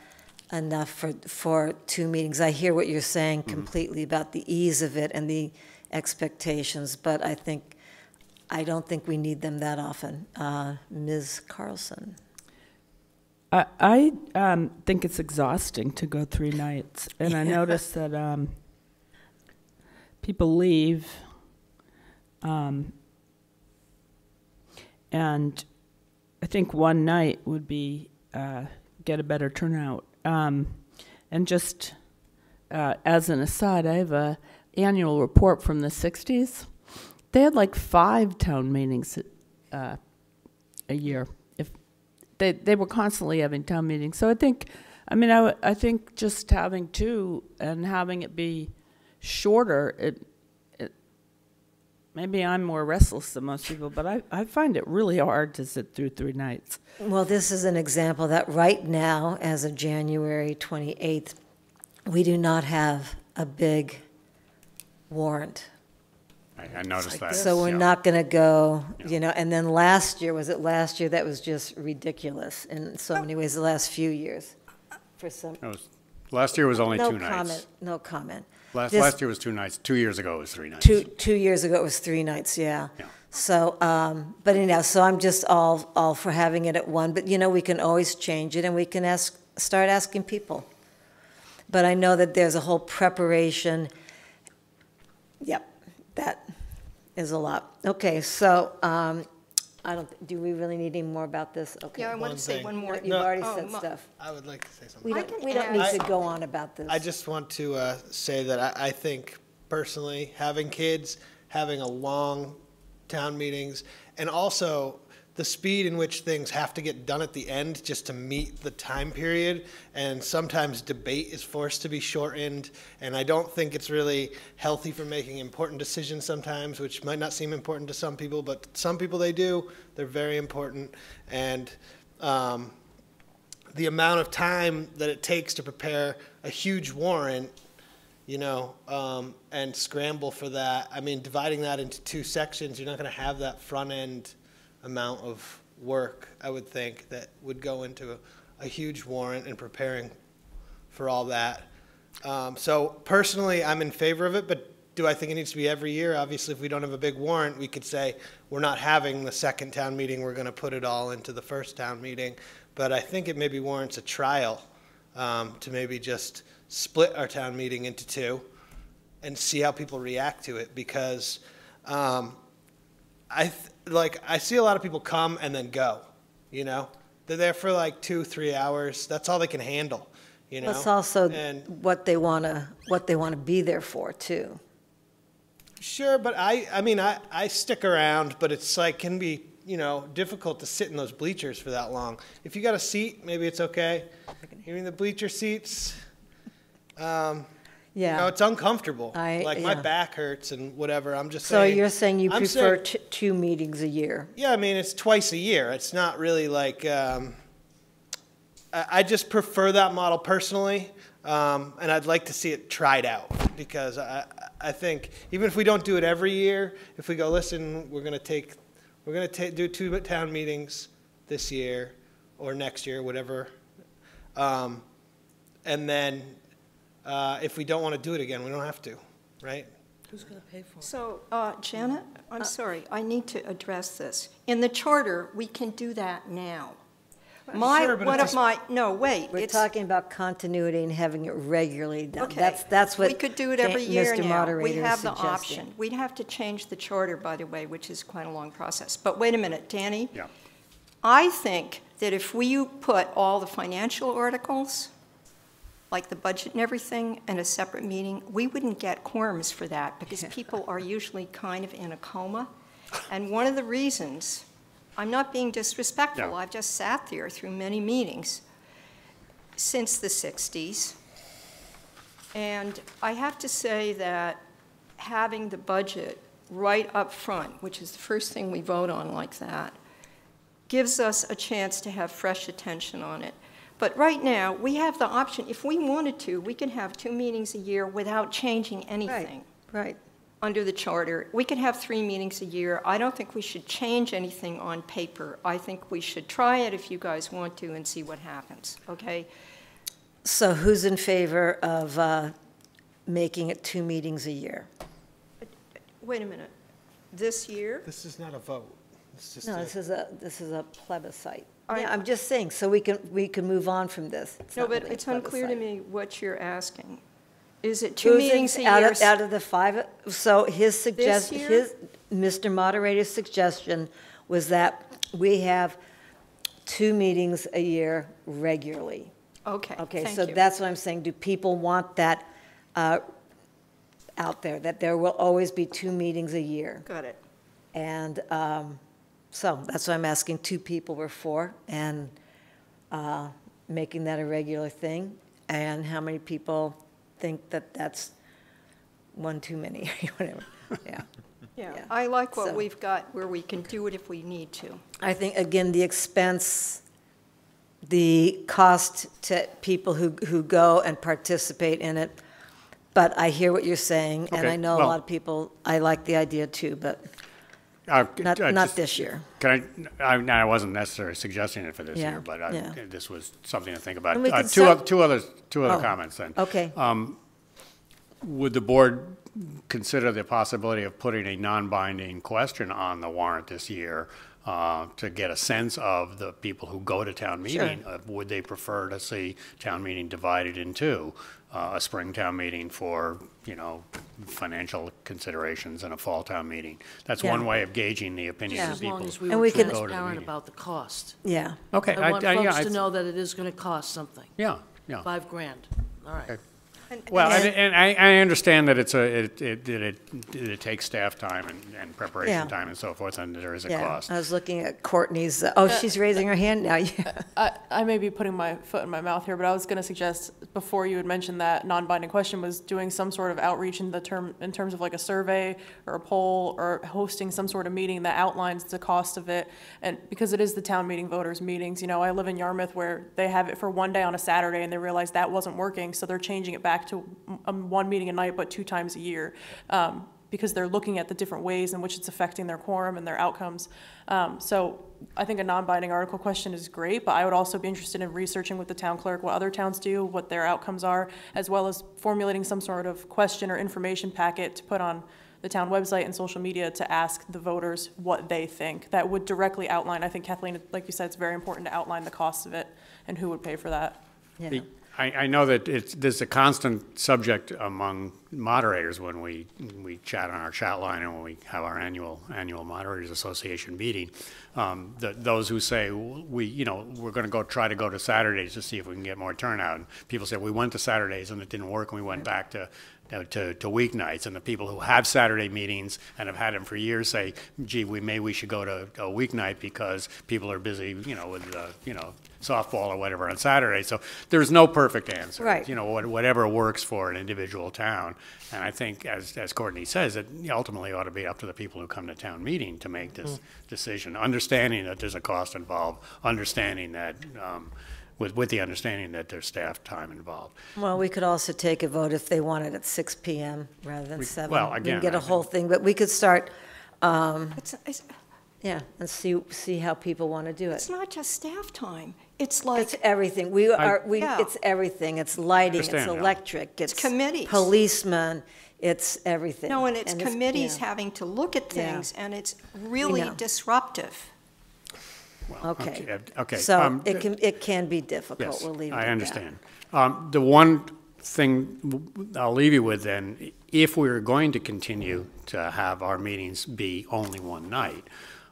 enough for 2 meetings. I hear what you're saying completely about the ease of it and the expectations, but I don't think we need them that often. Ms. Carlson. I think it's exhausting to go 3 nights, and I notice that people leave, and I think 1 night would be get a better turnout. And just as an aside, I have a annual report from the 60s. They had like 5 town meetings a year. If they were constantly having town meetings. So I think just having 2 and having it be shorter, maybe I'm more restless than most people, but I find it really hard to sit through 3 nights. Well, this is an example that right now, as of January 28th, we do not have a big warrant. I noticed that. So we're not going to go, you know, and then last year, that was just ridiculous in so many ways, the last few years. Last year was only 2 nights. No comment. Last year was 2 nights. 2 years ago it was 3 nights. 2 years ago it was 3 nights, yeah. So, but anyhow, so I'm just all for having it at 1, but you know, we can always change it and we can start asking people. But I know that there's a whole preparation. Yep, that is a lot. Okay, so do we really need any more about this? Okay. Yeah, I want to say one more. You've already said stuff. I would like to say something. We don't need to go on about this. I just want to say that I think personally, having kids, having a long town meetings, and also the speed in which things have to get done at the end just to meet the time period, and sometimes debate is forced to be shortened, and I don't think it's really healthy for making important decisions sometimes, which might not seem important to some people, but some people they do. They're very important, and the amount of time that it takes to prepare a huge warrant, you know, and scramble for that. I mean, dividing that into 2 sections, you're not going to have that front end amount of work, I would think, that would go into a huge warrant and preparing for all that. So personally, I'm in favor of it, but do I think it needs to be every year? Obviously, if we don't have a big warrant, we could say we're not having the second town meeting, we're going to put it all into the first town meeting. But I think it maybe warrants a trial to maybe just split our town meeting into 2 and see how people react to it, because I see a lot of people come and then go, you know. They're there for like 2-3 hours. That's all they can handle, you know. It's also what they want to be there for too. Sure, but I mean I stick around, but it's like can be, you know, difficult to sit in those bleachers for that long. If you got a seat, maybe it's okay. You mean the bleacher seats? Yeah. You know, it's uncomfortable. My back hurts and whatever. I'm just saying. So you're saying you prefer 2 meetings a year? Yeah, I mean, it's twice a year. It's not really like, I just prefer that model personally, and I'd like to see it tried out, because I think even if we don't do it every year, if we go, listen, we're going to do 2 town meetings this year or next year, whatever, and then if we don't want to do it again, we don't have to, right? Who's going to pay for it? So, Janet, I'm sorry, I need to address this. In the charter, we can do that now. We're talking about continuity and having it regularly done. Okay. That's what we could do it every year Mr. now. Moderator We have is the suggesting. option. We'd have to change the charter, by the way, which is quite a long process. But wait a minute, Danny. Yeah. I think that if we put all the financial articles, like the budget and everything, in a separate meeting, we wouldn't get quorums for that because people are usually kind of in a coma. And one of the reasons, I'm not being disrespectful, I've just sat there through many meetings since the 60s. And I have to say that having the budget right up front, which is the first thing we vote on like that, gives us a chance to have fresh attention on it. But right now, we have the option, if we wanted to, we can have 2 meetings a year without changing anything. Right. Under the charter. We could have 3 meetings a year. I don't think we should change anything on paper. I think we should try it if you guys want to and see what happens, okay? So who's in favor of making it 2 meetings a year? Wait a minute. This year? This is not a vote. It's just No, a- this is a plebiscite. Yeah, I'm just saying, so we can move on from this. No, not but really a it's unclear to plebiscite. me what you're asking. Is it 2 Who's meetings a out year? Out of the 5, so his suggestion, year? Mr. Moderator's suggestion was that we have 2 meetings a year regularly. Okay, Okay, thank so you. that's what I'm saying. Do people want that out there, that there will always be 2 meetings a year? Got it. And so that's why I'm asking. 2 people were for, and making that a regular thing. And how many people think that that's 1 too many, whatever, yeah. Yeah, I like what So- we've got where we can do it if we need to. I think, again, the expense, the cost to people who go and participate in it, but I hear what you're saying, and Okay, I know a well- lot of people, I like the idea too, but not just- this year. Can I wasn't necessarily suggesting it for this Yeah, year, but yeah. this was something to think about. And we can Two start- other Oh, comments then. okay. Would the board consider the possibility of putting a non-binding question on the warrant this year to get a sense of the people who go to town meeting? Would they prefer to see town meeting divided in 2? A spring town meeting for, financial considerations and a fall town meeting? That's Yeah. one way of gauging the opinions Just of as people. long as we And were we can- transparent about the cost. Yeah. Okay. I want folks yeah, to know that it is going to cost something. Yeah, yeah. $5,000, all right. Okay. Well, and I understand that it takes staff time and preparation Yeah. time and so forth, and there is a Yeah, cost. I was looking at Courtney's, she's raising her hand now, yeah. I may be putting my foot in my mouth here, but I was going to suggest, before you had mentioned that non-binding question, was doing some sort of outreach in terms of like a survey or a poll or hosting some sort of meeting that outlines the cost of it. And because it is the town meeting voters meetings, I live in Yarmouth where they have it for 1 day on a Saturday and they realize that wasn't working, so they're changing it back to 1 meeting a night, but 2 times a year. Because they're looking at the different ways in which it's affecting their quorum and their outcomes. So I think a non-binding article question is great, but I would also be interested in researching with the town clerk what other towns do, what their outcomes are, as well as formulating some sort of question or information packet to put on the town website and social media to ask the voters what they think. That would directly outline, I think Kathleen, like you said, it's very important to outline the cost of it and who would pay for that. Yeah. I know that there's a constant subject among moderators when we chat on our chat line and when we have our annual Moderators Association meeting. Those who say we're going to try to go to Saturdays to see if we can get more turnout. And people say we went to Saturdays and it didn't work, and we went back to weeknights. And the people who have Saturday meetings and have had them for years say, gee, we should go to a weeknight because people are busy, with softball or whatever on Saturday. So there's no perfect answer. Right. Whatever works for an individual town. And I think, as Courtney says, it ultimately ought to be up to the people who come to town meeting to make this decision, understanding that there's a cost involved, understanding that with the understanding that there's staff time involved. Well, we could also take a vote if they want it at 6 PM rather than 7. well, We again, can get I a whole thing, but we could start, It's and see how people want to do it. It's not just staff time. It's like. It's everything. Yeah. It's everything. It's lighting, it's Understand, yeah. electric, it's committees. Policemen, it's everything. No, and it's And committees yeah. having to look at Yeah. things, and it's really know. disruptive. Okay. Okay. So it can be difficult. Yes, We'll leave it at I that. understand. The one thing I'll leave you with then, if we're going to continue to have our meetings be only one night,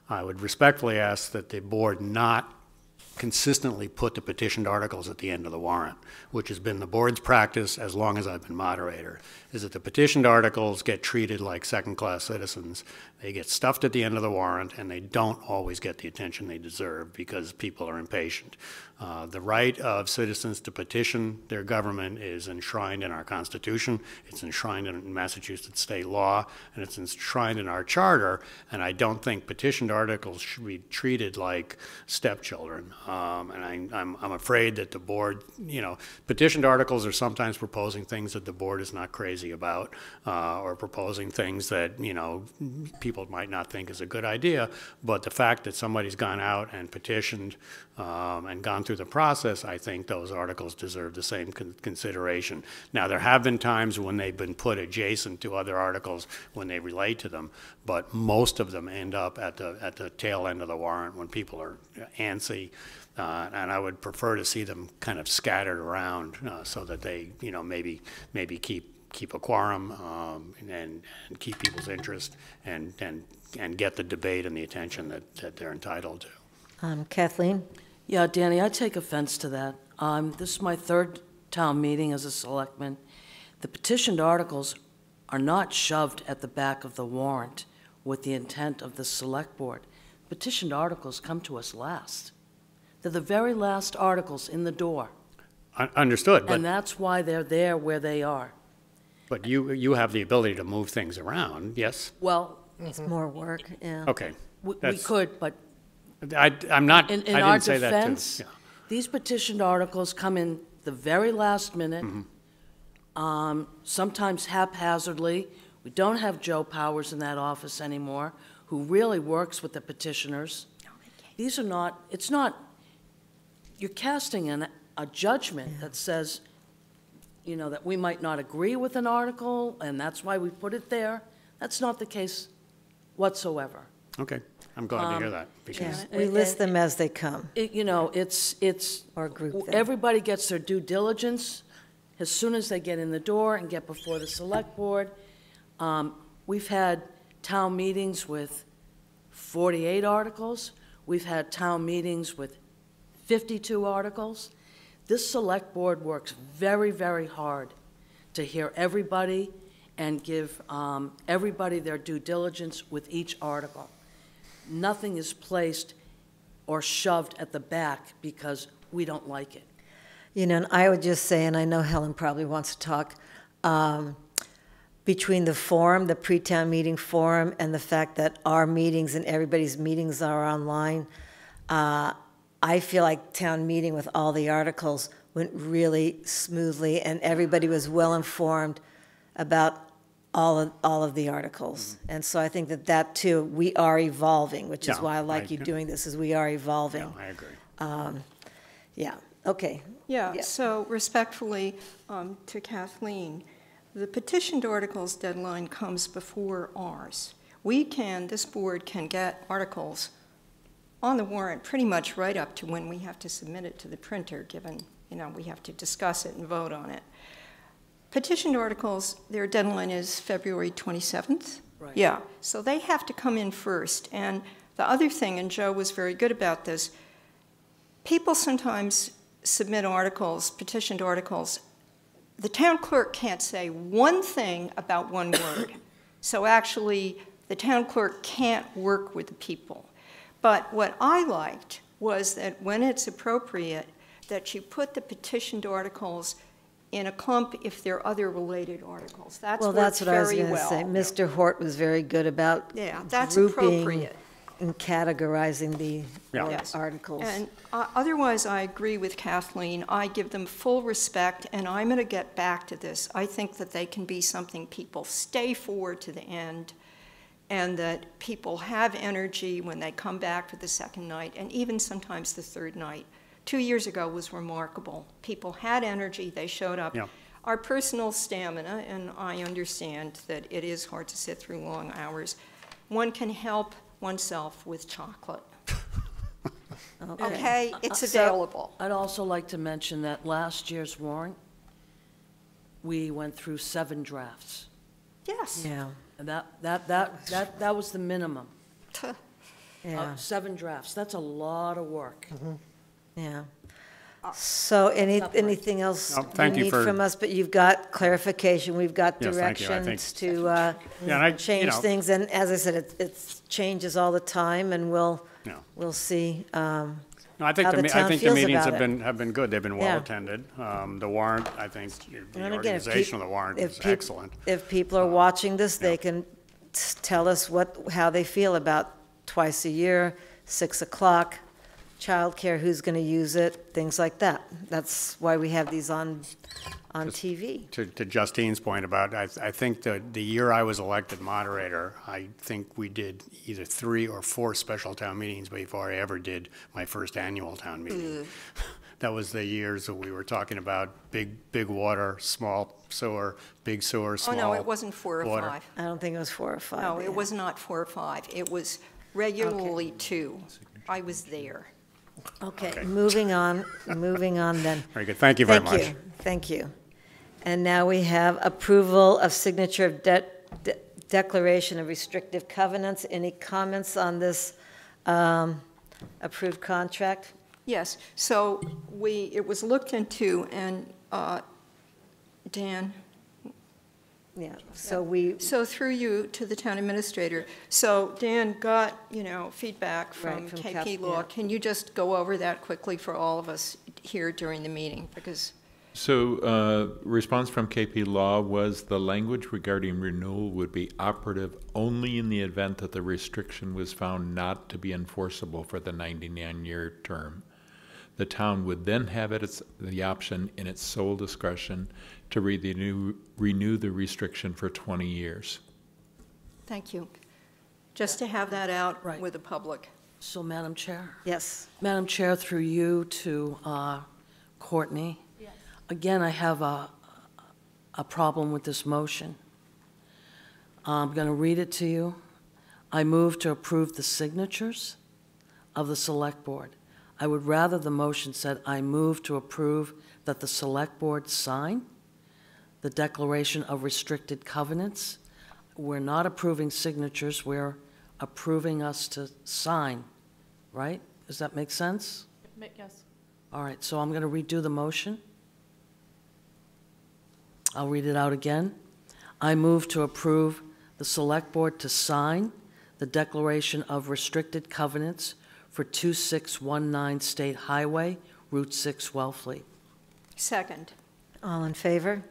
I would respectfully ask that the board not consistently put the petitioned articles at the end of the warrant, which has been the board's practice as long as I've been moderator, is that the petitioned articles get treated like second-class citizens. They get stuffed at the end of the warrant, and they don't always get the attention they deserve because people are impatient. The right of citizens to petition their government is enshrined in our Constitution, it's enshrined in Massachusetts state law, and it's enshrined in our charter, and I don't think petitioned articles should be treated like stepchildren. And I'm afraid that the board, petitioned articles are sometimes proposing things that the board is not crazy about, or proposing things that, people might not think is a good idea, but the fact that somebody's gone out and petitioned and gone through the process, I think those articles deserve the same consideration. Now, there have been times when they've been put adjacent to other articles when they relate to them, but most of them end up at the tail end of the warrant when people are antsy, and I would prefer to see them kind of scattered around so that they, maybe keep a quorum and keep people's interest and get the debate and the attention that they're entitled to. Kathleen? Yeah, Danny, I take offense to that. This is my third town meeting as a selectman. The petitioned articles are not shoved at the back of the warrant with the intent of the select board. Petitioned articles come to us last. They're the very last articles in the door. Understood. But, and that's why they're there where they are. But you have the ability to move things around, yes? Well, it's more work, yeah. Okay. We could, but I'm not, in I our didn't say defense, that too. Yeah. These petitioned articles come in the very last minute, sometimes haphazardly. We don't have Joe Powers in that office anymore, who really works with the petitioners. These are not, it's not, you're casting a judgment that says, that we might not agree with an article, and that's why we put it there. That's not the case whatsoever. Okay, I'm glad to hear that. Because we list them as they come. It's or group them. Everybody gets their due diligence as soon as they get in the door and get before the select board. We've had town meetings with 48 articles. We've had town meetings with 52 articles. This select board works very, very hard to hear everybody and give everybody their due diligence with each article. Nothing is placed or shoved at the back because we don't like it. And I would just say, and I know Helen probably wants to talk, between the forum, the pre-town meeting forum, and the fact that our meetings and everybody's meetings are online, I feel like town meeting with all the articles went really smoothly, and everybody was well informed about all of the articles. And so I think that too, we are evolving, which is why I like you doing this, is we are evolving. I agree. Yeah, okay. Yeah, so respectfully to Kathleen, the petitioned articles deadline comes before ours. This board can get articles on the warrant pretty much right up to when we have to submit it to the printer, given, we have to discuss it and vote on it. Petitioned articles, their deadline is February 27th. Right. Yeah, so they have to come in first. And the other thing, and Joe was very good about this, people sometimes submit articles, petitioned articles. The town clerk can't say one thing about one word. So actually, the town clerk can't work with the people. But what I liked was that when it's appropriate, that you put the petitioned articles in a clump if there are other related articles. That's what I was going to say. well. Mr. Hort was very good about that's grouping appropriate. and categorizing the Yes. articles. And otherwise, I agree with Kathleen. I give them full respect, and I'm going to get back to this. I think that they can be something people stay for to the end, and that people have energy when they come back for the second night, and even sometimes the third night. 2 years ago was remarkable. People had energy, they showed up. Yeah. Our personal stamina, and I understand that it is hard to sit through long hours, one can help oneself with chocolate. Okay, it's available. I'd also like to mention that last year's warrant, we went through 7 drafts. Yes. Yeah. And that was the minimum. Yeah. 7 drafts, that's a lot of work. Yeah. So anything else No, you thank you need for- from us? But you've got clarification, we've got Yes, thank you. I think- directions to Yeah, and I- you change know- things. And as I said, it changes all the time, and we'll see No, I think how the I town think the feels meetings about have been good. They've been Yeah. well attended. The warrant, I think, the And again, if organization peop- of the warrant if is peop- excellent. If people are watching this, they can tell us how they feel about twice a year, 6 o'clock, childcare, who's going to use it, things like that. That's why we have these on TV. To Justine's point about, I think the year I was elected moderator, I think we did either 3 or 4 special town meetings before I ever did my first annual town meeting. That was the years that we were talking about big water, small sewer, big sewer, small Oh, no, it wasn't 4 or water. 5. I don't think it was 4 or 5. No, yeah. it was not 4 or 5. It was regularly 2. I was there. Okay, moving on then. Very good. Thank you very much. Thank you. And now we have approval of signature of declaration of restrictive covenants. Any comments on this approved contract? Yes, so it was looked into, and Dan? Yeah, so through you to the town administrator, so Dan got, feedback from Right, from KP Cap- Law. yeah. Can you just go over that quickly for all of us here during the meeting? Because So, response from KP Law was the language regarding renewal would be operative only in the event that the restriction was found not to be enforceable for the 99-year term. The town would then have the option in its sole discretion to renew the restriction for 20 years. Thank you. Just to have that out with the public. So, Madam Chair? Yes. Madam Chair, through you to Courtney. Yes. Again, I have a problem with this motion. I'm going to read it to you. I move to approve the signatures of the Select Board. I would rather the motion said, I move to approve that the Select Board sign the Declaration of Restricted Covenants. We're not approving signatures, we're approving us to sign, right? Does that make sense? Yes. All right, so I'm going to redo the motion. I'll read it out again. I move to approve the Select Board to sign the Declaration of Restricted Covenants for 2619 State Highway, Route 6, Wellfleet. Second. All in favor?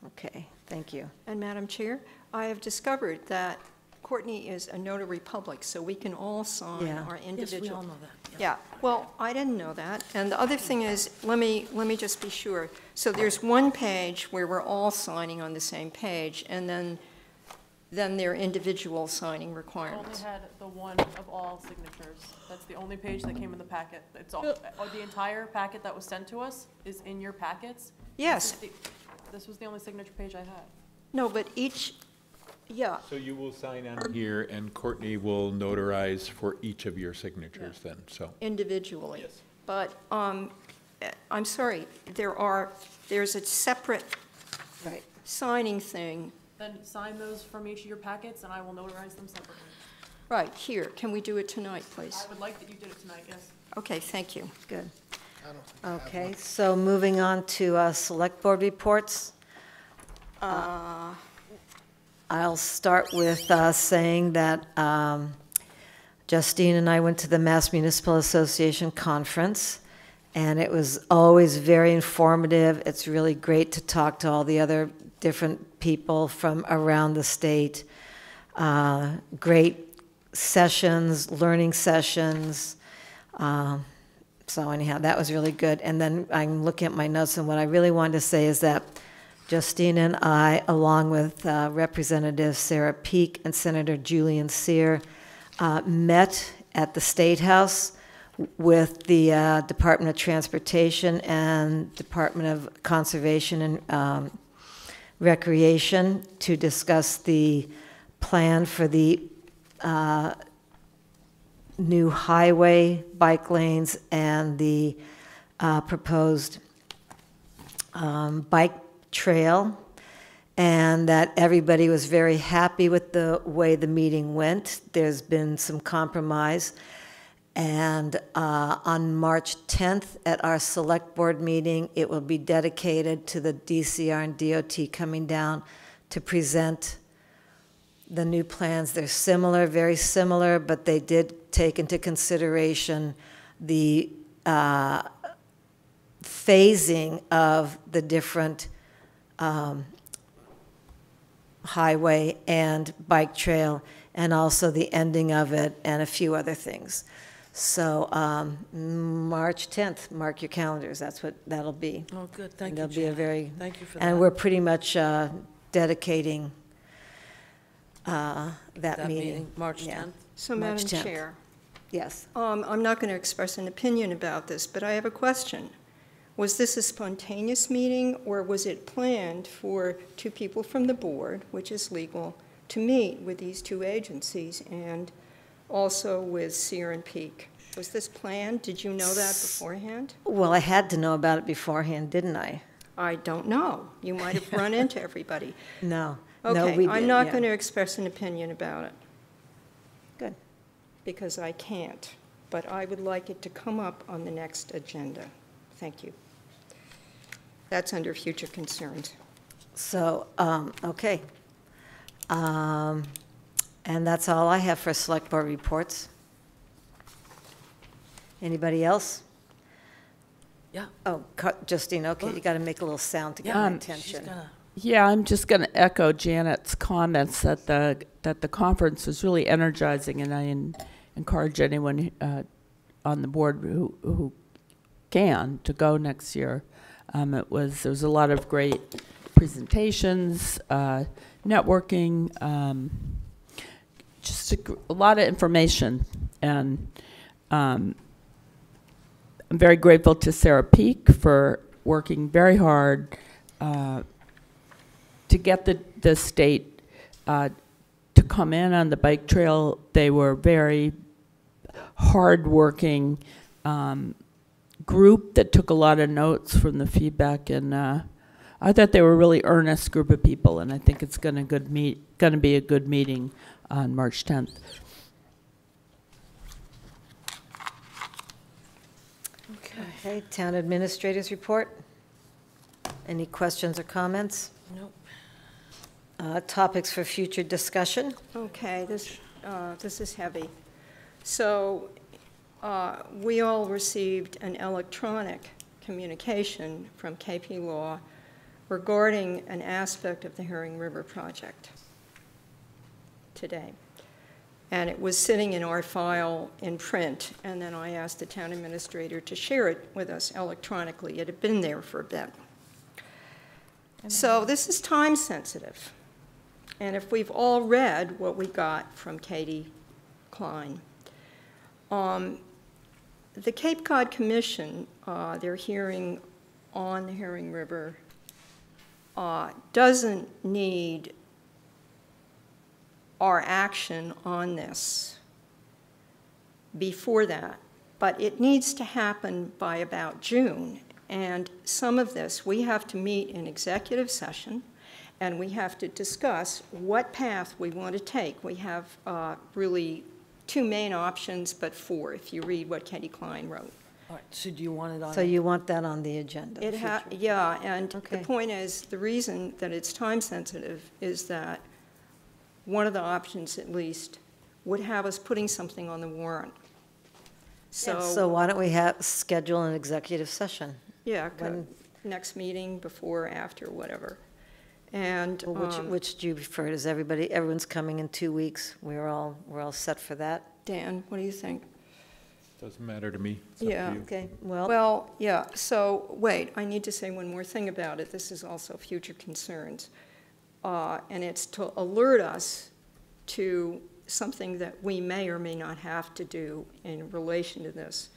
Okay, thank you. And Madam Chair, I have discovered that Courtney is a notary public, so we can all sign Yeah. our individual. Yes, we all know that. Yeah, well, I didn't know that. And the other thing is, let me just be sure. So there's one page where we're all signing on the same page, and then there are individual signing I requirements. only had the one of all signatures. That's the only page that came in the packet. It's all, the entire packet that was sent to us is in your packets. Yes. This was the only signature page I had. No, but yeah. So you will sign on here, and Courtney will notarize for each of your signatures then, so. Individually. Yes. But I'm sorry, there's a separate signing thing. Then sign those from each of your packets, and I will notarize them separately. Right, here. Can we do it tonight, please? I would like that you did it tonight, yes. Okay, thank you. Good. Okay, so moving on to Select Board reports. I'll start with saying that Justine and I went to the Mass Municipal Association conference, and it was always very informative. It's really great to talk to all the other different people from around the state. Great sessions, learning sessions. So anyhow, that was really good. And then I'm looking at my notes, and what I really wanted to say is that Justine and I, along with Representative Sarah Peake and Senator Julian Sear, met at the State House with the Department of Transportation and Department of Conservation and Recreation to discuss the plan for the new highway, bike lanes, and the proposed bike trail. and that everybody was very happy with the way the meeting went. There's been some compromise. And on March 10th at our select board meeting, it will be dedicated to the DCR and DOT coming down to present the new plans. They're similar, very similar, but they did take into consideration the phasing of the different highway and bike trail, and also the ending of it, and a few other things. So March 10th, mark your calendars. That's what that'll be. Oh, good. Thank you, There'll be a very, thank you for that. and we're pretty much dedicating that meeting. March 10th? Yeah. So, March Madam 10th. Chair. Yes. I'm not going to express an opinion about this, but I have a question. Was this a spontaneous meeting, or was it planned for two people from the board, which is legal, to meet with these two agencies and also with Sear and Peak? Was this planned? Did you know that beforehand? Well, I had to know about it beforehand, didn't I? I don't know. You might have run into everybody. No. Okay, No, we I'm did, not yeah. going to express an opinion about it. Good. Because I can't, but I would like it to come up on the next agenda. Thank you. That's under future concerns. So, okay. And that's all I have for select board reports. Anybody else? Yeah. Oh, Justine, okay, you got to make a little sound to get my attention. Yeah, I'm just going to echo Janet's comments that the conference was really energizing, and I encourage anyone on the board who can to go next year. There was a lot of great presentations, networking, just a lot of information, and I'm very grateful to Sarah Peak for working very hard to get the state to come in on the bike trail. They were very hard-working group that took a lot of notes from the feedback, and I thought they were a really earnest group of people, and I think it's going to be a good meeting on March 10th. Okay, town administrators report. Any questions or comments? Nope. Topics for future discussion. Okay, this is heavy. So we all received an electronic communication from KP Law regarding an aspect of the Herring River project today. And it was sitting in our file in print, and then I asked the town administrator to share it with us electronically. It had been there for a bit. So this is time sensitive. And if we've all read what we got from Katie Klein, the Cape Cod Commission, their hearing on the Herring River, doesn't need our action on this before that, but it needs to happen by about June. And some of this, we have to meet in executive session, and we have to discuss what path we want to take. We have really two main options, but four, if you read what Katie Klein wrote. All right, so do you want it on? So you want that on the agenda? Yeah, and the point is, the reason that it's time sensitive is that one of the options, at least, would have us putting something on the warrant. So why don't we schedule an executive session? Yeah, next meeting, before, after, whatever. And well, which do you prefer? Does everyone's coming in 2 weeks? We're all set for that. Dan, what do you think? Doesn't matter to me. It's up Yeah. to you. Okay. Well, yeah. So wait, I need to say one more thing about it. This is also future concerns, and it's to alert us to something that we may or may not have to do in relation to this.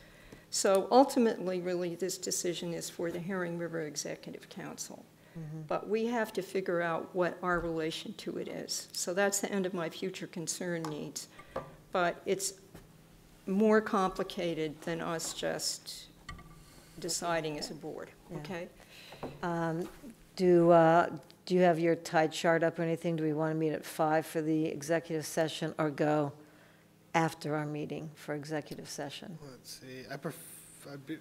So ultimately, really, this decision is for the Herring River Executive Council. Mm-hmm. But we have to figure out what our relation to it is. So that's the end of my future concern needs. But it's more complicated than us just deciding as a board, okay? Do you have your tide chart up or anything? Do we want to meet at 5 for the executive session or go after our meeting for executive session? Let's see, I'd be,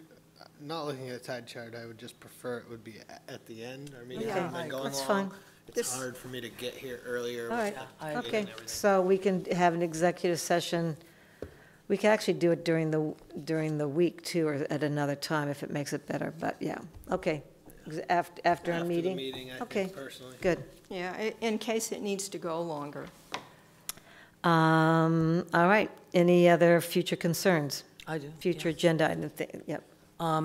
not looking at a tide chart, I would just prefer it would be at the end, our meeting, Okay, rather than going that's along. fine. It's hard for me to get here earlier. All right, with the meeting okay, and everything. so we can have an executive session. We can actually do it during the week too, or at another time if it makes it better, but yeah, okay. After a the meeting? meeting, I think, Okay, personally. good. Yeah, in case it needs to go longer. All right, any other future concerns? I do. Future agenda item, yep.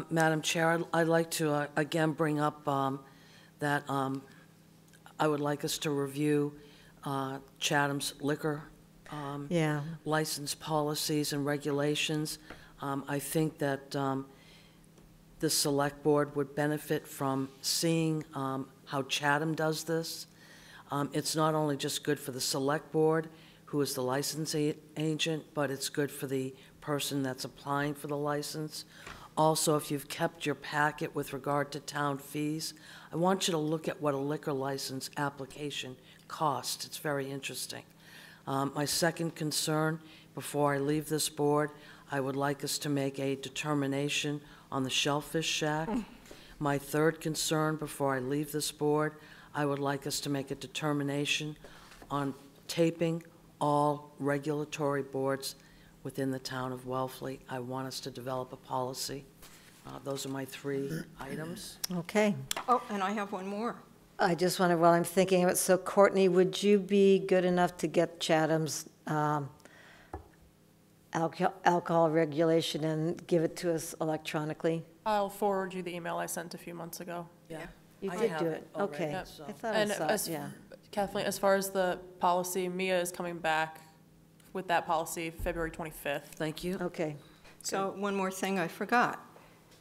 Madam Chair, I'd like to again bring up that I would like us to review Chatham's liquor Yeah. license policies and regulations. I think that the Select Board would benefit from seeing how Chatham does this. It's not only just good for the Select Board, who is the licensing agent, but it's good for the person that's applying for the license. Also, if you've kept your packet with regard to town fees, I want you to look at what a liquor license application costs. It's very interesting. My second concern, before I leave this board, I would like us to make a determination on the Shellfish Shack. My third concern, before I leave this board, I would like us to make a determination on taping all regulatory boards within the town of Wellfleet. I want us to develop a policy. Those are my 3 items. Okay. Oh, and I have one more. I just wanted, while I'm thinking of it, so Courtney, would you be good enough to get Chatham's alcohol regulation and give it to us electronically? I'll forward you the email I sent a few months ago. Yeah. You I did have do it it, already, okay. Yep. so- I thought And I saw it, yeah. Kathleen, as far as the policy, Mia is coming back with that policy February 25th. Thank you. Okay. So one more thing I forgot.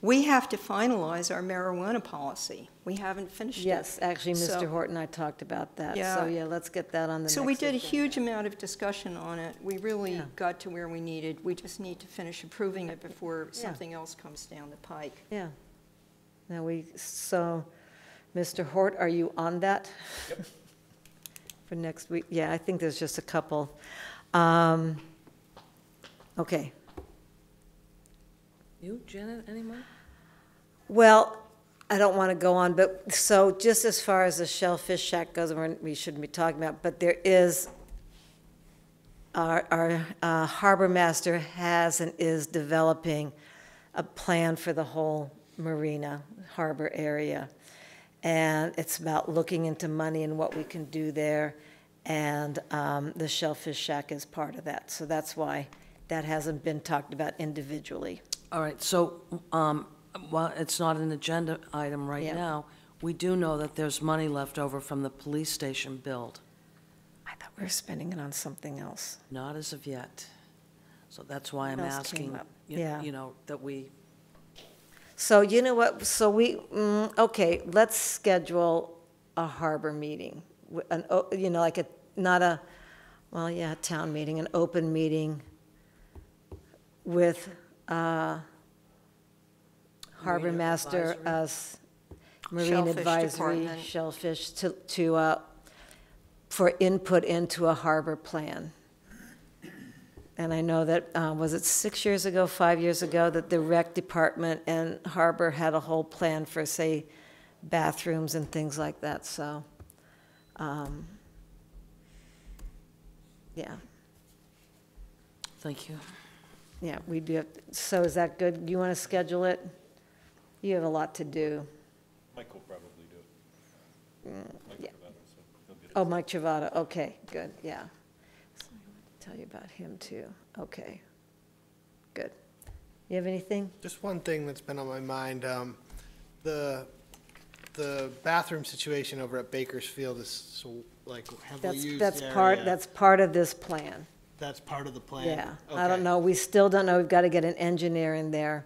We have to finalize our marijuana policy. We haven't finished it. Yes, actually, Mr. So- Horton and I talked about that. Yeah. So, yeah, let's get that on the next So we did a agenda. huge amount of discussion on it. We really Yeah. got to where we needed. We just need to finish approving it before Yeah. something else comes down the pike. Yeah. Now so, Mr. Hort, are you on that? Yep. For next week? Yeah, I think there's just a couple. Okay. You, Janet, any more? Well, I don't want to go on, but so just as far as the Shellfish Shack goes, we shouldn't be talking about, but there is, our harbor master has and is developing a plan for the whole marina harbor area. And it's about looking into money and what we can do there. And the Shellfish Shack is part of that. So that's why that hasn't been talked about individually. All right, so, while it's not an agenda item right Yeah. now, we do know that there's money left over from the police station build. I thought we were spending it on something else. Not as of yet. So that's why I'm What else came asking, up? you Yeah. you know, that we, So you know what, so okay, let's schedule a harbor meeting. Like a town meeting, an open meeting with harbor Marine master, advisory. us, marine Shellfish advisory, department. shellfish, for input into a harbor plan. And I know that, was it 6 years ago, 5 years ago, that the rec department and harbor had a whole plan for, say, bathrooms and things like that, so, yeah, thank you. yeah, we do have, so is that good? You want to schedule it? You have a lot to do. Mike will probably do it. Mike yeah. Travato, so he'll get it. Oh, Mike Travato, okay, good, yeah. So I want to tell you about him, too. Okay, good. You have anything? Just one thing that's been on my mind, the bathroom situation over at Bakersfield is so, like, heavily used area. That's part of this plan. That's part of the plan? Yeah, I Okay. don't know, we still don't know, we've got to get an engineer in there,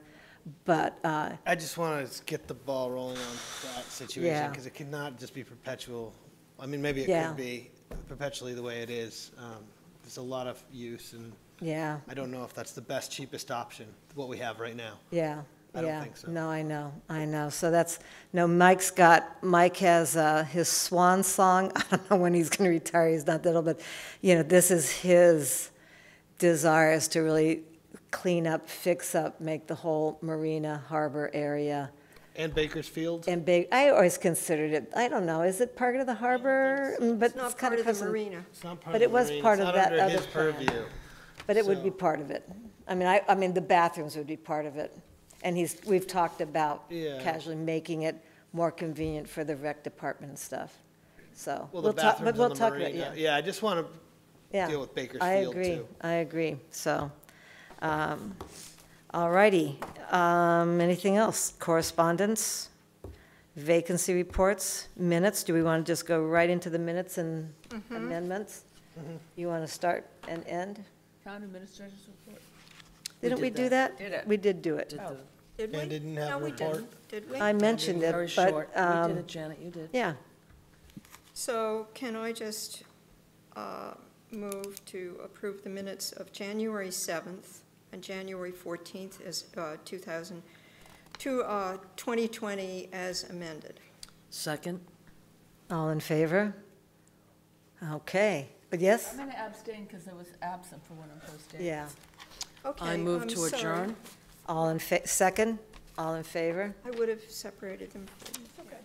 but, I just want to get the ball rolling on that situation, Yeah. because it cannot just be perpetual. I mean, maybe it Yeah. could be perpetually the way it is. There's a lot of use, and yeah, I don't know if that's the best, cheapest option, what we have right now. yeah, I don't think so. No, I know. So that's, no, Mike has his swan song. I don't know when he's going to retire. He's not that old, but, this is his desire, is to really clean up, fix up, make the whole marina harbor area. And Bakersfield? I always considered it, I don't know, is it part of the harbor? But It's not part of the marina. It's not part But of it the was marina. part It's of not that under other his plan. purview. But it would So- be part of it. I mean, the bathrooms would be part of it. And we've talked about Yeah. casually making it more convenient for the rec department and stuff. So, Well, we'll the talk, but bathrooms we'll on the talk about, marina. yeah. I just want to Yeah, deal with Bakersfield, I agree. So, all righty. Anything else? Correspondence? Vacancy reports? Minutes? Do we want to just go right into the minutes and amendments? You want to start and end? Town administrator's report. Didn't we do that? Did it. We did do it. Did we? And didn't have No, a we report? didn't. Did we? I mentioned it, Very but, short. We did it, Janet, you did. yeah. So can I just move to approve the minutes of January 7th and January 14th as 2020 as amended? Second? All in favor? Okay, but yes? I'm going to abstain because I was absent for one of those days. Yeah. Okay, I move I'm to sorry. adjourn. Second? All in favor? I would have separated them. Okay.